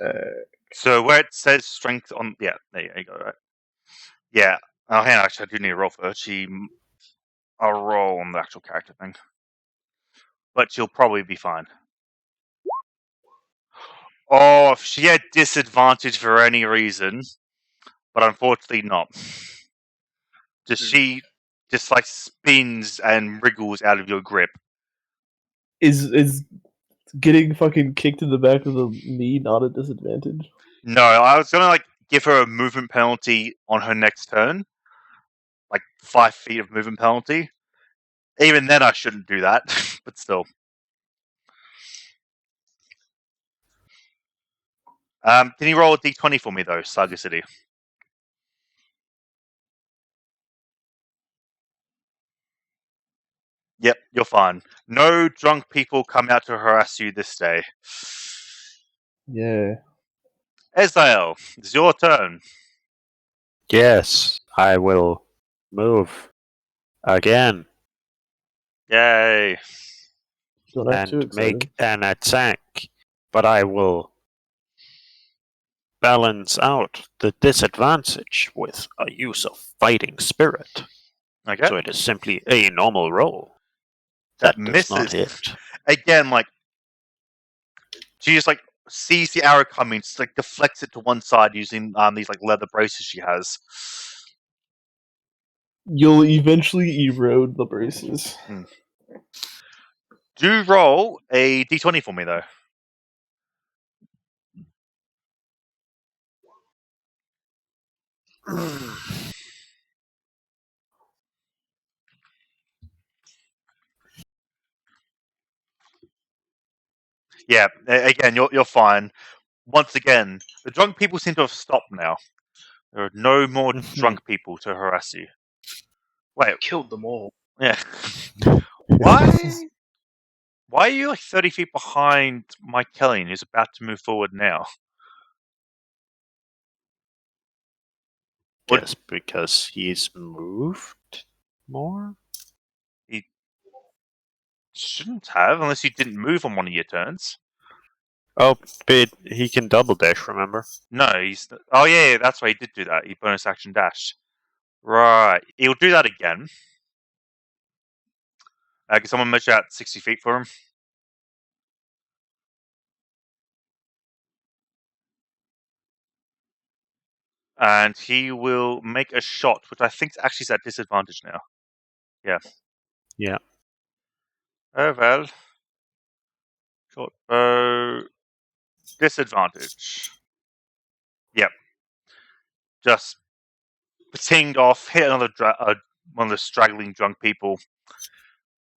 So where it says strength on, there you go. Right. Yeah. Oh, hang on. Actually, I do need a roll for her. I'll roll on the actual character thing, but she'll probably be fine. Oh, if she had disadvantage for any reason, but unfortunately not. She just like spins and wriggles out of your grip. Is getting fucking kicked in the back of the knee not a disadvantage? No, I was gonna give her a movement penalty on her next turn, like 5 feet of movement penalty. Even then, I shouldn't do that, but still. Can you roll a d20 for me though, Saga City? Yep, you're fine. No drunk people come out to harass you this day. Yeah. Ezrael, it's your turn. Yes, I will move again Yay. Don't act too and excited. make an attack, but I will balance out the disadvantage with a use of fighting spirit. Okay. So it is simply a normal roll. That does not misses. hit. Again, she just sees the arrow coming, just deflects it to one side using these leather braces she has. You'll eventually erode the braces. Do roll a d20 for me though. Yeah, again, you're fine. Once again, the drunk people seem to have stopped now. There are no more drunk people to harass you. Wait, Killed them all. yeah. Why? Why are you 30 feet behind Mike Kelly who's about to move forward now? What- Guess because he's moved more? He shouldn't have, unless you didn't move on one of your turns. Oh, but he can double dash, remember? No, he's... Oh, yeah, that's why he did do that. He bonus action dashed. Right. He'll do that again. Can someone measure out 60 feet for him? And he will make a shot, which I think actually is at disadvantage now. Yeah. Yeah. Oh, well. Short bow. Disadvantage. Yep. Just tinged off, hit another one of the straggling drunk people.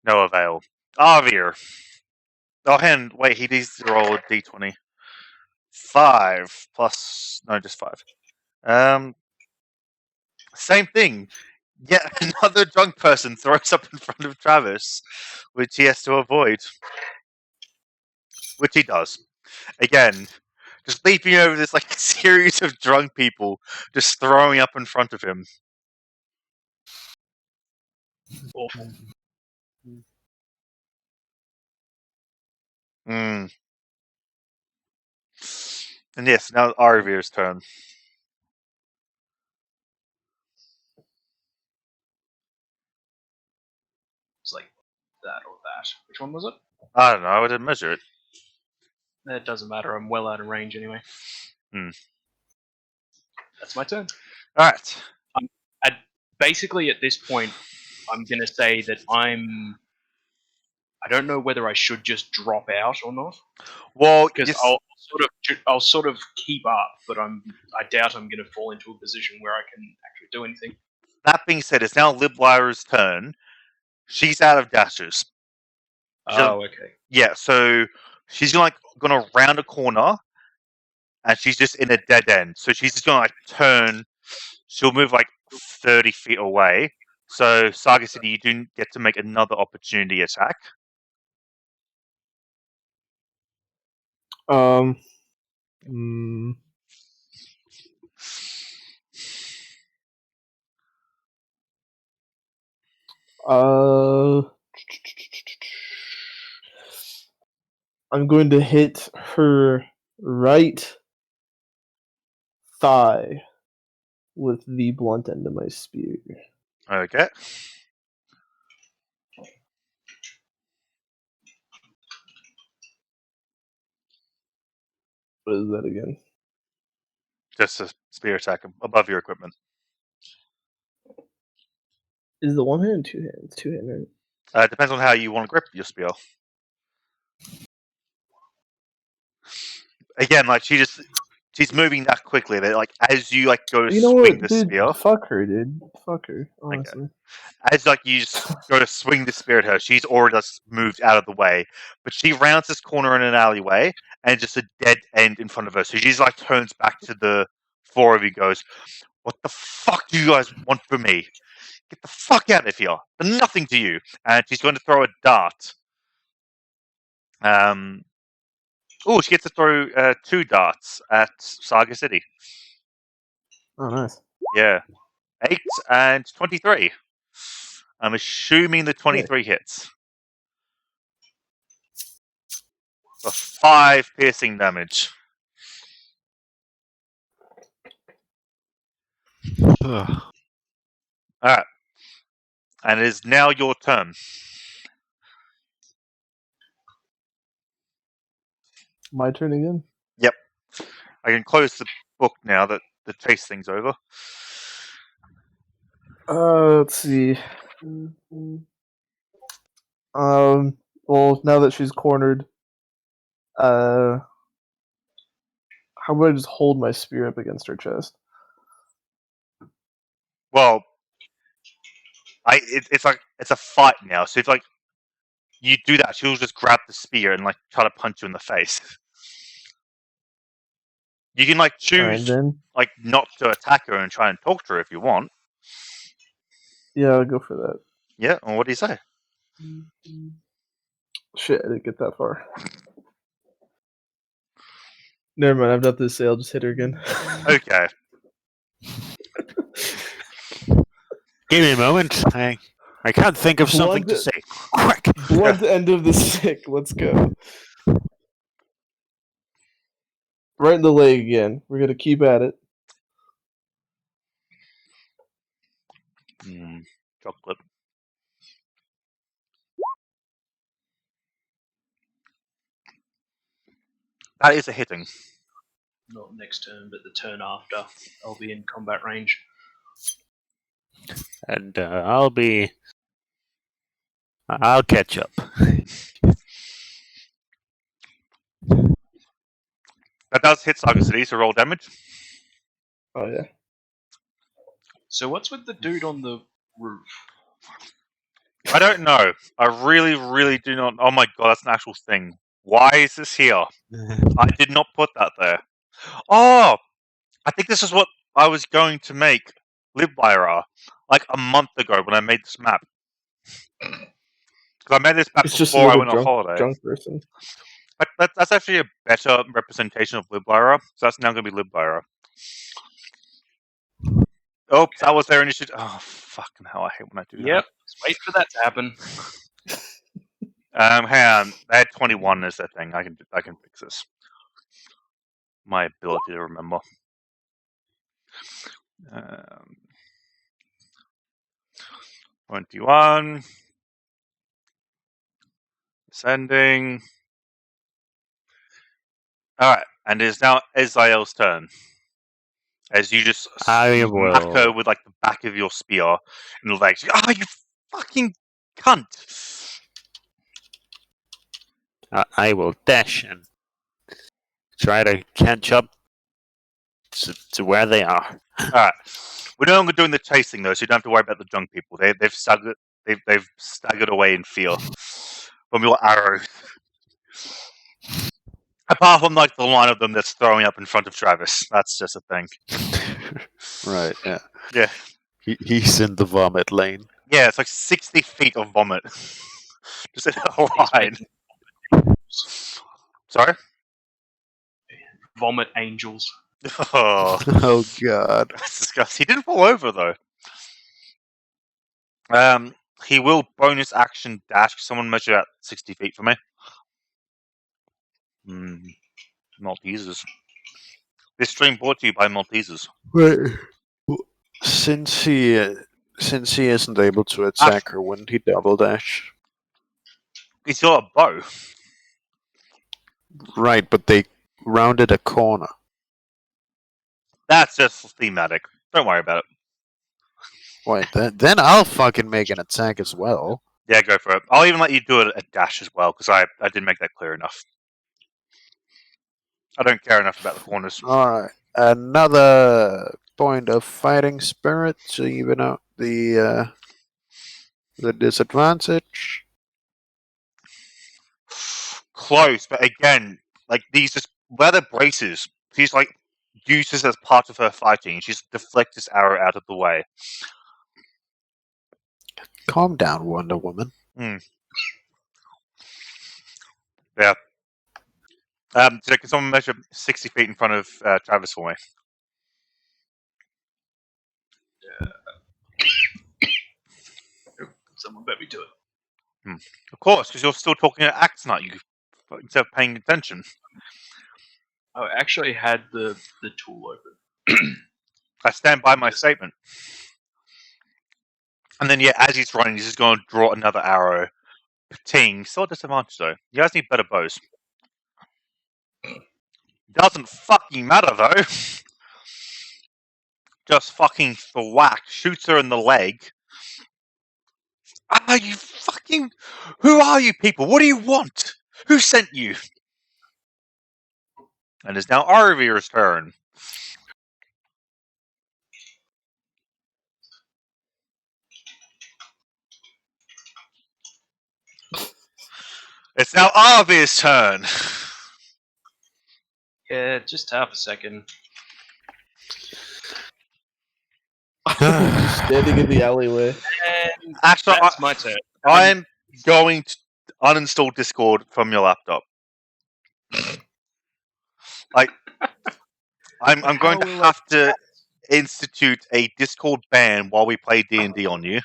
No avail. Arvir. Oh, wait, he needs to roll a d20. 5 plus... No, just 5. Same thing. Yet another drunk person throws up in front of Travis, which he has to avoid. Which he does. Again, just leaping over this like series of drunk people just throwing up in front of him. Awful. Mm. And yes, now Aravir's turn. It's like that or that. Which one was it? I don't know, I didn't measure it. It doesn't matter. I'm well out of range anyway. Hmm. That's my turn. Alright. Basically, at this point, I'm going to say that I don't know whether I should just drop out or not. Well, Because I'll sort of keep up, but I doubt I'm going to fall into a position where I can actually do anything. that being said, it's now Liblyra's turn. She's out of dashes. Oh, okay. Yeah, so she's gonna round a corner, and she's just in a dead end. So she's just gonna turn. She'll move 30 feet away. So Saga City, you do get to make another opportunity attack. Mm, I'm going to hit her right thigh with the blunt end of my spear. Okay. What is that again? Just a spear attack above your equipment. Is the one hand two hands? Two hand, right? It depends on how you want to grip your spear. Again, she's moving that quickly that as you go to You know swing what, the dude? spear. Fuck her, dude. Fuck her, honestly. As you just go to swing the spear at her, she's already just moved out of the way. But she rounds this corner in an alleyway and just a dead end in front of her. So she's turns back to the four of you, goes, "What the fuck do you guys want from me? Get the fuck out of here! They're nothing to you." And she's going to throw a dart. She gets to throw 2 darts at Saga City. Oh, nice. Yeah. 8 and 23. I'm assuming the 23 hits. For 5 piercing damage. Alright. And it is now your turn. My turn again? Yep. I can close the book now that the chase thing's over. Let's see. Well, now that she's cornered, how about I just hold my spear up against her chest? Well, it's a fight now. So if you do that, she'll just grab the spear and try to punch you in the face. You can choose then. not to attack her and try and talk to her if you want. Yeah, I'll go for that. Yeah, and what do you say? Shit, I didn't get that far. Never mind, I've got this. I'll just hit her again. Okay. Give me a moment. I can't think of something to say. Quick! Blunt end of the stick. Let's go. Right in the leg again. We're gonna keep at it. Chocolate. That is a hitting. Not next turn, but the turn after. I'll be in combat range. And I'll catch up. That does hit Saga City, so roll damage. Oh yeah. So what's with the dude on the roof? I don't know. I really, really do not. Oh my god, that's an actual thing. Why is this here? I did not put that there. Oh, I think this is what I was going to make Liblyra like a month ago when I made this map. Because I made this map It's just before I another went on holiday. drunk person. That's actually a better representation of Liblyra. So that's now going to be Liblyra. Oops, that was their initiative. Oh, fucking hell, I hate when I do Yep. Just wait for that to happen. that. Hang on. They had 21 as their thing. I can fix this. My ability to remember. 21. Sending. Alright, and it is now Ezrael's turn. As you just I smack her will. with like the back of your spear in the legs. Ah, you fucking cunt! I will dash and try to catch up to where they are. Alright. We're no longer doing the chasing though, so you don't have to worry about the drunk people. They've staggered away in fear from your arrows. Apart from like the line of them that's throwing up in front of Travis. That's just a thing. Right, yeah. Yeah. He's in the vomit lane. Yeah, it's like 60 feet of vomit. Just in a line. Sorry? Vomit angels. Oh, Oh god. that's disgusting. He didn't fall over though. He will bonus action dash. Can someone measure out 60 feet for me? Maltesers. This stream brought to you by Maltesers. Wait. Since he isn't able to attack her, wouldn't he double dash? He's got a bow. Right, but they rounded a corner. That's just thematic. Don't worry about it. Wait, then I'll fucking make an attack as well. Yeah, go for it. I'll even let you do it a dash as well, because I didn't make that clear enough. I don't care enough about the corners. Alright. Another point of fighting spirit to even out the disadvantage. Close, but again, like these just where the braces. She's like uses as part of her fighting. She's deflect this arrow out of the way. Calm down, Wonder Woman. Yeah. So can someone measure 60 feet in front of Travis for me? Someone bet me to it. Of course, because you're still talking at act tonight. You instead of paying attention. Oh, I actually had the tool open. I stand by my statement. And then, yeah, as he's running, he's just going to draw another arrow. Ting. Still a disadvantage, though. You guys need better bows. Doesn't fucking matter, though. Just fucking thwack. Shoots her in the leg. Ah, you fucking... Who are you people? What do you want? Who sent you? And it's now Arvir's turn. It's now Arvir's turn. Yeah, just half a second. Just standing in the alleyway. And Actually, that's my turn. I'm going to uninstall Discord from your laptop. Like, I'm going to How will I have to institute a Discord ban while we play D&D on you.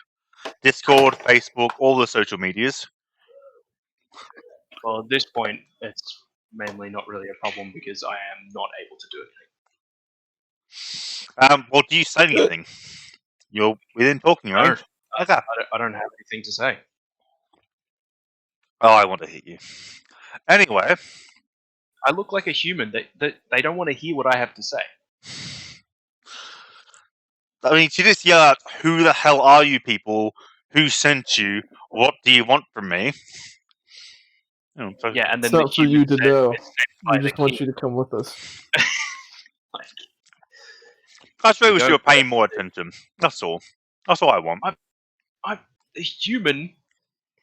Discord, Facebook, all the social medias. Well, at this point, it's mainly not really a problem because I am not able to do it. Well, do you say anything? You're within talking range. Okay. I don't have anything to say. Oh, I want to hit you. Anyway, I look like a human. They don't want to hear what I have to say. I mean, she just yell out, "Who the hell are you people? Who sent you? What do you want from me?" You know, so Yeah, and then It's the not for you human to said know. it's sent by We just the want king. you to come with us. I really wish Go you were for it. paying more attention. That's all. That's all I want. A human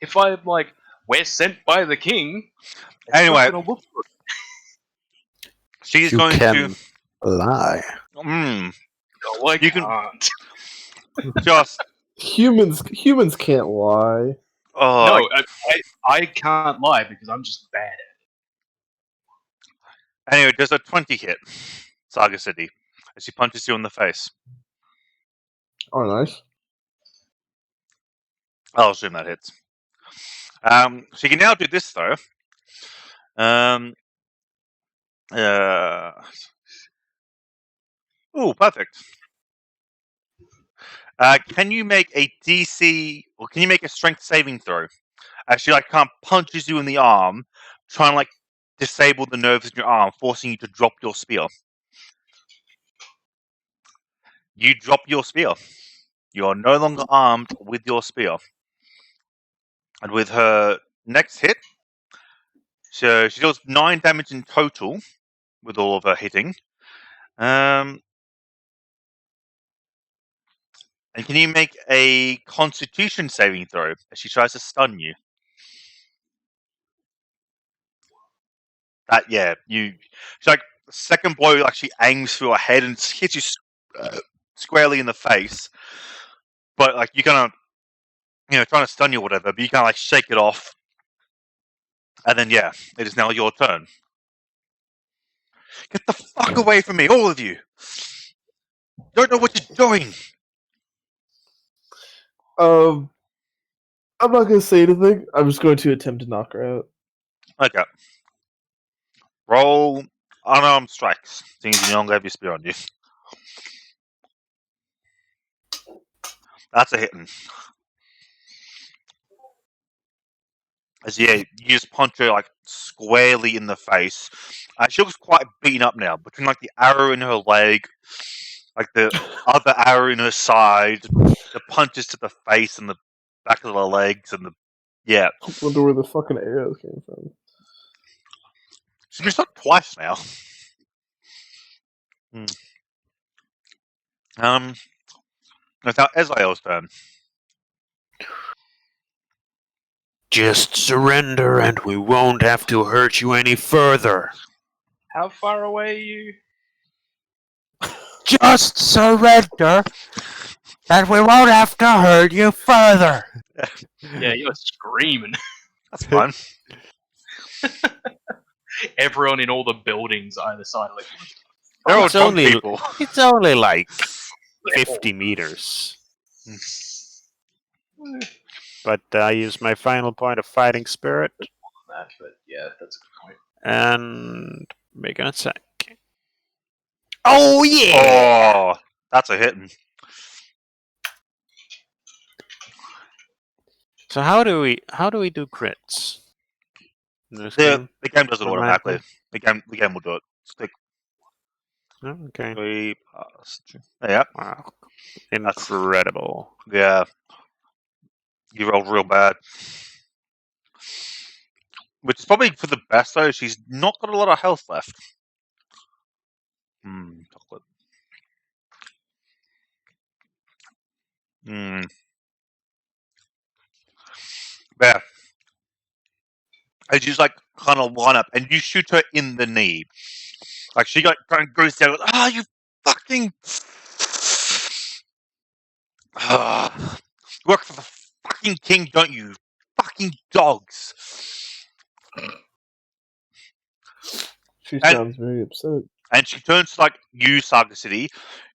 If I'm like, we're sent by the king, it's Anyway. not gonna look good. She's You going can lie. to. No, I You can- can't. Just. Humans can't lie. Oh, No, I can't lie because I'm just bad at it. Anyway, does a 20 hit Saga City as she punches you in the face? Oh, nice. I'll assume that hits. She can now do this though. Oh, perfect. Can you make a DC, or can you make a strength saving throw? Actually, like, can't punches you in the arm, trying to like disable the nerves in your arm, forcing you to drop your spear. You drop your spear. You are no longer armed with your spear. And with her next hit, so she deals 9 damage in total with all of her hitting. And can you make a Constitution saving throw as she tries to stun you? She's like, the second blow actually aims through her head and hits you squarely in the face. But like, you kind of, trying to stun you or whatever, but you kind of like shake it off. And then, it is now your turn. Get the fuck away from me, all of you! Don't know what you're doing! I'm not gonna say anything. I'm just going to attempt to knock her out. Okay. Roll unarmed strikes. Seems you don't have your spear on you. That's a hitting. As you just punch her like squarely in the face. She looks quite beaten up now. Between like the arrow in her leg, like the other arrow in her side, the punches to the face and the back of the legs, and I wonder where the fucking arrows came from. She's been shot twice now. It's now Ezrael's turn. Just surrender and we won't have to hurt you any further. How far away are you? Just surrender and we won't have to hurt you further. Yeah, you're screaming. That's fun. Everyone in all the buildings either side are like, They're all It's drunk only- people. It's only like 50 meters. But I use my final point of fighting spirit that, but yeah, that's a good point. and make an attack. Oh yeah! Oh, that's a hitting. So how do we do crits? In this game? The game does it Automatically? automatically. The game will do it. Stick Oh, okay. 3 plus 2. Yeah, Wow. Incredible. yeah. You rolled real bad. Which is probably for the best though. She's not got a lot of health left. Chocolate. Yeah. And she's like kind of line up, and you shoot her in the knee. Like she like kind of goes down. You fucking. Work for the fucking king, don't you? Fucking dogs. She sounds very upset. And she turns to like you, Saga City.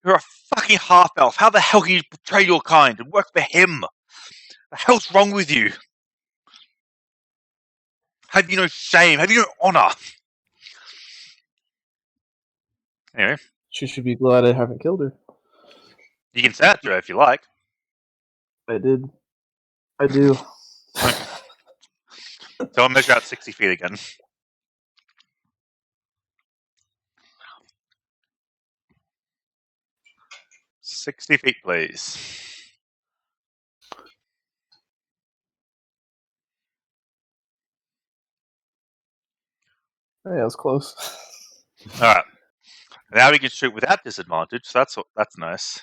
You're a fucking half elf. How the hell can you betray your kind and work for him? The hell's wrong with you? Have you no shame? Have you no honor? Anyway, She should be glad I haven't killed her. you can say that to her if you like. I did. I do. So I'll measure out 60 feet again. "60 feet, please." Yeah, it was close. All right. Now we can shoot without disadvantage. So that's nice.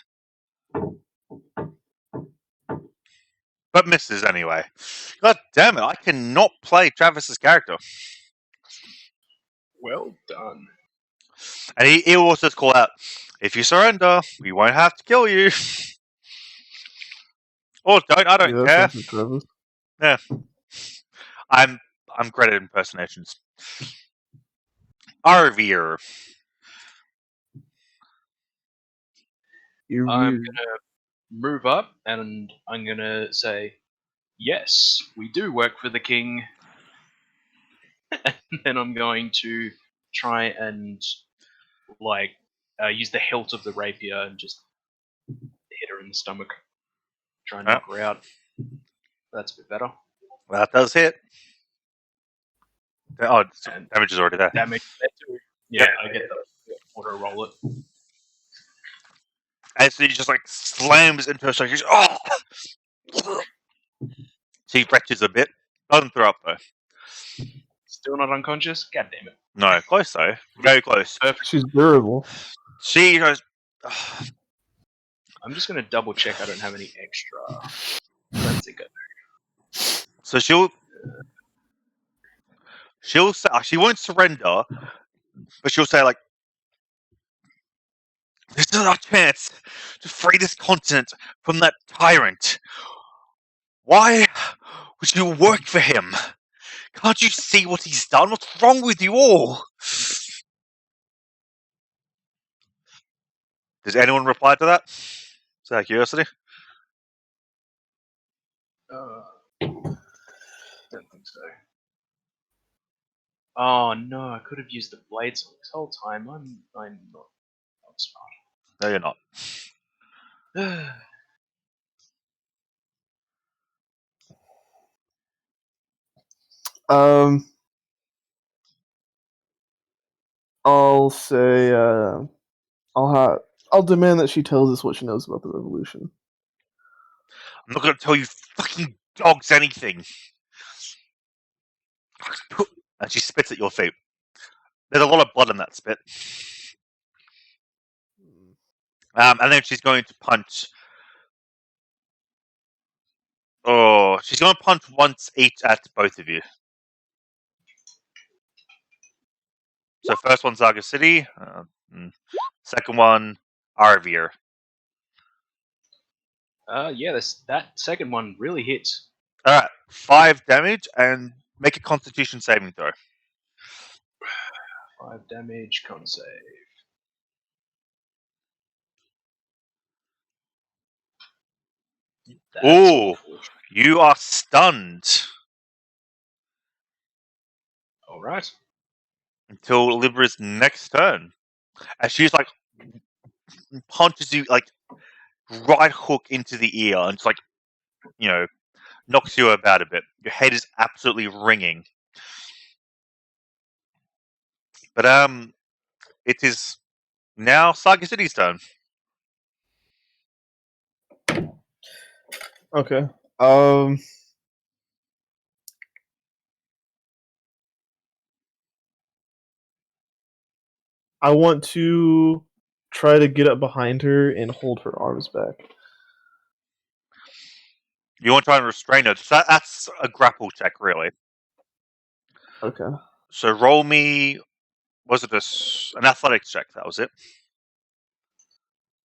but misses anyway. God damn it! I cannot play Travis's character. Well done. And he will also call out, "If you surrender, we won't have to kill you." Or don't. I don't Yeah, care. sounds like Travis. Yeah. I'm great at impersonations. Arvir. I'm gonna move up and I'm gonna say, yes, we do work for the king. And then I'm going to try and use the hilt of the rapier and just hit her in the stomach. Try and knock her out. That's a bit better. That does hit. Oh, And damage is already there. that makes that too. Yeah, Yep. I get the auto roll it. And so he just like slams into her, so she's She retches a bit. Doesn't throw up though. Still not unconscious? God damn it. No, close though. Very close. Perfect. She's durable. She goes. I'm just gonna double check I don't have any extra. I don't think I do. So she'll say she won't surrender, but she'll say like, "This is our chance to free this continent from that tyrant. Why would you work for him? Can't you see what he's done? What's wrong with you all?" Does anyone reply to that? Is that curiosity? Don't think so. Oh no, I could have used the blades this whole time. I'm not smart. No, you're not. I'll say I'll demand that she tells us what she knows about the revolution. I'm not going to tell you fucking dogs anything. And she spits at your feet. There's a lot of blood in that spit. And then she's going to punch. Oh, she's going to punch once each at both of you. So first one, Zaga City. Second one, Arvir. Yeah, that second one really hits. Alright, 5 damage and make a Constitution saving throw. 5 damage, con save. That's Ooh, awful. you are stunned Alright. until Libra's next turn. And she's like, punches you like right hook into the ear and it's like, knocks you about a bit. Your head is absolutely ringing. But it is now Saga City's turn. Okay. I want to try to get up behind her and hold her arms back. You want to try and restrain her. So that's a grapple check, really. Okay. So roll me. Was it an athletics check? That was it.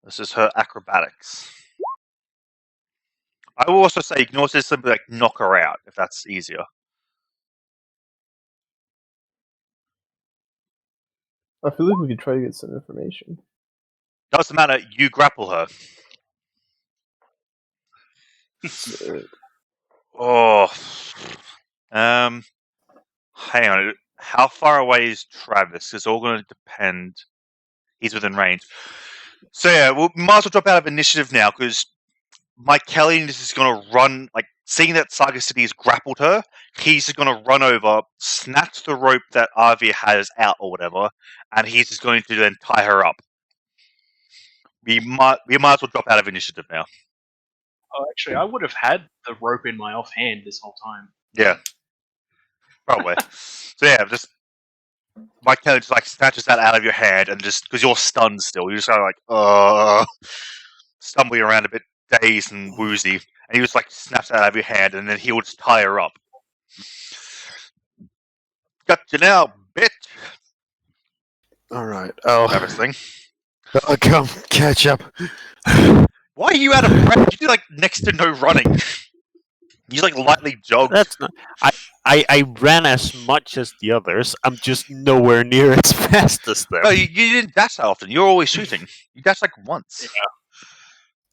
This is her acrobatics. I will also say you can also simply like knock her out if that's easier. I feel like we could try to get some information. Doesn't matter. You grapple her. Oh. Hang on. How far away is Travis? It's all going to depend. He's within range. So yeah, we might as well drop out of initiative now because Mike Kelly is just going to run, like, seeing that Saga City has grappled her, he's just going to run over, snatch the rope that Arvia has out or whatever, and he's just going to then tie her up. We might as well drop out of initiative now. Oh, actually, I would have had the rope in my offhand this whole time. Yeah. Probably. So yeah, just Mike Kelly just like snatches that out of your hand and just, because you're stunned still, you're just kind of like, stumbling around a bit dazed and woozy. And he just like snaps it out of your hand, and then he will just tie her up. Got you now, bitch. All right. Everything. I'll come catch up. Why are you out of breath? You do like next to no running. You like lightly jogged. That's not. I ran as much as the others. I'm just nowhere near as fast as them. No, you didn't dash that often. You're always shooting. You dash like once.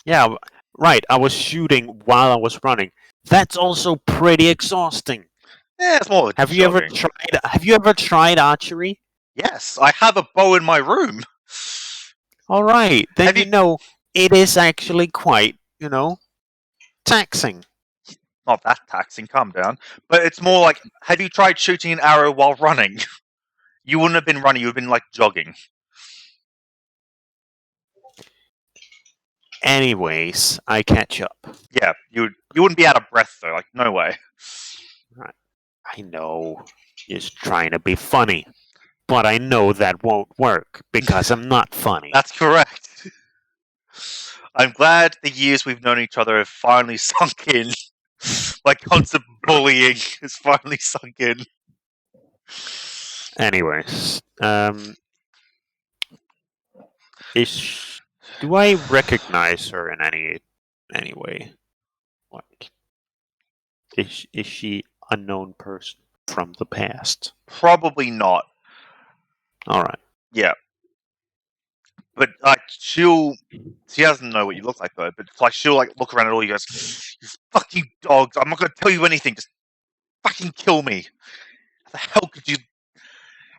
Yeah, right. I was shooting while I was running. That's also pretty exhausting. Yeah, it's more. Have you ever tried archery? Yes, I have a bow in my room. All right, then Have you you- know it is actually quite, taxing. Not that taxing. Calm down. But it's more like, have you tried shooting an arrow while running? You wouldn't have been running. You would have been like jogging. Anyways, I catch up. Yeah, you wouldn't be out of breath though. Like no way. I know, just trying to be funny, but I know that won't work because I'm not funny. That's correct. I'm glad the years we've known each other have finally sunk in. Like constant bullying has finally sunk in. Anyways, do I recognize her in any way? Like, is she a known person from the past? Probably not. All right. Yeah. But like she doesn't know what you look like though. But it's like she'll like look around at all you guys. You fucking dogs! I'm not going to tell you anything. Just fucking kill me. How the hell could you?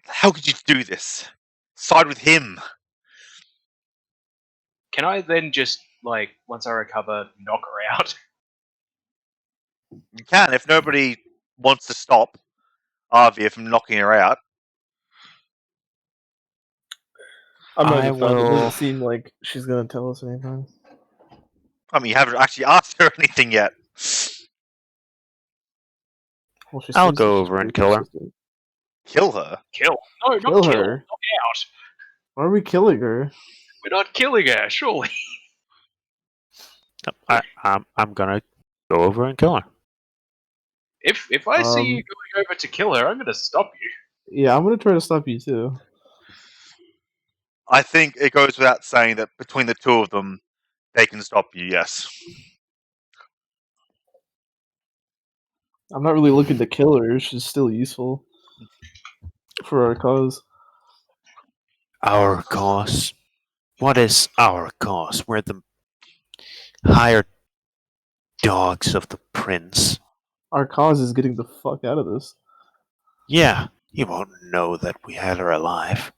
How the hell could you do this? Side with him. Can I then just, like, once I recover, knock her out? You can if nobody wants to stop Arvia from knocking her out. I'm not I even found. It will- doesn't seem like she's gonna tell us anything. I mean, you haven't actually asked her anything yet. Well, she I'll seems go like she's over and pretty kill her. persistent. Kill her. Kill? No, Kill not kill. her. Knock out. Why are we killing her? We're not killing her, surely. I'm gonna go over and kill her. If I see you going over to kill her, I'm gonna stop you. Yeah, I'm gonna try to stop you too. I think it goes without saying that between the two of them, they can stop you. Yes. I'm not really looking to kill her. She's still useful for our cause. Our cause? What is our cause? We're the hired dogs of the prince. Our cause is getting the fuck out of this. Yeah, he won't know that we had her alive.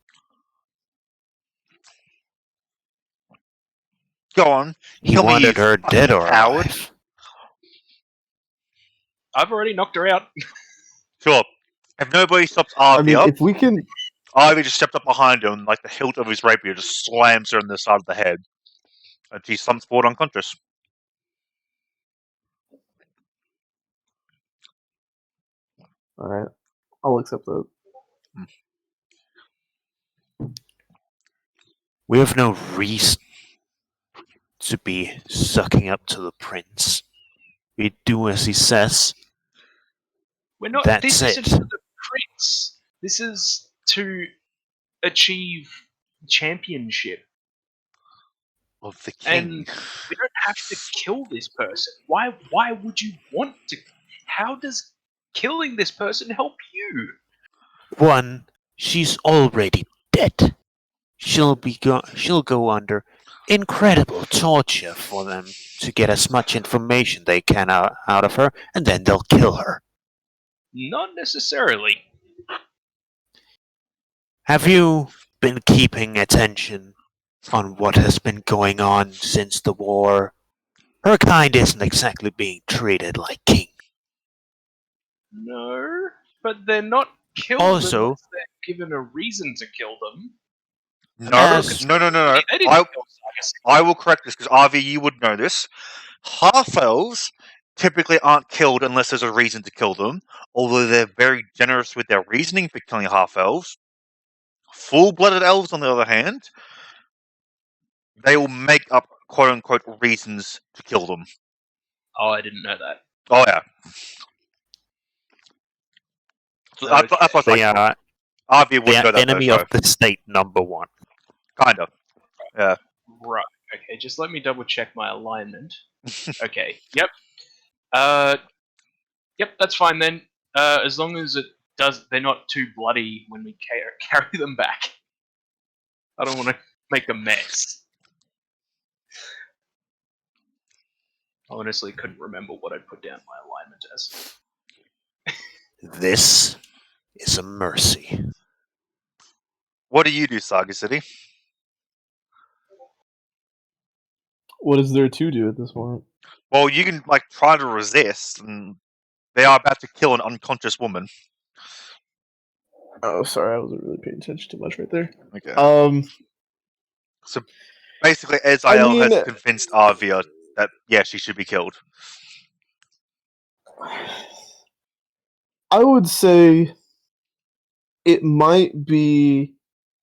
Go on. He Kill me, wanted you her fucking dead or coward. alive. I've already knocked her out. Sure. If nobody stops I mean, Arvia, if we can, Arvia just stepped up behind him, like the hilt of his rapier just slams her in the side of the head. And she slumps forward unconscious. all right, I'll accept that. We have no reason to be sucking up to the prince. We do as he says. We're not. That's This isn't it. for the prince. This is to achieve championship, Of the king. and we don't have to kill this person. Why? Why would you want to? How does killing this person help you? One, she's already dead. She'll go under incredible torture for them to get as much information they can out of her, and then they'll kill her. Not necessarily. Have you been keeping attention on what has been going on since the war? Her kind isn't exactly being treated like king. No, but they're not killed Also- unless they're given a reason to kill them. No, As- no. They didn't kill Sagas. I will correct this because Arvia, you would know this. Half elves typically aren't killed unless there's a reason to kill them, although they're very generous with their reasoning for killing half elves. Full-blooded elves, on the other hand, they will make up quote-unquote reasons to kill them. Oh, I didn't know that. Oh yeah. So Okay. that's what They like. are RV they wouldn't are know that enemy first of the state number one. kind of. Yeah. Right. Okay, just let me double check my alignment. Okay. Yep. Yep. That's fine then. As long as they're not too bloody when we carry them back. I don't want to make a mess. I honestly couldn't remember what I put down my alignment as. This is a mercy. What do you do, Saga City? What is there to do at this point? Well, you can like try to resist, and they are about to kill an unconscious woman. Oh, sorry, I wasn't really paying attention too much right there. Okay. So Basically, Eziel has convinced Arvia that she should be killed. I would say it might be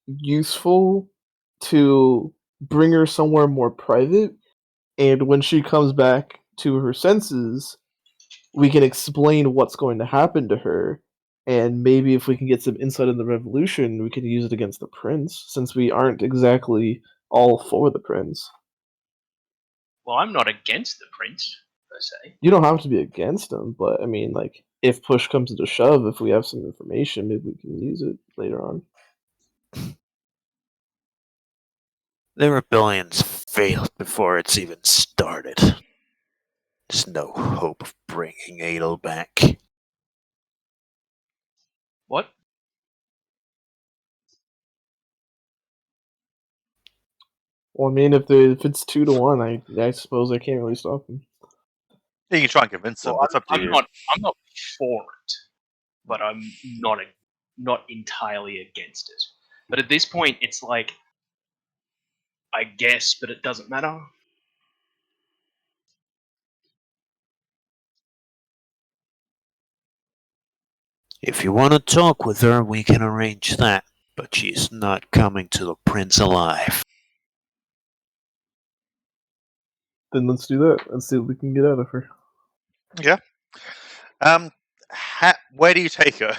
useful to bring her somewhere more private, and when she comes back to her senses, we can explain what's going to happen to her, and maybe if we can get some insight in the revolution, we can use it against the prince, since we aren't exactly all for the prince. Well, I'm not against the prince, per se. You don't have to be against him, but I mean, like, if push comes to shove, if we have some information, maybe we can use it later on. The rebellion's failed before it's even started. There's no hope of bringing Aidel back. What? Well, I mean, if it's 2-1, I suppose I can't really stop him. You can try and convince them. Well, That's up to you. I'm not for it, but I'm not entirely against it. But at this point, it's like, I guess, but it doesn't matter. If you want to talk with her, we can arrange that. But she's not coming to the prince alive. Then let's do that. Let's see what we can get out of her. Yeah. Where do you take her?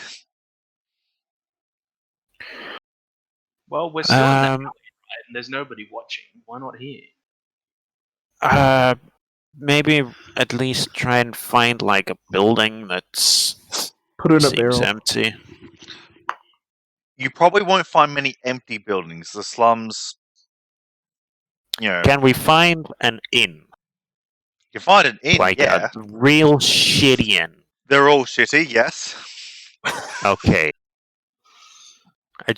Well, we're still in that alley, right? And there's nobody watching. Why not here? Maybe at least try and find like a building that's Put her in a seems barrel. empty. You probably won't find many empty buildings. The slums, Can we find an inn? You find an inn, Like yeah. a real shitty inn. They're all shitty, yes. Okay. I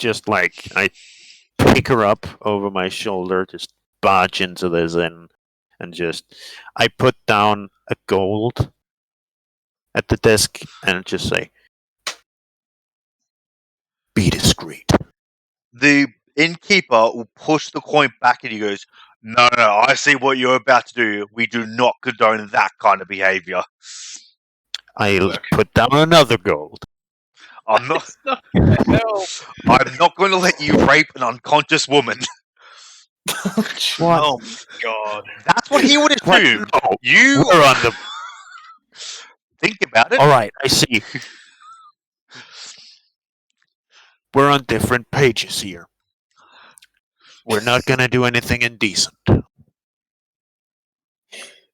pick her up over my shoulder, just barge into this inn, and I put down a gold at the desk and just say, be discreet. The innkeeper will push the coin back and he goes, No, I see what you're about to do. We do not condone that kind of behavior. I'll put down another gold. I'm not Hell. I'm not going to let you rape an unconscious woman. What? Oh my god. That's what he would assume. No, You we're on the. think about it. All right, I see. We're on different pages here. We're not gonna do anything indecent.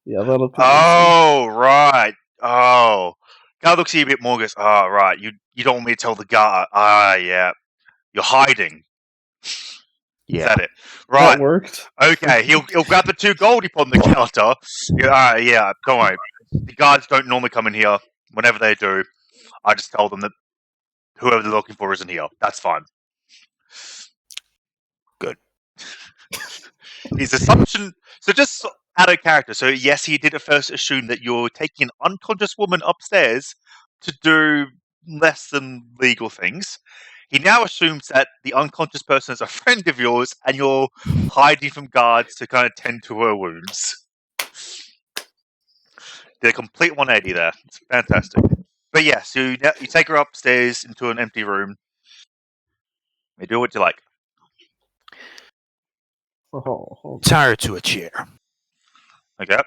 Yeah, that'll be Oh, right. Oh. Guy looks at you a bit more and goes, Oh, right. You don't want me to tell the guy. Yeah. You're hiding. Yeah. Is that it? Right. That worked. Okay. He'll grab the 2 gold on the counter. Yeah, don't worry. The guards don't normally come in here. Whenever they do, I just tell them that whoever they're looking for isn't here. That's fine. Good. His assumption. So just out of character. So yes, he did at first assume that you're taking an unconscious woman upstairs to do less than legal things. He now assumes that the unconscious person is a friend of yours and you're hiding from guards to kind of tend to her wounds. Did a complete 180 there. It's fantastic. But yes, you take her upstairs into an empty room. You do what you like. Oh. Tie her to a chair. Okay.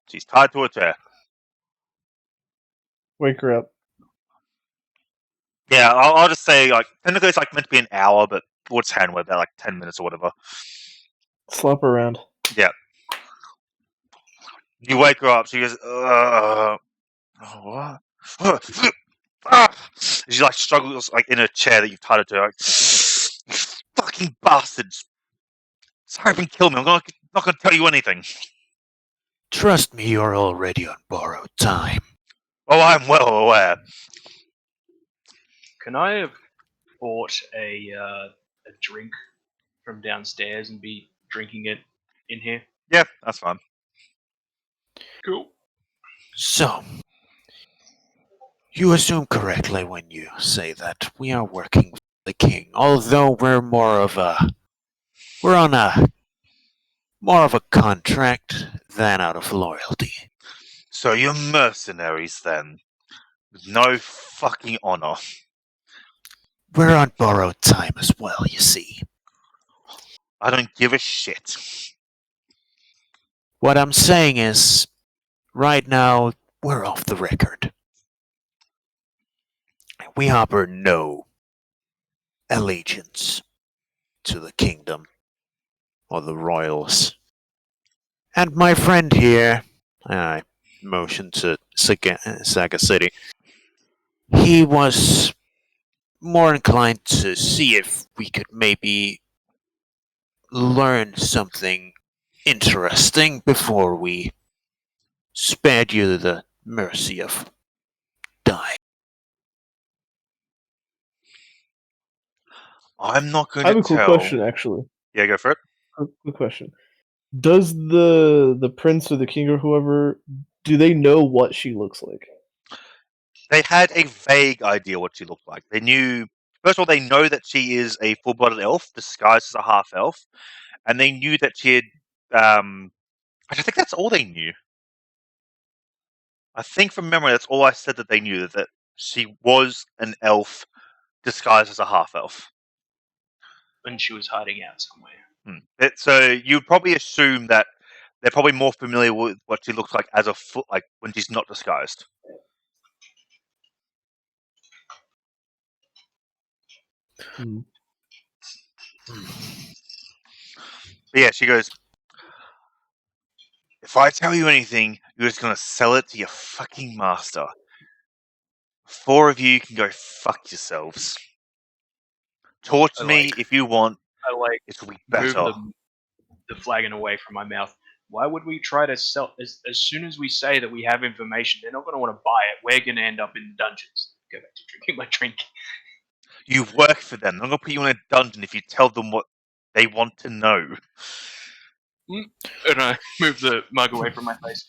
She's tied to a chair. Wake her up. Yeah, I'll just say, like, technically it's like meant to be an hour, but what's Hanway, about like 10 minutes or whatever. Slap her around. Yeah. You wake her up, she goes, what? She like struggles like in a chair that you've tied her to, like, you fucking bastards. Sorry if you kill me, I'm not gonna tell you anything. Trust me, you're already on borrowed time. Oh, I'm well aware. Can I have bought a drink from downstairs and be drinking it in here? Yeah, that's fine. Cool. So, you assume correctly when you say that we are working for the king, although we're on a more of a contract than out of loyalty. So you're mercenaries then, with no fucking honor. We're on borrowed time as well, you see. I don't give a shit. What I'm saying is, right now, we're off the record. We harbor no allegiance to the kingdom or the royals. And my friend here, I motioned to Saga City, he was more inclined to see if we could maybe learn something interesting before we spared you the mercy of dying. I'm not going I have to a cool tell. question, actually. Yeah, go for it. Quick question. Does the prince or the king or whoever, do they know what she looks like? They had a vague idea what she looked like. They knew, first of all, they know that she is a full-blooded elf disguised as a half-elf, and they knew that she had. I think that's all they knew. I think from memory, that's all I said that they knew, that she was an elf disguised as a half-elf. And she was hiding out somewhere. So you probably assume that they're probably more familiar with what she looks like as like when she's not disguised. Hmm. But yeah, she goes, if I tell you anything, you're just gonna sell it to your fucking master. 4 of you can go fuck yourselves. Torture me if you want. I like It'll be move better. the flagon away from my mouth. Why would we try to sell? As soon as we say that we have information, they're not going to want to buy it. We're going to end up in dungeons. Go back to drinking my drink. You work for them. I'm gonna put you in a dungeon if you tell them what they want to know. And I move the mug away from my face.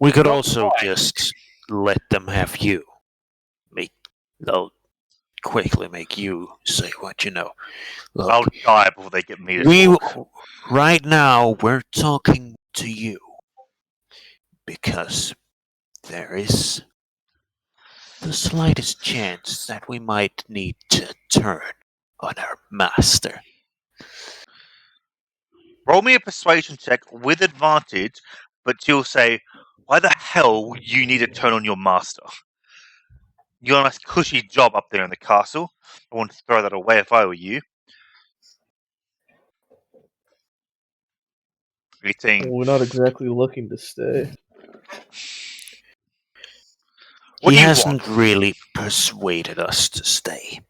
We could Not also quite. just let them have you. They'll quickly make you say what you know. Look, I'll die before they get me to talk. right now we're talking to you because there is the slightest chance that we might need to turn on our master. Roll me a persuasion check with advantage, but you'll say, why the hell would you need to turn on your master? You got a nice cushy job up there in the castle. I wouldn't throw that away if I were you. 18. Well, we're not exactly looking to stay. What He do you hasn't want? really persuaded us to stay.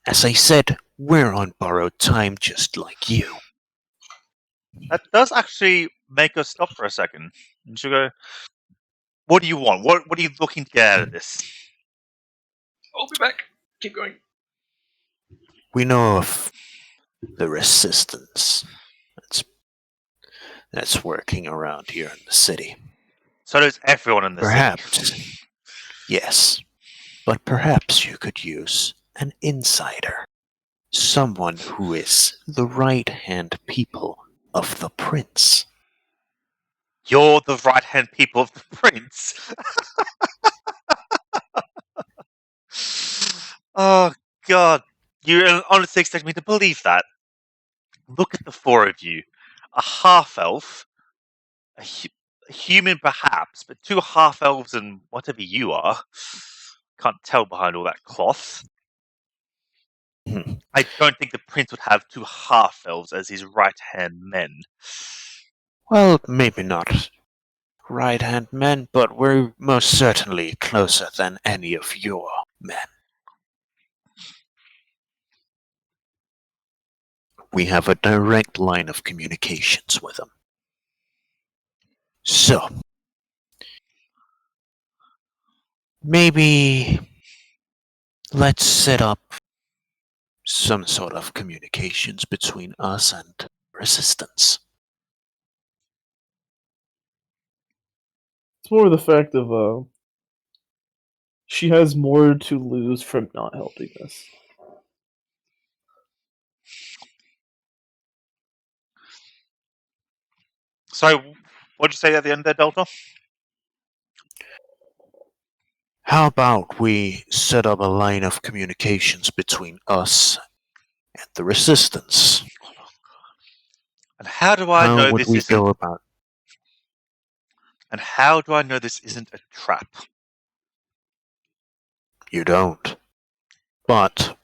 As I said, we're on borrowed time just like you. That does actually make us stop for a second. And she'll go, what do you want? What are you looking to get out of this? I'll be back. Keep going. We know of the resistance that's working around here in the city. So does everyone in the Perhaps, city. yes, but perhaps you could use an insider. Someone who is the right-hand people of the prince. You're the right-hand people of the prince. Oh, God. You honestly expect me to believe that? Look at the 4 of you. A half-elf, a human perhaps, but 2 half-elves and whatever you are, can't tell behind all that cloth. I don't think the prince would have 2 half-elves as his right-hand men. Well, maybe not right-hand men, but we're most certainly closer than any of your men. We have a direct line of communications with them. So, maybe let's set up some sort of communications between us and resistance. It's more the fact of she has more to lose from not helping us. So, what'd you say at the end there, Delta? How about we set up a line of communications between us and the resistance? And how do I How know would this we isn't? go about? And how do I know this isn't a trap? You don't. But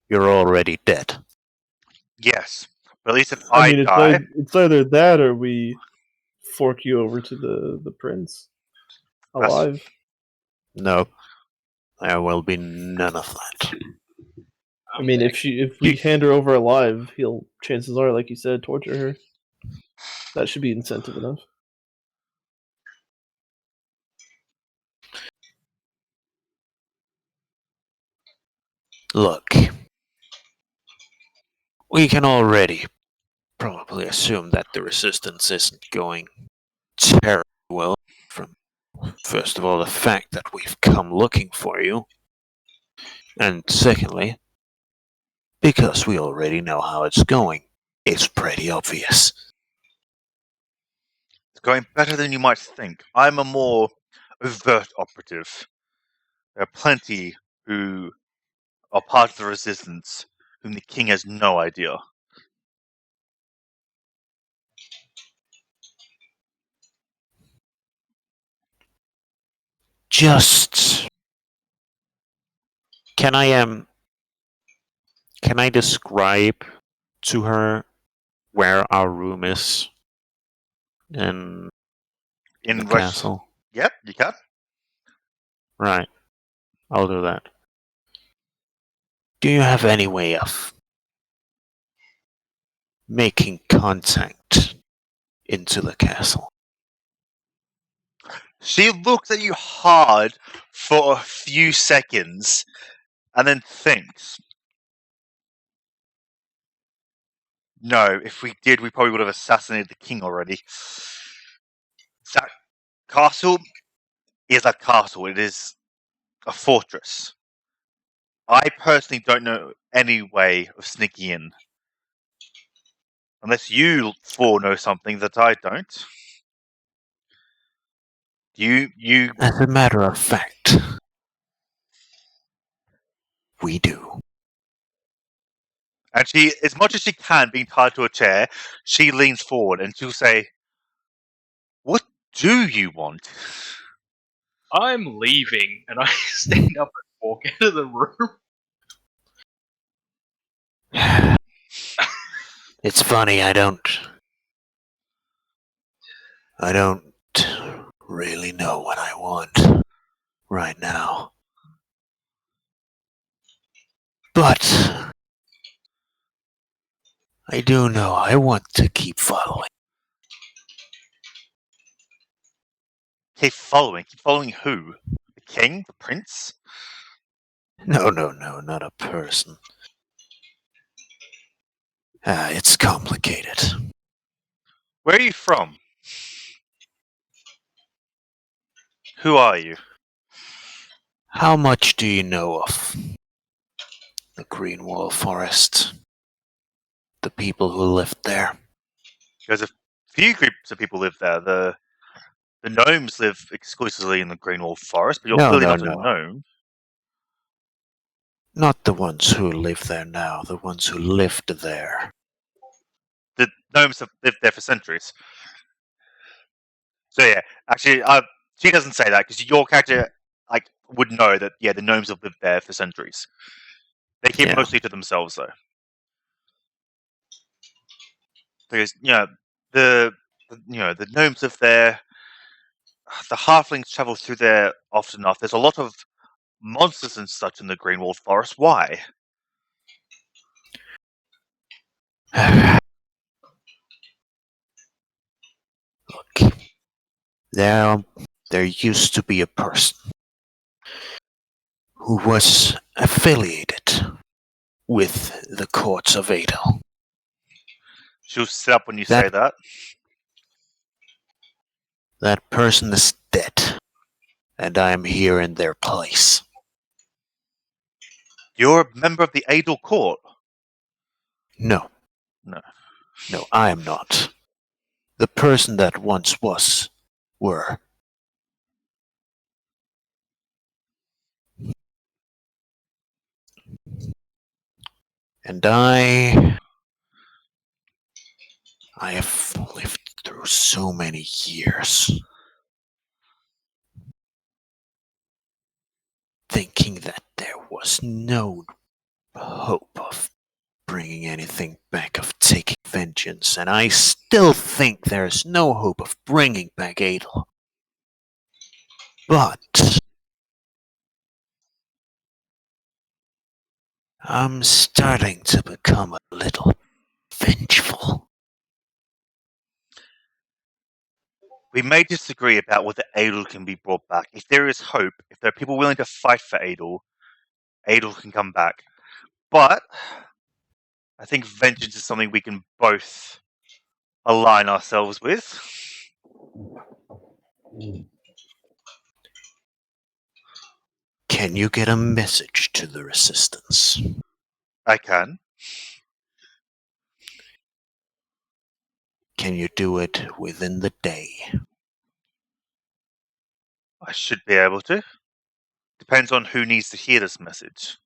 you're already dead. Yes, but at least if I I mean, die, it's either that or we fork you over to the prince alive. No, there will be none of that. I mean, if we hand her over alive, he'll, chances are, like you said, torture her. That should be incentive enough. Look, we can already probably assume that the resistance isn't going terribly well from, first of all, the fact that we've come looking for you, and secondly, because we already know how it's going. It's pretty obvious. it's going better than you might think. I'm a more overt operative. There are plenty who are part of the resistance whom the king has no idea. Just can I describe to her where our room is in the castle? Yep, you can. Right. I'll do that. Do you have any way of making contact into the castle? She looks at you hard for a few seconds and then thinks. No, if we did, we probably would have assassinated the king already. That castle is a castle. It is a fortress. I personally don't know any way of sneaking in. Unless you four know something that I don't. You As a matter of fact, we do. and she, as much as she can, being tied to a chair, she leans forward and she'll say, "What do you want?" I'm leaving, and I stand up and walk out of the room. It's funny, I don't really know what I want right now. But I do know I want to keep following. Keep following. Keep following who? The king? The prince? No, not a person. It's complicated. Where are you from? Who are you? How much do you know of the Greenwall Forest? The people who lived there? There's a few groups of people live there. The gnomes live exclusively in the Greenwall Forest, but you're clearly not a gnome. Not the ones who live there now, the ones who lived there. The gnomes have lived there for centuries. So yeah, actually, she doesn't say that because your character would know that the gnomes have lived there for centuries. They keep Yeah. mostly to themselves though, because the gnomes live there. The halflings travel through there often enough. There's a lot of monsters and such in the Greenwald Forest. Why? Look, there used to be a person who was affiliated with the courts of Aidel. She'll sit up when you say that. That person is dead, and I am here in their place. You're a member of the Aidel court. No. No. No, I am not. The person that once were. And I have lived through so many years thinking that there was no hope of bringing anything back, of taking vengeance, and I still think there's no hope of bringing back Aidel. But I'm starting to become a little vengeful. We may disagree about whether Aidel can be brought back. If there is hope, if there are people willing to fight for Aidel, Aidel can come back. But I think vengeance is something we can both align ourselves with. Can you get a message to the Resistance? I can. Can you do it within the day? I should be able to. Depends on who needs to hear this message.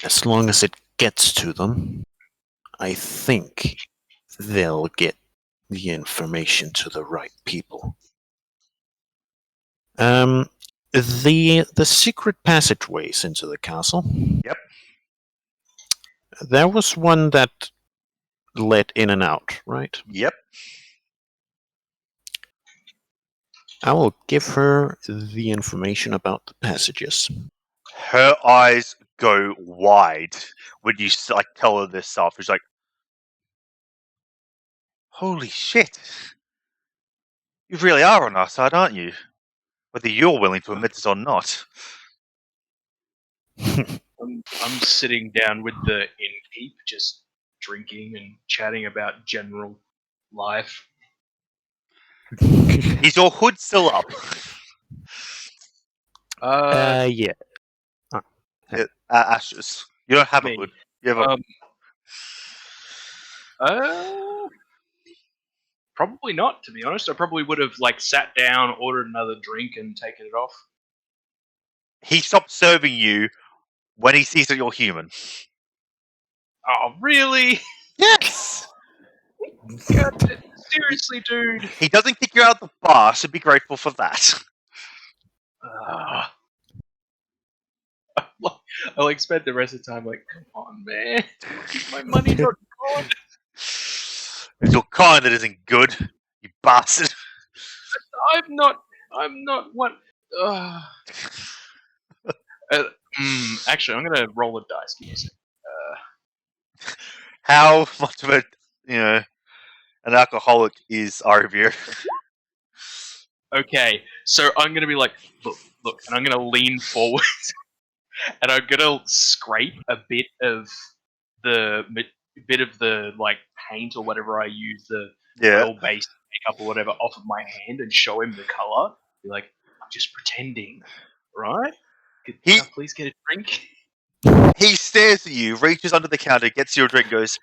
As long as it gets to them, I think they'll get the information to the right people. The secret passageways into the castle. Yep. There was one that led in and out, right? Yep. I will give her the information about the passages. Her eyes go wide when you tell her this stuff. She's like, "Holy shit! You really are on our side, aren't you? Whether you're willing to admit it or not." I'm sitting down with the innkeep, just drinking and chatting about general life. Is your hood still up? Yeah. Ashes. You don't have a Me. hood. You have a. Probably not, to be honest. I probably would have sat down, ordered another drink, and taken it off. He stops serving you when he sees that you're human. Oh, really? Yes. God, seriously, dude. He doesn't kick you out of the bar. So be grateful for that. I'll spend the rest of the time come on, man. Is my money not gone? It's your kind that isn't good, you bastard. I'm not what. Actually, I'm gonna roll a dice. Give me a second. How much of an alcoholic is Arvir? Okay, so I'm gonna be look, and I'm gonna lean forward, and I'm gonna scrape a bit of the paint or whatever I use, the oil-based makeup or whatever, off of my hand and show him the color. Be like, I'm just pretending, right? Can I please get a drink? He stares at you, reaches under the counter, gets you a drink, goes,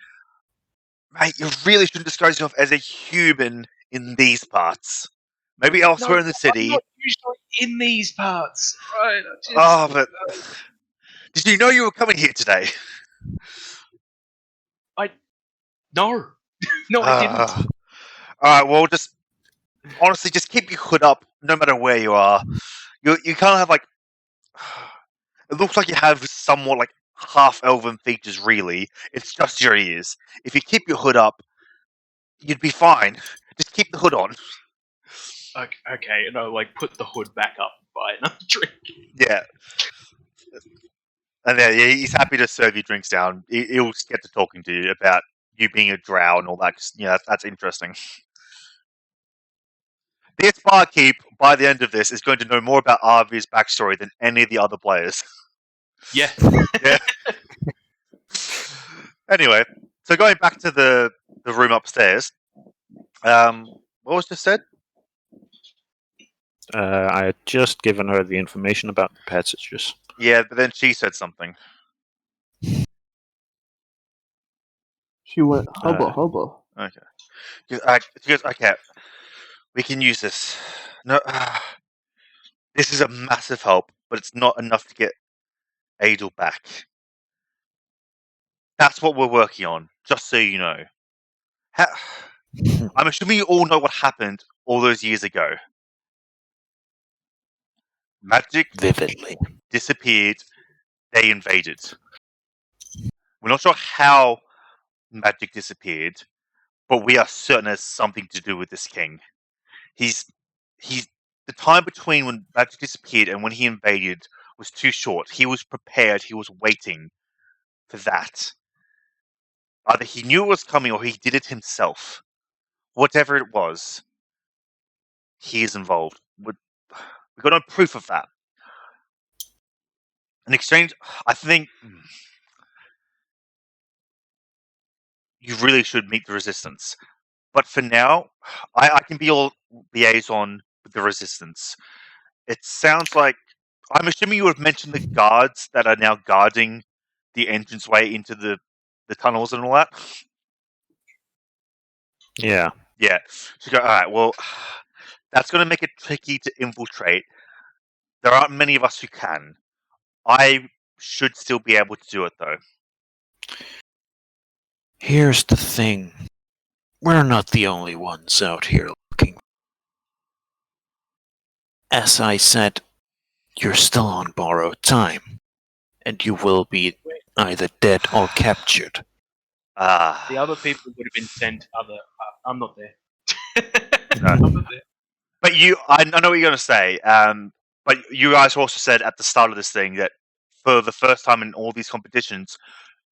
"Mate, you really shouldn't disguise yourself as a human in these parts. Maybe elsewhere in the city." I'm not usually in these parts, right? But did you know you were coming here today? No. No, I didn't. Alright, well, just honestly, just keep your hood up no matter where you are. You kind of have like. It looks like you have somewhat like half elven features, really. It's just your ears. If you keep your hood up, you'd be fine. Just keep the hood on. Okay, and I like put the hood back up and buy another drink. Yeah. And then he's happy to serve you drinks down. He'll get to talking to you about you being a drow and all that. That's interesting. This barkeep, by the end of this, is going to know more about Arvi's backstory than any of the other players. Yeah. Yeah. Anyway, so going back to the room upstairs, what was just said? I had just given her the information about the passages. Yeah, but then she said something. She went hubba hubba. Okay. She goes, okay, we can use this. No, this is a massive help, but it's not enough to get Aidel back. That's what we're working on, just so you know. I'm assuming you all know what happened all those years ago. Magic Vividly. disappeared, they invaded. We're not sure how magic disappeared, but we are certain it has something to do with this king. He's the time between when magic disappeared and when he invaded was too short. He was prepared, he was waiting for that. Either he knew it was coming or he did it himself. Whatever it was, he is involved. We've got no proof of that. In exchange, I think you really should meet the resistance. But for now, I can be your liaison with the resistance. It sounds like I'm assuming you have mentioned the guards that are now guarding the entranceway into the tunnels and all that. Yeah. Yeah. So you go, all right, well, that's going to make it tricky to infiltrate. There aren't many of us who can. I should still be able to do it, though. Here's the thing. We're not the only ones out here looking. As I said, you're still on borrowed time, and you will be either dead or captured. The other people would have been sent other. I'm not there. No. I'm not there. But I know what you're going to say. But you guys also said at the start of this thing that for the first time in all these competitions,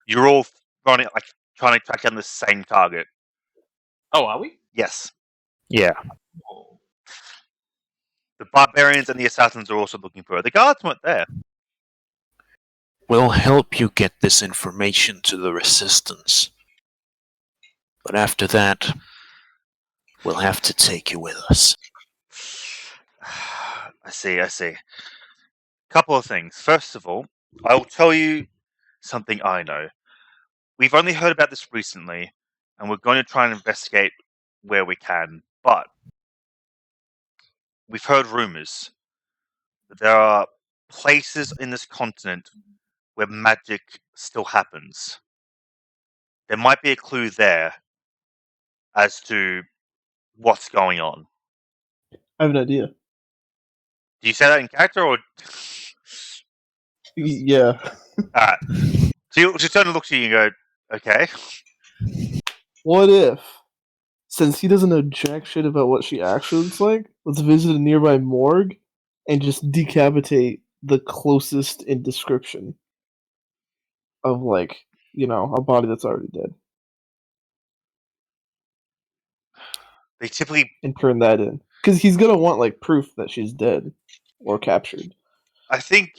you're all running like trying to track down the same target. Oh, are we? Yes, Yeah. Oh. the barbarians and the assassins are also looking for her. The guards weren't there. We'll help you get this information to the resistance. But after that, we'll have to take you with us. I see. Couple of things. First of all, I will tell you something I know. We've only heard about this recently, and we're going to try and investigate where we can. But we've heard rumors that there are places in this continent where magic still happens. There might be a clue there as to what's going on. I have an idea. Do you say that in character or? Yeah. Alright. So you just turn and look to you and go, okay. What if, since he doesn't know jack shit about what she actually looks like, let's visit a nearby morgue and just decapitate the closest in description of, like, a body that's already dead. They typically, And turn that in. Because he's going to want, like, proof that she's dead or captured. I think,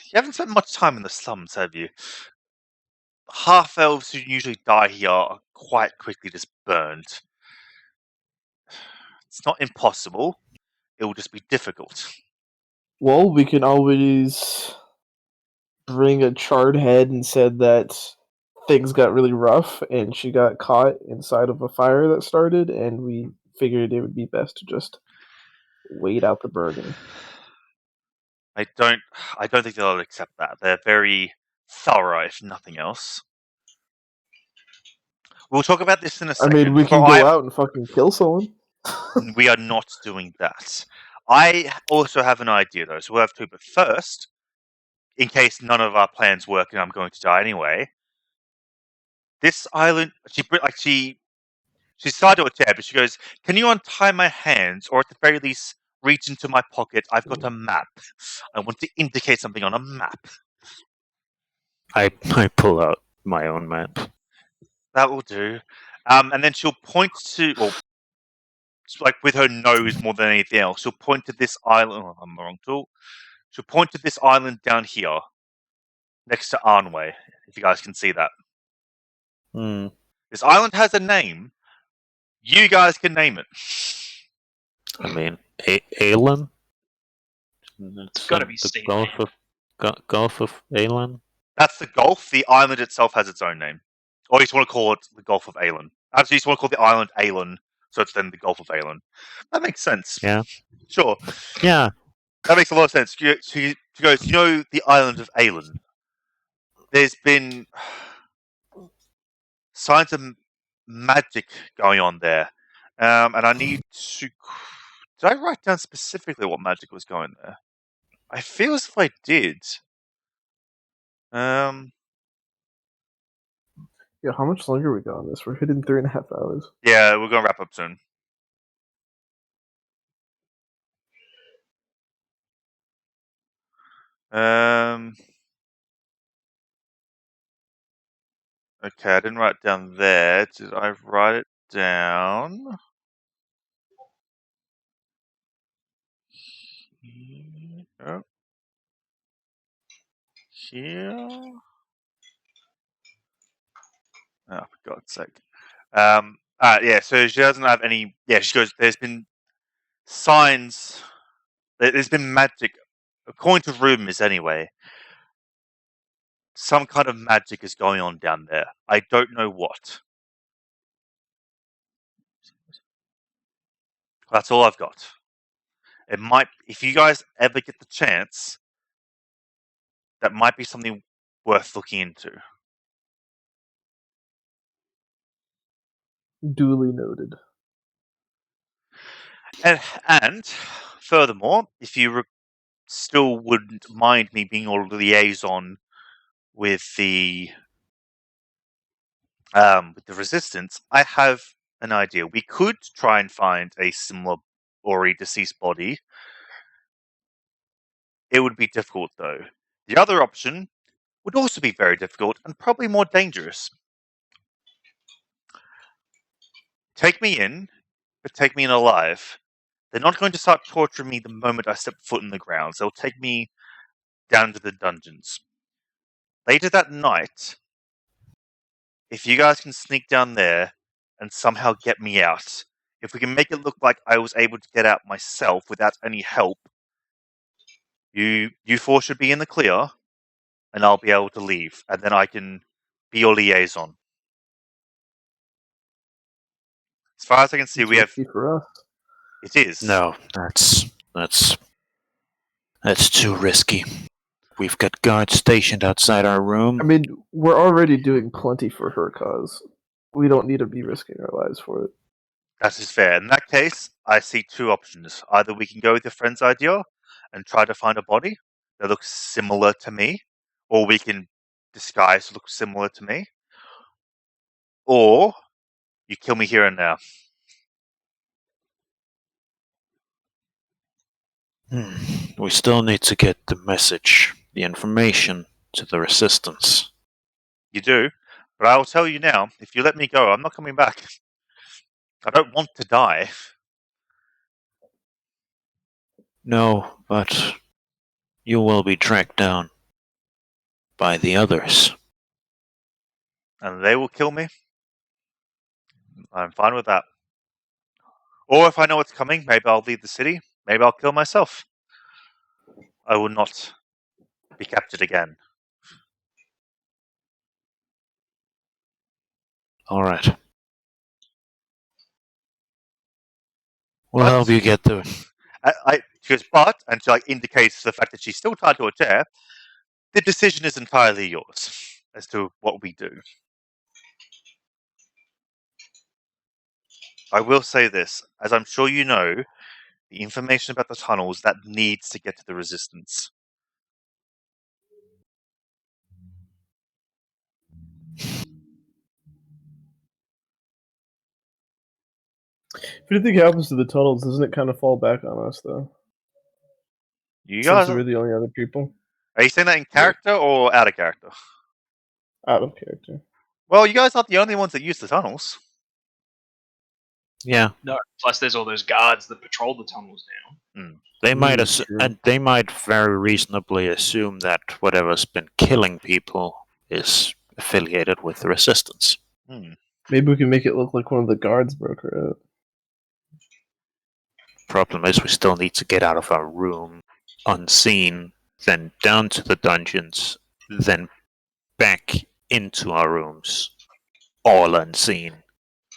you haven't spent much time in the slums, have you? Half elves who usually die here are quite quickly just burned. It's not impossible. It will just be difficult. Well, we can always bring a charred head and said that things got really rough and she got caught inside of a fire that started, and we figured it would be best to just wait out the burning. I don't think they'll accept that. They're very thorough, if nothing else. We'll talk about this in a I second. mean, we can For go out and fucking kill someone. We are not doing that. I also have an idea, though, so we'll have two. But first, in case none of our plans work and I'm going to die anyway, this island, she decided to attack, but she goes, "Can you untie my hands, or at the very least, reach into my pocket? I've got a map. I want to indicate something on a map." I pull out my own map. That will do. And then she'll point to, well, like with her nose more than anything else, she'll point to this island. Oh, I'm the wrong tool. She'll point to this island down here, next to Arnway. If you guys can see that, Hmm. this island has a name. You guys can name it. I mean, Alan. It's got to be the Steve. Gulf of Alan. That's the Gulf. The island itself has its own name. Or you just want to call it the Gulf of Alan. Actually, you just want to call the island Alan, so it's then the Gulf of Alan. That makes sense. Yeah. Sure. Yeah. That makes a lot of sense. She goes, "You know the island of Alan? There's been signs of magic going on there. And I need to... Did I write down specifically what magic was going there? I feel as if I did. Yeah, how much longer we got on this? We're hitting 3.5 hours. Yeah, we're going to wrap up soon. Okay, I didn't write it down there. Did I write it down? Here. Here. Oh, for God's sake. Yeah, so she doesn't have any... Yeah, she goes, there's been signs... There's been magic, according to rumors anyway. Some kind of magic is going on down there. I don't know what. That's all I've got. It might... If you guys ever get the chance, that might be something worth looking into. Duly noted. And furthermore, if you still wouldn't mind me being your liaison with the resistance, I have an idea. We could try and find a similar already deceased body. It would be difficult, though. The other option would also be very difficult and probably more dangerous. Take me in, but take me in alive. They're not going to start torturing me the moment I step foot in the grounds. They'll take me down to the dungeons. Later that night, if you guys can sneak down there and somehow get me out, if we can make it look like I was able to get out myself without any help, you four should be in the clear, and I'll be able to leave, and then I can be your liaison. As far as I can see, It's we have... risky for us. It is. No, that's too risky. We've got guards stationed outside our room. I mean, we're already doing plenty for her cause. We don't need to be risking our lives for it. That is fair. In that case, I see two options. Either we can go with your friend's idea and try to find a body that looks similar to me, or we can disguise to look similar to me, or you kill me here and now. We still need to get the message, the information to the resistance. You do, but I will tell you now, if you let me go, I'm not coming back. I don't want to die. No, but you will be tracked down by the others. And they will kill me. I'm fine with that. Or if I know what's coming, maybe I'll leave the city. Maybe I'll kill myself. I will not be captured again. Alright. We'll help you get there. She goes, but, and she indicates the fact that she's still tied to a chair, the decision is entirely yours as to what we do. I will say this, as I'm sure you know, the information about the tunnels that needs to get to the Resistance. If anything happens to the tunnels, doesn't it kind of fall back on us, though? You Since guys, we're the only other people are you saying that in character or out of character? out of character. Well, you guys aren't the only ones that use the tunnels. Yeah, No, plus there's all those guards that patrol the tunnels now. they might true. and they might very reasonably assume that whatever's been killing people is affiliated with the resistance. Maybe we can make it look like one of the guards broke her out. Problem is, we still need to get out of our room unseen, then down to the dungeons, then back into our rooms, all unseen.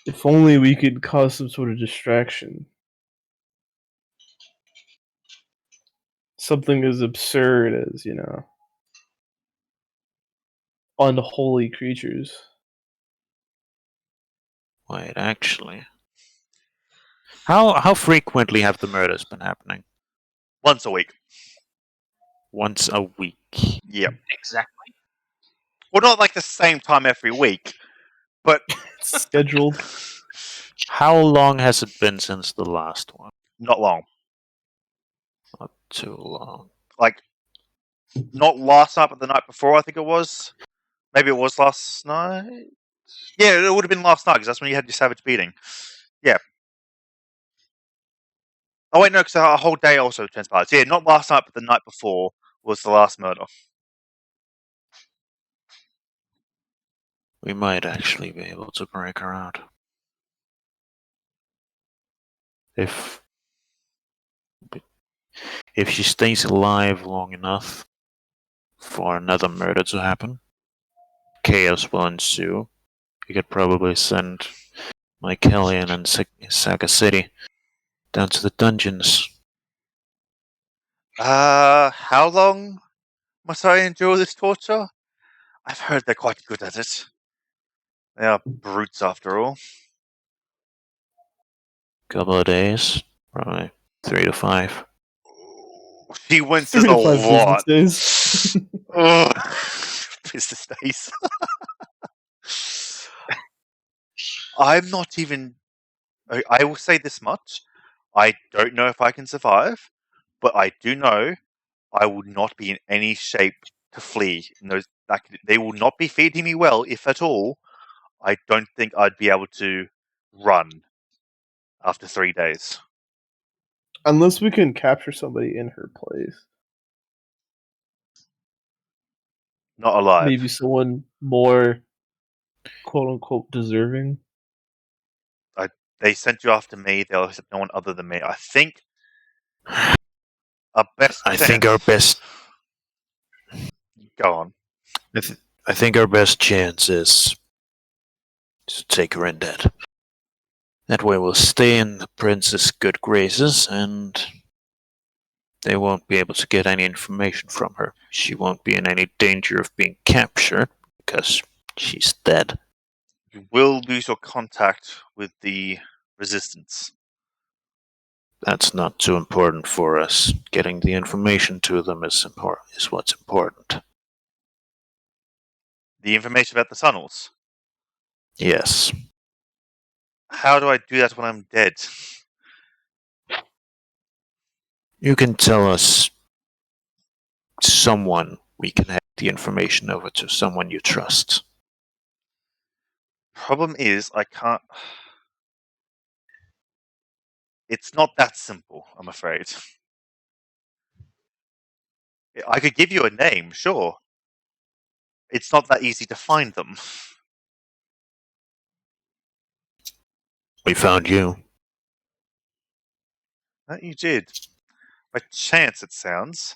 If only we could cause some sort of distraction. Something as absurd as, unholy creatures. Wait, actually, how frequently have the murders been happening? Once a week. Once a week. Yep. Exactly. Well, not like the same time every week, but Scheduled. How long has it been since the last one? not long. Not too long. Like, not last night, but the night before, I think it was. Maybe it was last night? Yeah, it would have been last night, because that's when you had your savage beating. Yeah. Oh, wait, no, because a whole day also transpired. So, yeah, not last night, but the night before was the last murder. We might actually be able to break her out. If she stays alive long enough for another murder to happen, chaos will ensue. You could probably send Mycelian and Saga City down to the dungeons. How long must I endure this torture? I've heard they're quite good at it. They are brutes, after all. Couple of days, probably 3 to 5. She went 3 to to a 5 lot. business days. Ugh. Business days. I'm not even. I will say this much. I don't know if I can survive, but I do know I would not be in any shape to flee. They will not be feeding me well, if at all. I don't think I'd be able to run after 3 days. Unless we can capture somebody in her place. Not alive. Maybe someone more quote unquote deserving. They sent you after me. They'll accept no one other than me. I think our best I chance. think our best. Go on. I think our best chance is to take her in dead. That way we'll stay in the prince's good graces and they won't be able to get any information from her. She won't be in any danger of being captured because she's dead. You will lose your contact with the resistance. That's not too important for us. Getting the information to them is what's important. The information about the tunnels. Yes. How do I do that when I'm dead? You can tell us someone we can hand the information over to, someone you trust. Problem is, I can't. It's not that simple, I'm afraid. I could give you a name, sure. It's not that easy to find them. We found you. That you did. By chance, it sounds.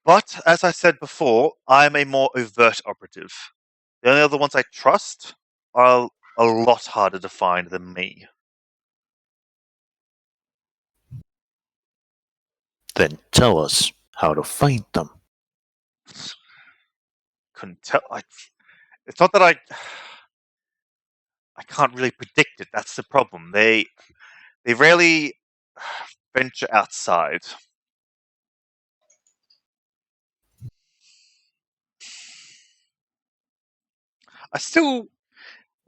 But, as I said before, I'm a more overt operative. The only other ones I trust are a lot harder to find than me. Then tell us how to find them. Couldn't tell. It's not that I. I can't really predict it. That's the problem. They rarely venture outside. I still,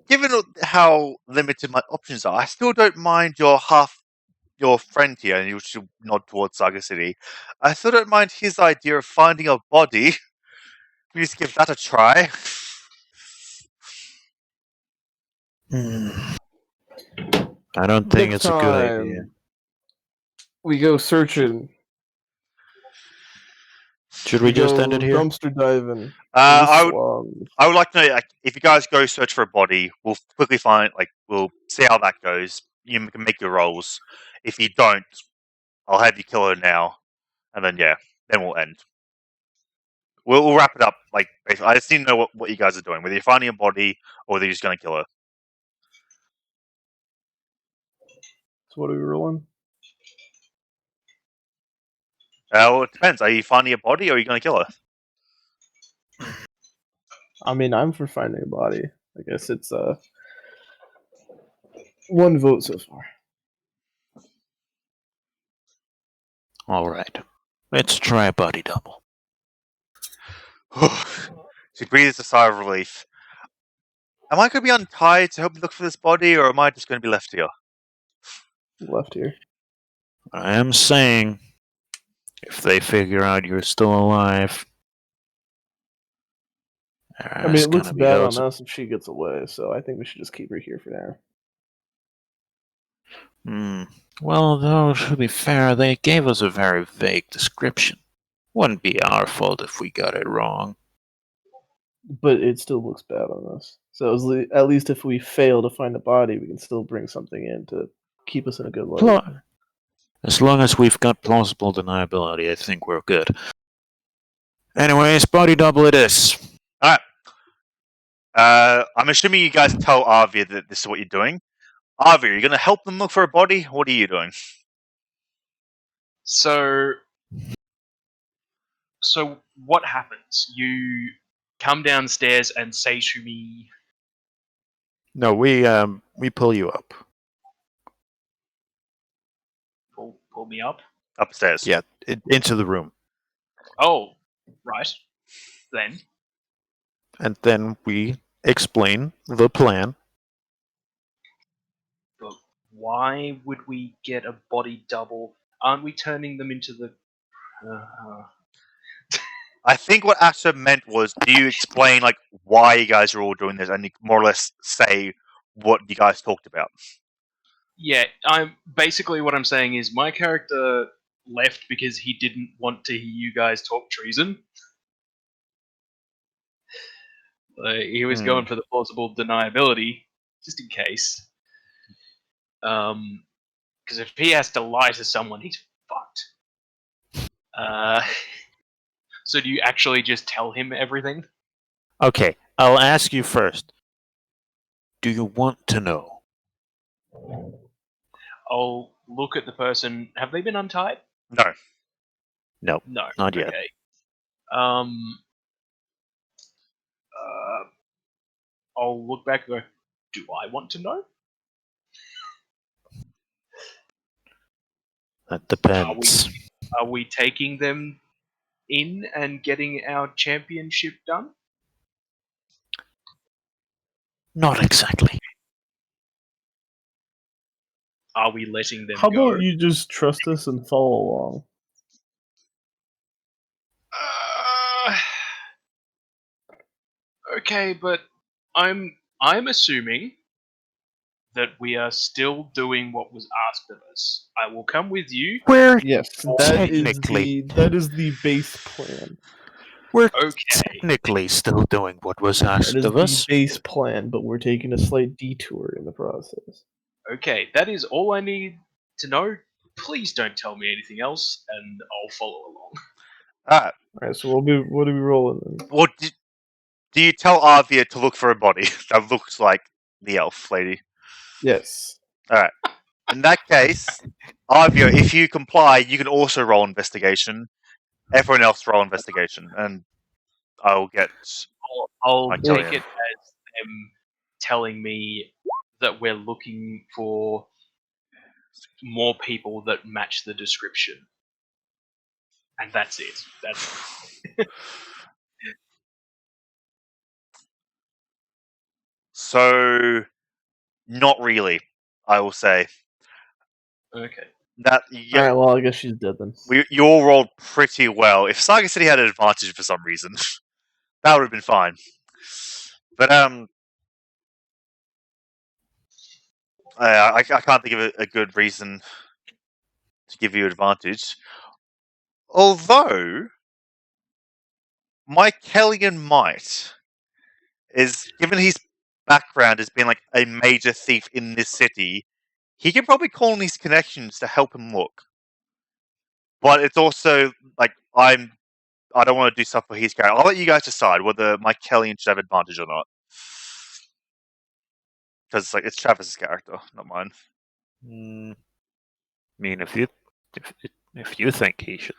given how limited my options are, I still don't mind your friend here, and you should nod towards Saga City. I still don't mind his idea of finding a body. Please give that a try. I don't think Next it's a good time idea. we go searching. Should we just go end it here? dumpster diving. in the I slums. would like to know, like, if you guys go search for a body, we'll quickly find, like, we'll see how that goes. You can make your rolls. If you don't, I'll have you kill her now, and then then we'll end. We'll wrap it up. Like, basically, I just need to know what you guys are doing. Whether you're finding a body or whether you're just going to kill her. So what are we rolling? Well, it depends. Are you finding a body or are you going to kill her? I mean, I'm for finding a body. I guess it's one vote so far. All right. Let's try a body double. She breathes a sigh of relief. Am I going to be untied to help you look for this body, or am I just going to be left here? Left here. I am saying, if they figure out you're still alive, I mean, it looks bad on us if she gets away, so I think we should just keep her here for now. Well, though, to be fair, they gave us a very vague description. Wouldn't be our fault if we got it wrong. But it still looks bad on us. So at least if we fail to find a body, we can still bring something in to keep us in a good light. As long as we've got plausible deniability, I think we're good. Anyways, body double it is. Alright. I'm assuming you guys tell Arvia that this is what you're doing. Arvia, are you going to help them look for a body? What are you doing? So what happens? You come downstairs and say to me, No, we pull you up. pull me up? Upstairs. Yeah, into the room. Oh, right. Then. And then we explain the plan. But why would we get a body double? Aren't we turning them into the... I think what Asher meant was, do you explain, like, why you guys are all doing this, and you more or less say what you guys talked about? Yeah, basically what I'm saying is my character left because he didn't want to hear you guys talk treason. He was going for the plausible deniability, just in case. Because if he has to lie to someone, he's fucked. So do you actually just tell him everything? Okay, I'll ask you first. Do you want to know? I'll look at the person. Have they been untied? No. No, not yet. Okay. I'll look back and go, do I want to know? That depends. Are we taking them in and getting our championship done? Not exactly. Are we letting them How go? about you just trust us and follow along? Okay, but I'm assuming that we are still doing what was asked of us. I will come with you. Yes, that is the base plan. We're Okay. technically still doing what was asked That is of us. the base plan, but we're taking a slight detour in the process. Okay, that is all I need to know. Please don't tell me anything else, and I'll follow along. Alright, so what are we rolling then? Well, do you tell Arvia to look for a body that looks like the elf lady? Yes. Alright. In that case, Arvia, if you comply, you can also roll investigation. Everyone else roll investigation, and I'll get... I'll I tell take you. it as them telling me that we're looking for more people that match the description. And that's it. That's So, not really, I will say. okay. That Alright, well, I guess she's dead then. you all rolled pretty well. If Saga City had an advantage for some reason, that would have been fine. But I can't think of a good reason to give you advantage. Although Mycelian might is, given his background as being like a major thief in this city, he can probably call on his connections to help him look. But it's also like I don't want to do stuff for his character. I'll let you guys decide whether Mycelian should have advantage or not. Because it's Travis's character, not mine. I mean, if you think he should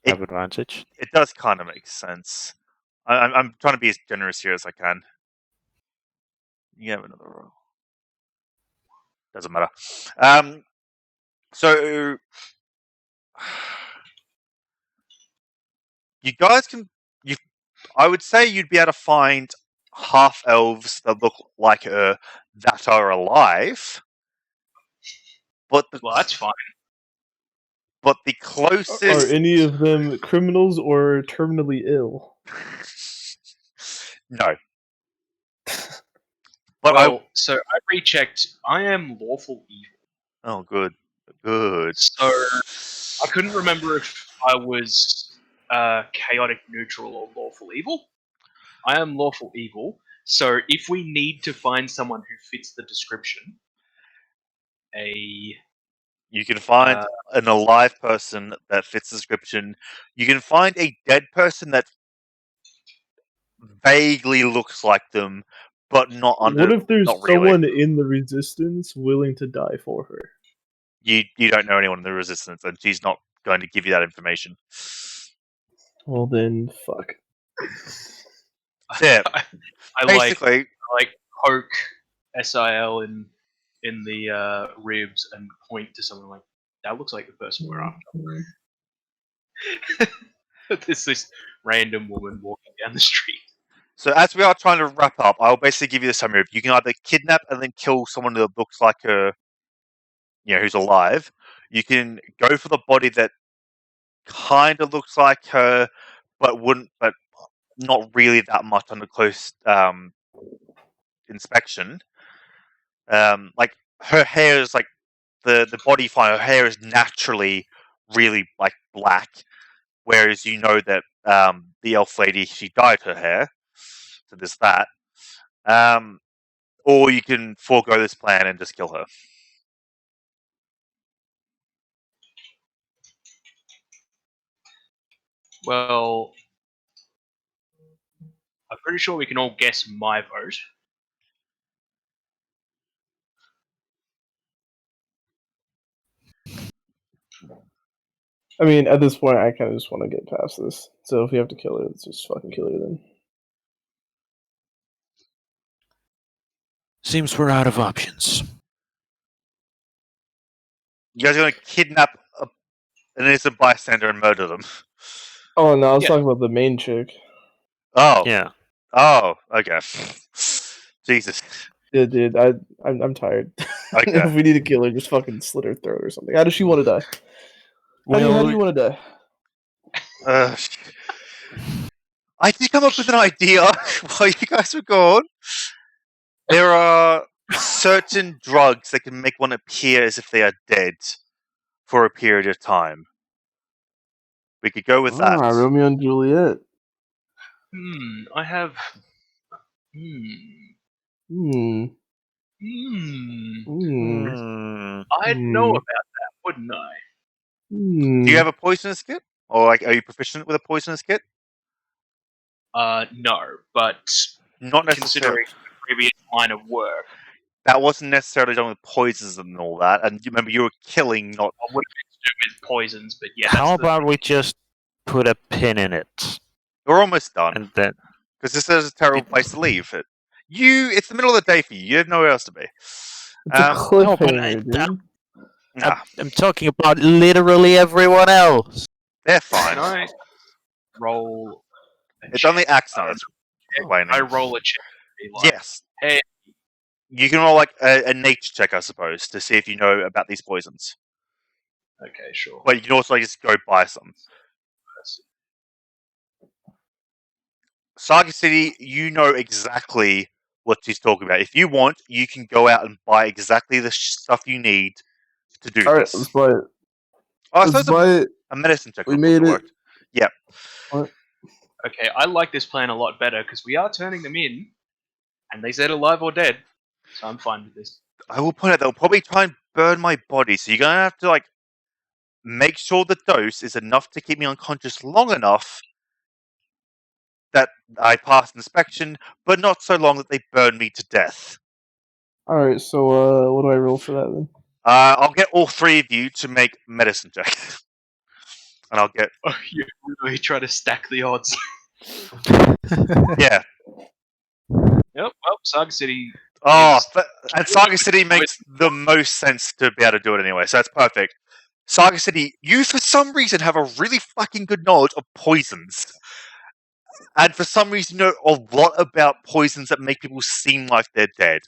have advantage, It does kind of make sense. I'm trying to be as generous here as I can. You have another roll. Doesn't matter. So you guys can. I would say you'd be able to find half elves that look like her that are alive. But Well, that's fine. But the closest Are any of them criminals or terminally ill? No. But so I rechecked. I am lawful evil. Oh, good. Good. So I couldn't remember if I was chaotic neutral or lawful evil. I am lawful evil. So if we need to find someone who fits the description, you can find an alive person that fits the description. You can find a dead person that vaguely looks like them, but not under. What if there's not really. someone in the resistance willing to die for her? You don't know anyone in the resistance, and she's not going to give you that information. Well then, fuck. Yeah. I Basically, like poke SIL in the ribs and point to someone like, that looks like the person we're after. There's this random woman walking down the street. So as we are trying to wrap up, I'll basically give you the summary. You can either kidnap and then kill someone that looks like her, who's alive. You can go for the body that kind of looks like her, but not really that much under close inspection. Like her hair is like the body fine. Her hair is naturally really like black, whereas you know that the elf lady, she dyed her hair. So there's that. Or you can forego this plan and just kill her. Well, I'm pretty sure we can all guess my vote. I mean, at this point, I kind of just want to get past this. So if you have to kill her, let's just fucking kill her then. seems we're out of options. You guys are going to kidnap an innocent bystander and murder them. Oh no, I was Yeah. talking about the main chick. Oh. Yeah. Oh, okay. Jesus. Yeah, dude, I'm tired. Okay. If we need to kill her, just fucking slit her throat or something. How does she want to die? How do you want to die? I did come up with an idea while you guys were gone. There are certain drugs that can make one appear as if they are dead for a period of time. We could go with that. Romeo and Juliet. I have. I'd know about that, wouldn't I? Do you have a poisonous kit? Or are you proficient with a poisonous kit? No, but Not necessarily. considering the previous line of work, that wasn't necessarily done with poisons and all that. And you remember, you were killing, not. I would have been to do with poisons, but yeah. How about we just put a pin in it? We're almost done. And then Because this is a terrible place to leave it. It's the middle of the day for you. You have nowhere else to be. It's a No, cliffhanger, but dude. Nah, I'm talking about literally everyone else. they're fine. Can I roll? It's only accents. I Complaining. roll a check. To be like, Yes. Hey. You can roll like a nature check, I suppose, to see if you know about these poisons. Okay, sure. But you can also just go buy some. Saga City, you know exactly what she's talking about. If you want, you can go out and buy exactly the stuff you need to do All right, this. let's buy it. Oh, Let's so buy it. a medicine check We would made have it. worked. Yep. Okay, I like this plan a lot better because we are turning them in, and they said alive or dead, so I'm fine with this. I will point out they'll probably try and burn my body, so you're gonna have to like make sure the dose is enough to keep me unconscious long enough that I pass inspection, but not so long that they burn me to death. All right, so what do I roll for that then? I'll get all three of you to make medicine checks. And I'll get... Oh, you really try to stack the odds. Yeah. Yep, well, Saga City. Oh, and Saga City makes the most sense to be able to do it anyway, so that's perfect. Saga City, you for some reason have a really fucking good knowledge of poisons. And for some reason you know a lot about poisons that make people seem like they're dead.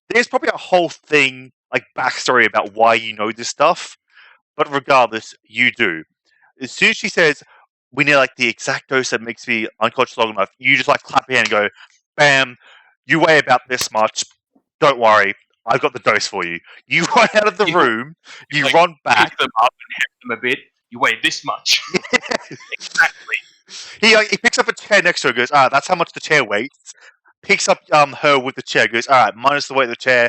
There's probably a whole thing, like backstory about why you know this stuff, but regardless, you do. As soon as she says, we need like the exact dose that makes me unconscious long enough, you just like clap your hand and go, bam, you weigh about this much, don't worry, I've got the dose for you. You run out of the room, you like, run back. Pick them up and heft them a bit. You weigh this much. Exactly. He picks up a chair next to her and goes, that's how much the chair weighs. Picks up her with the chair, goes, alright, minus the weight of the chair,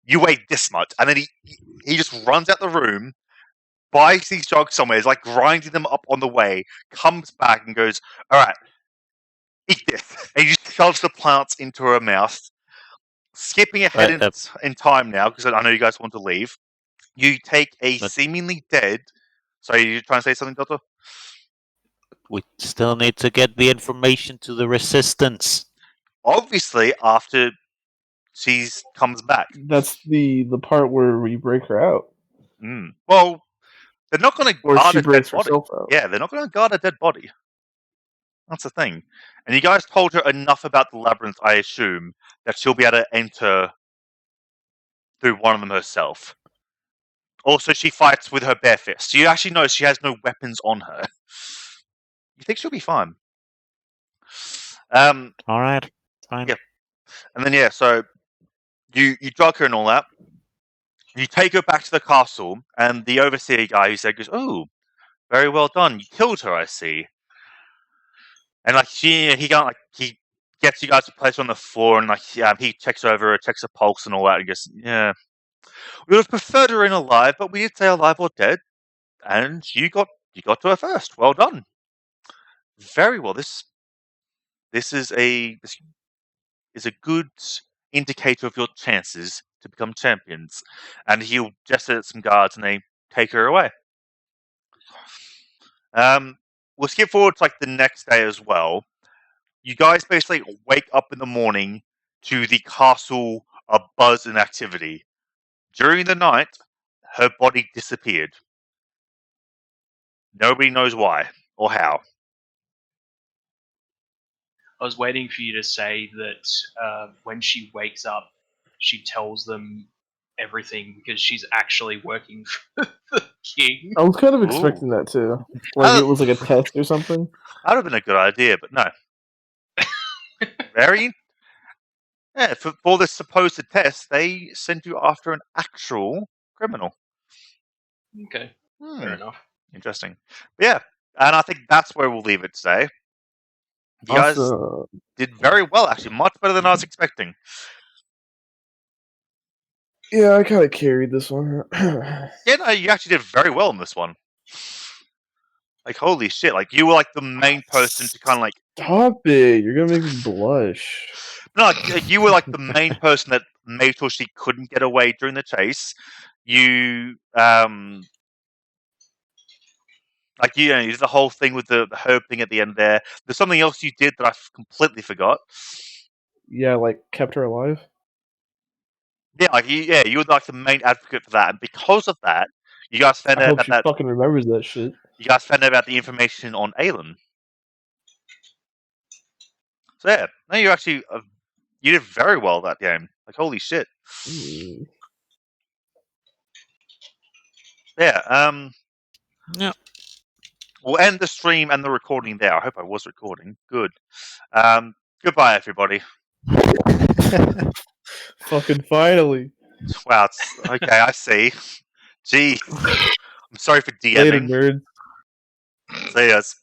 you weigh this much. And then he just runs out the room, buys these drugs somewhere, is like grinding them up on the way, comes back and goes, alright, eat this. And he just shoves the plants into her mouth. Skipping ahead in time now, because I know you guys want to leave. You take a seemingly dead... Sorry, you trying to say something, Doctor? We still need to get the information to the resistance. Obviously, after she comes back. That's the part where we break her out. Well, they're not going to guard a dead body. Out. Yeah, they're not going to guard a dead body. That's the thing. And you guys told her enough about the labyrinth, I assume, that she'll be able to enter through one of them herself. Also, she fights with her bare fist. You actually know she has no weapons on her. You think she'll be fine. Alright, fine. Yeah. And then, so you drug her and all that. You take her back to the castle, and the overseer guy who said goes, "Oh, very well done. You killed her, I see." And like he gets you guys to place her on the floor, and like he checks over her, checks her pulse and all that, and goes, "Yeah, we would have preferred her in alive, but we did say alive or dead, and you got to her first. Well done. Very well. This is a good indicator of your chances to become champions." And he'll gesture at some guards, and they take her away. We'll skip forward to like the next day as well. You guys basically wake up in the morning to the castle abuzz and activity. During the night, her body disappeared. Nobody knows why or how. I was waiting for you to say that when she wakes up, she tells them everything because she's actually working for the king. I was kind of expecting that too. Like it was like a test or something. That would have been a good idea, but no. Very... Yeah, for the supposed test, they sent you after an actual criminal. Okay, fair enough. Interesting. But yeah, and I think that's where we'll leave it today. You guys did very well, actually. Much better than I was expecting. Yeah, I kind of carried this one. Yeah, no, you actually did very well in this one. Like, holy shit. Like, you were like the main person to kind of like... Stop it. You're going to make me blush. No, like, you were like the main person that made sure she couldn't get away during the chase. You, like, you did the whole thing with the herb thing at the end there. There's something else you did that I completely forgot. Yeah, like kept her alive. Yeah, like you were like the main advocate for that, and because of that, you guys found I out hope about she that. fucking remembers that shit. You guys found out about the information on Aelin. So yeah, no, you actually you did very well that game. Like holy shit. Mm. Yeah. Yeah. We'll end the stream and the recording there. I hope I was recording. Good. Goodbye, everybody. Fucking finally. Wow. It's, okay, I see. Gee, I'm sorry for Later, DMing. nerd. See yas.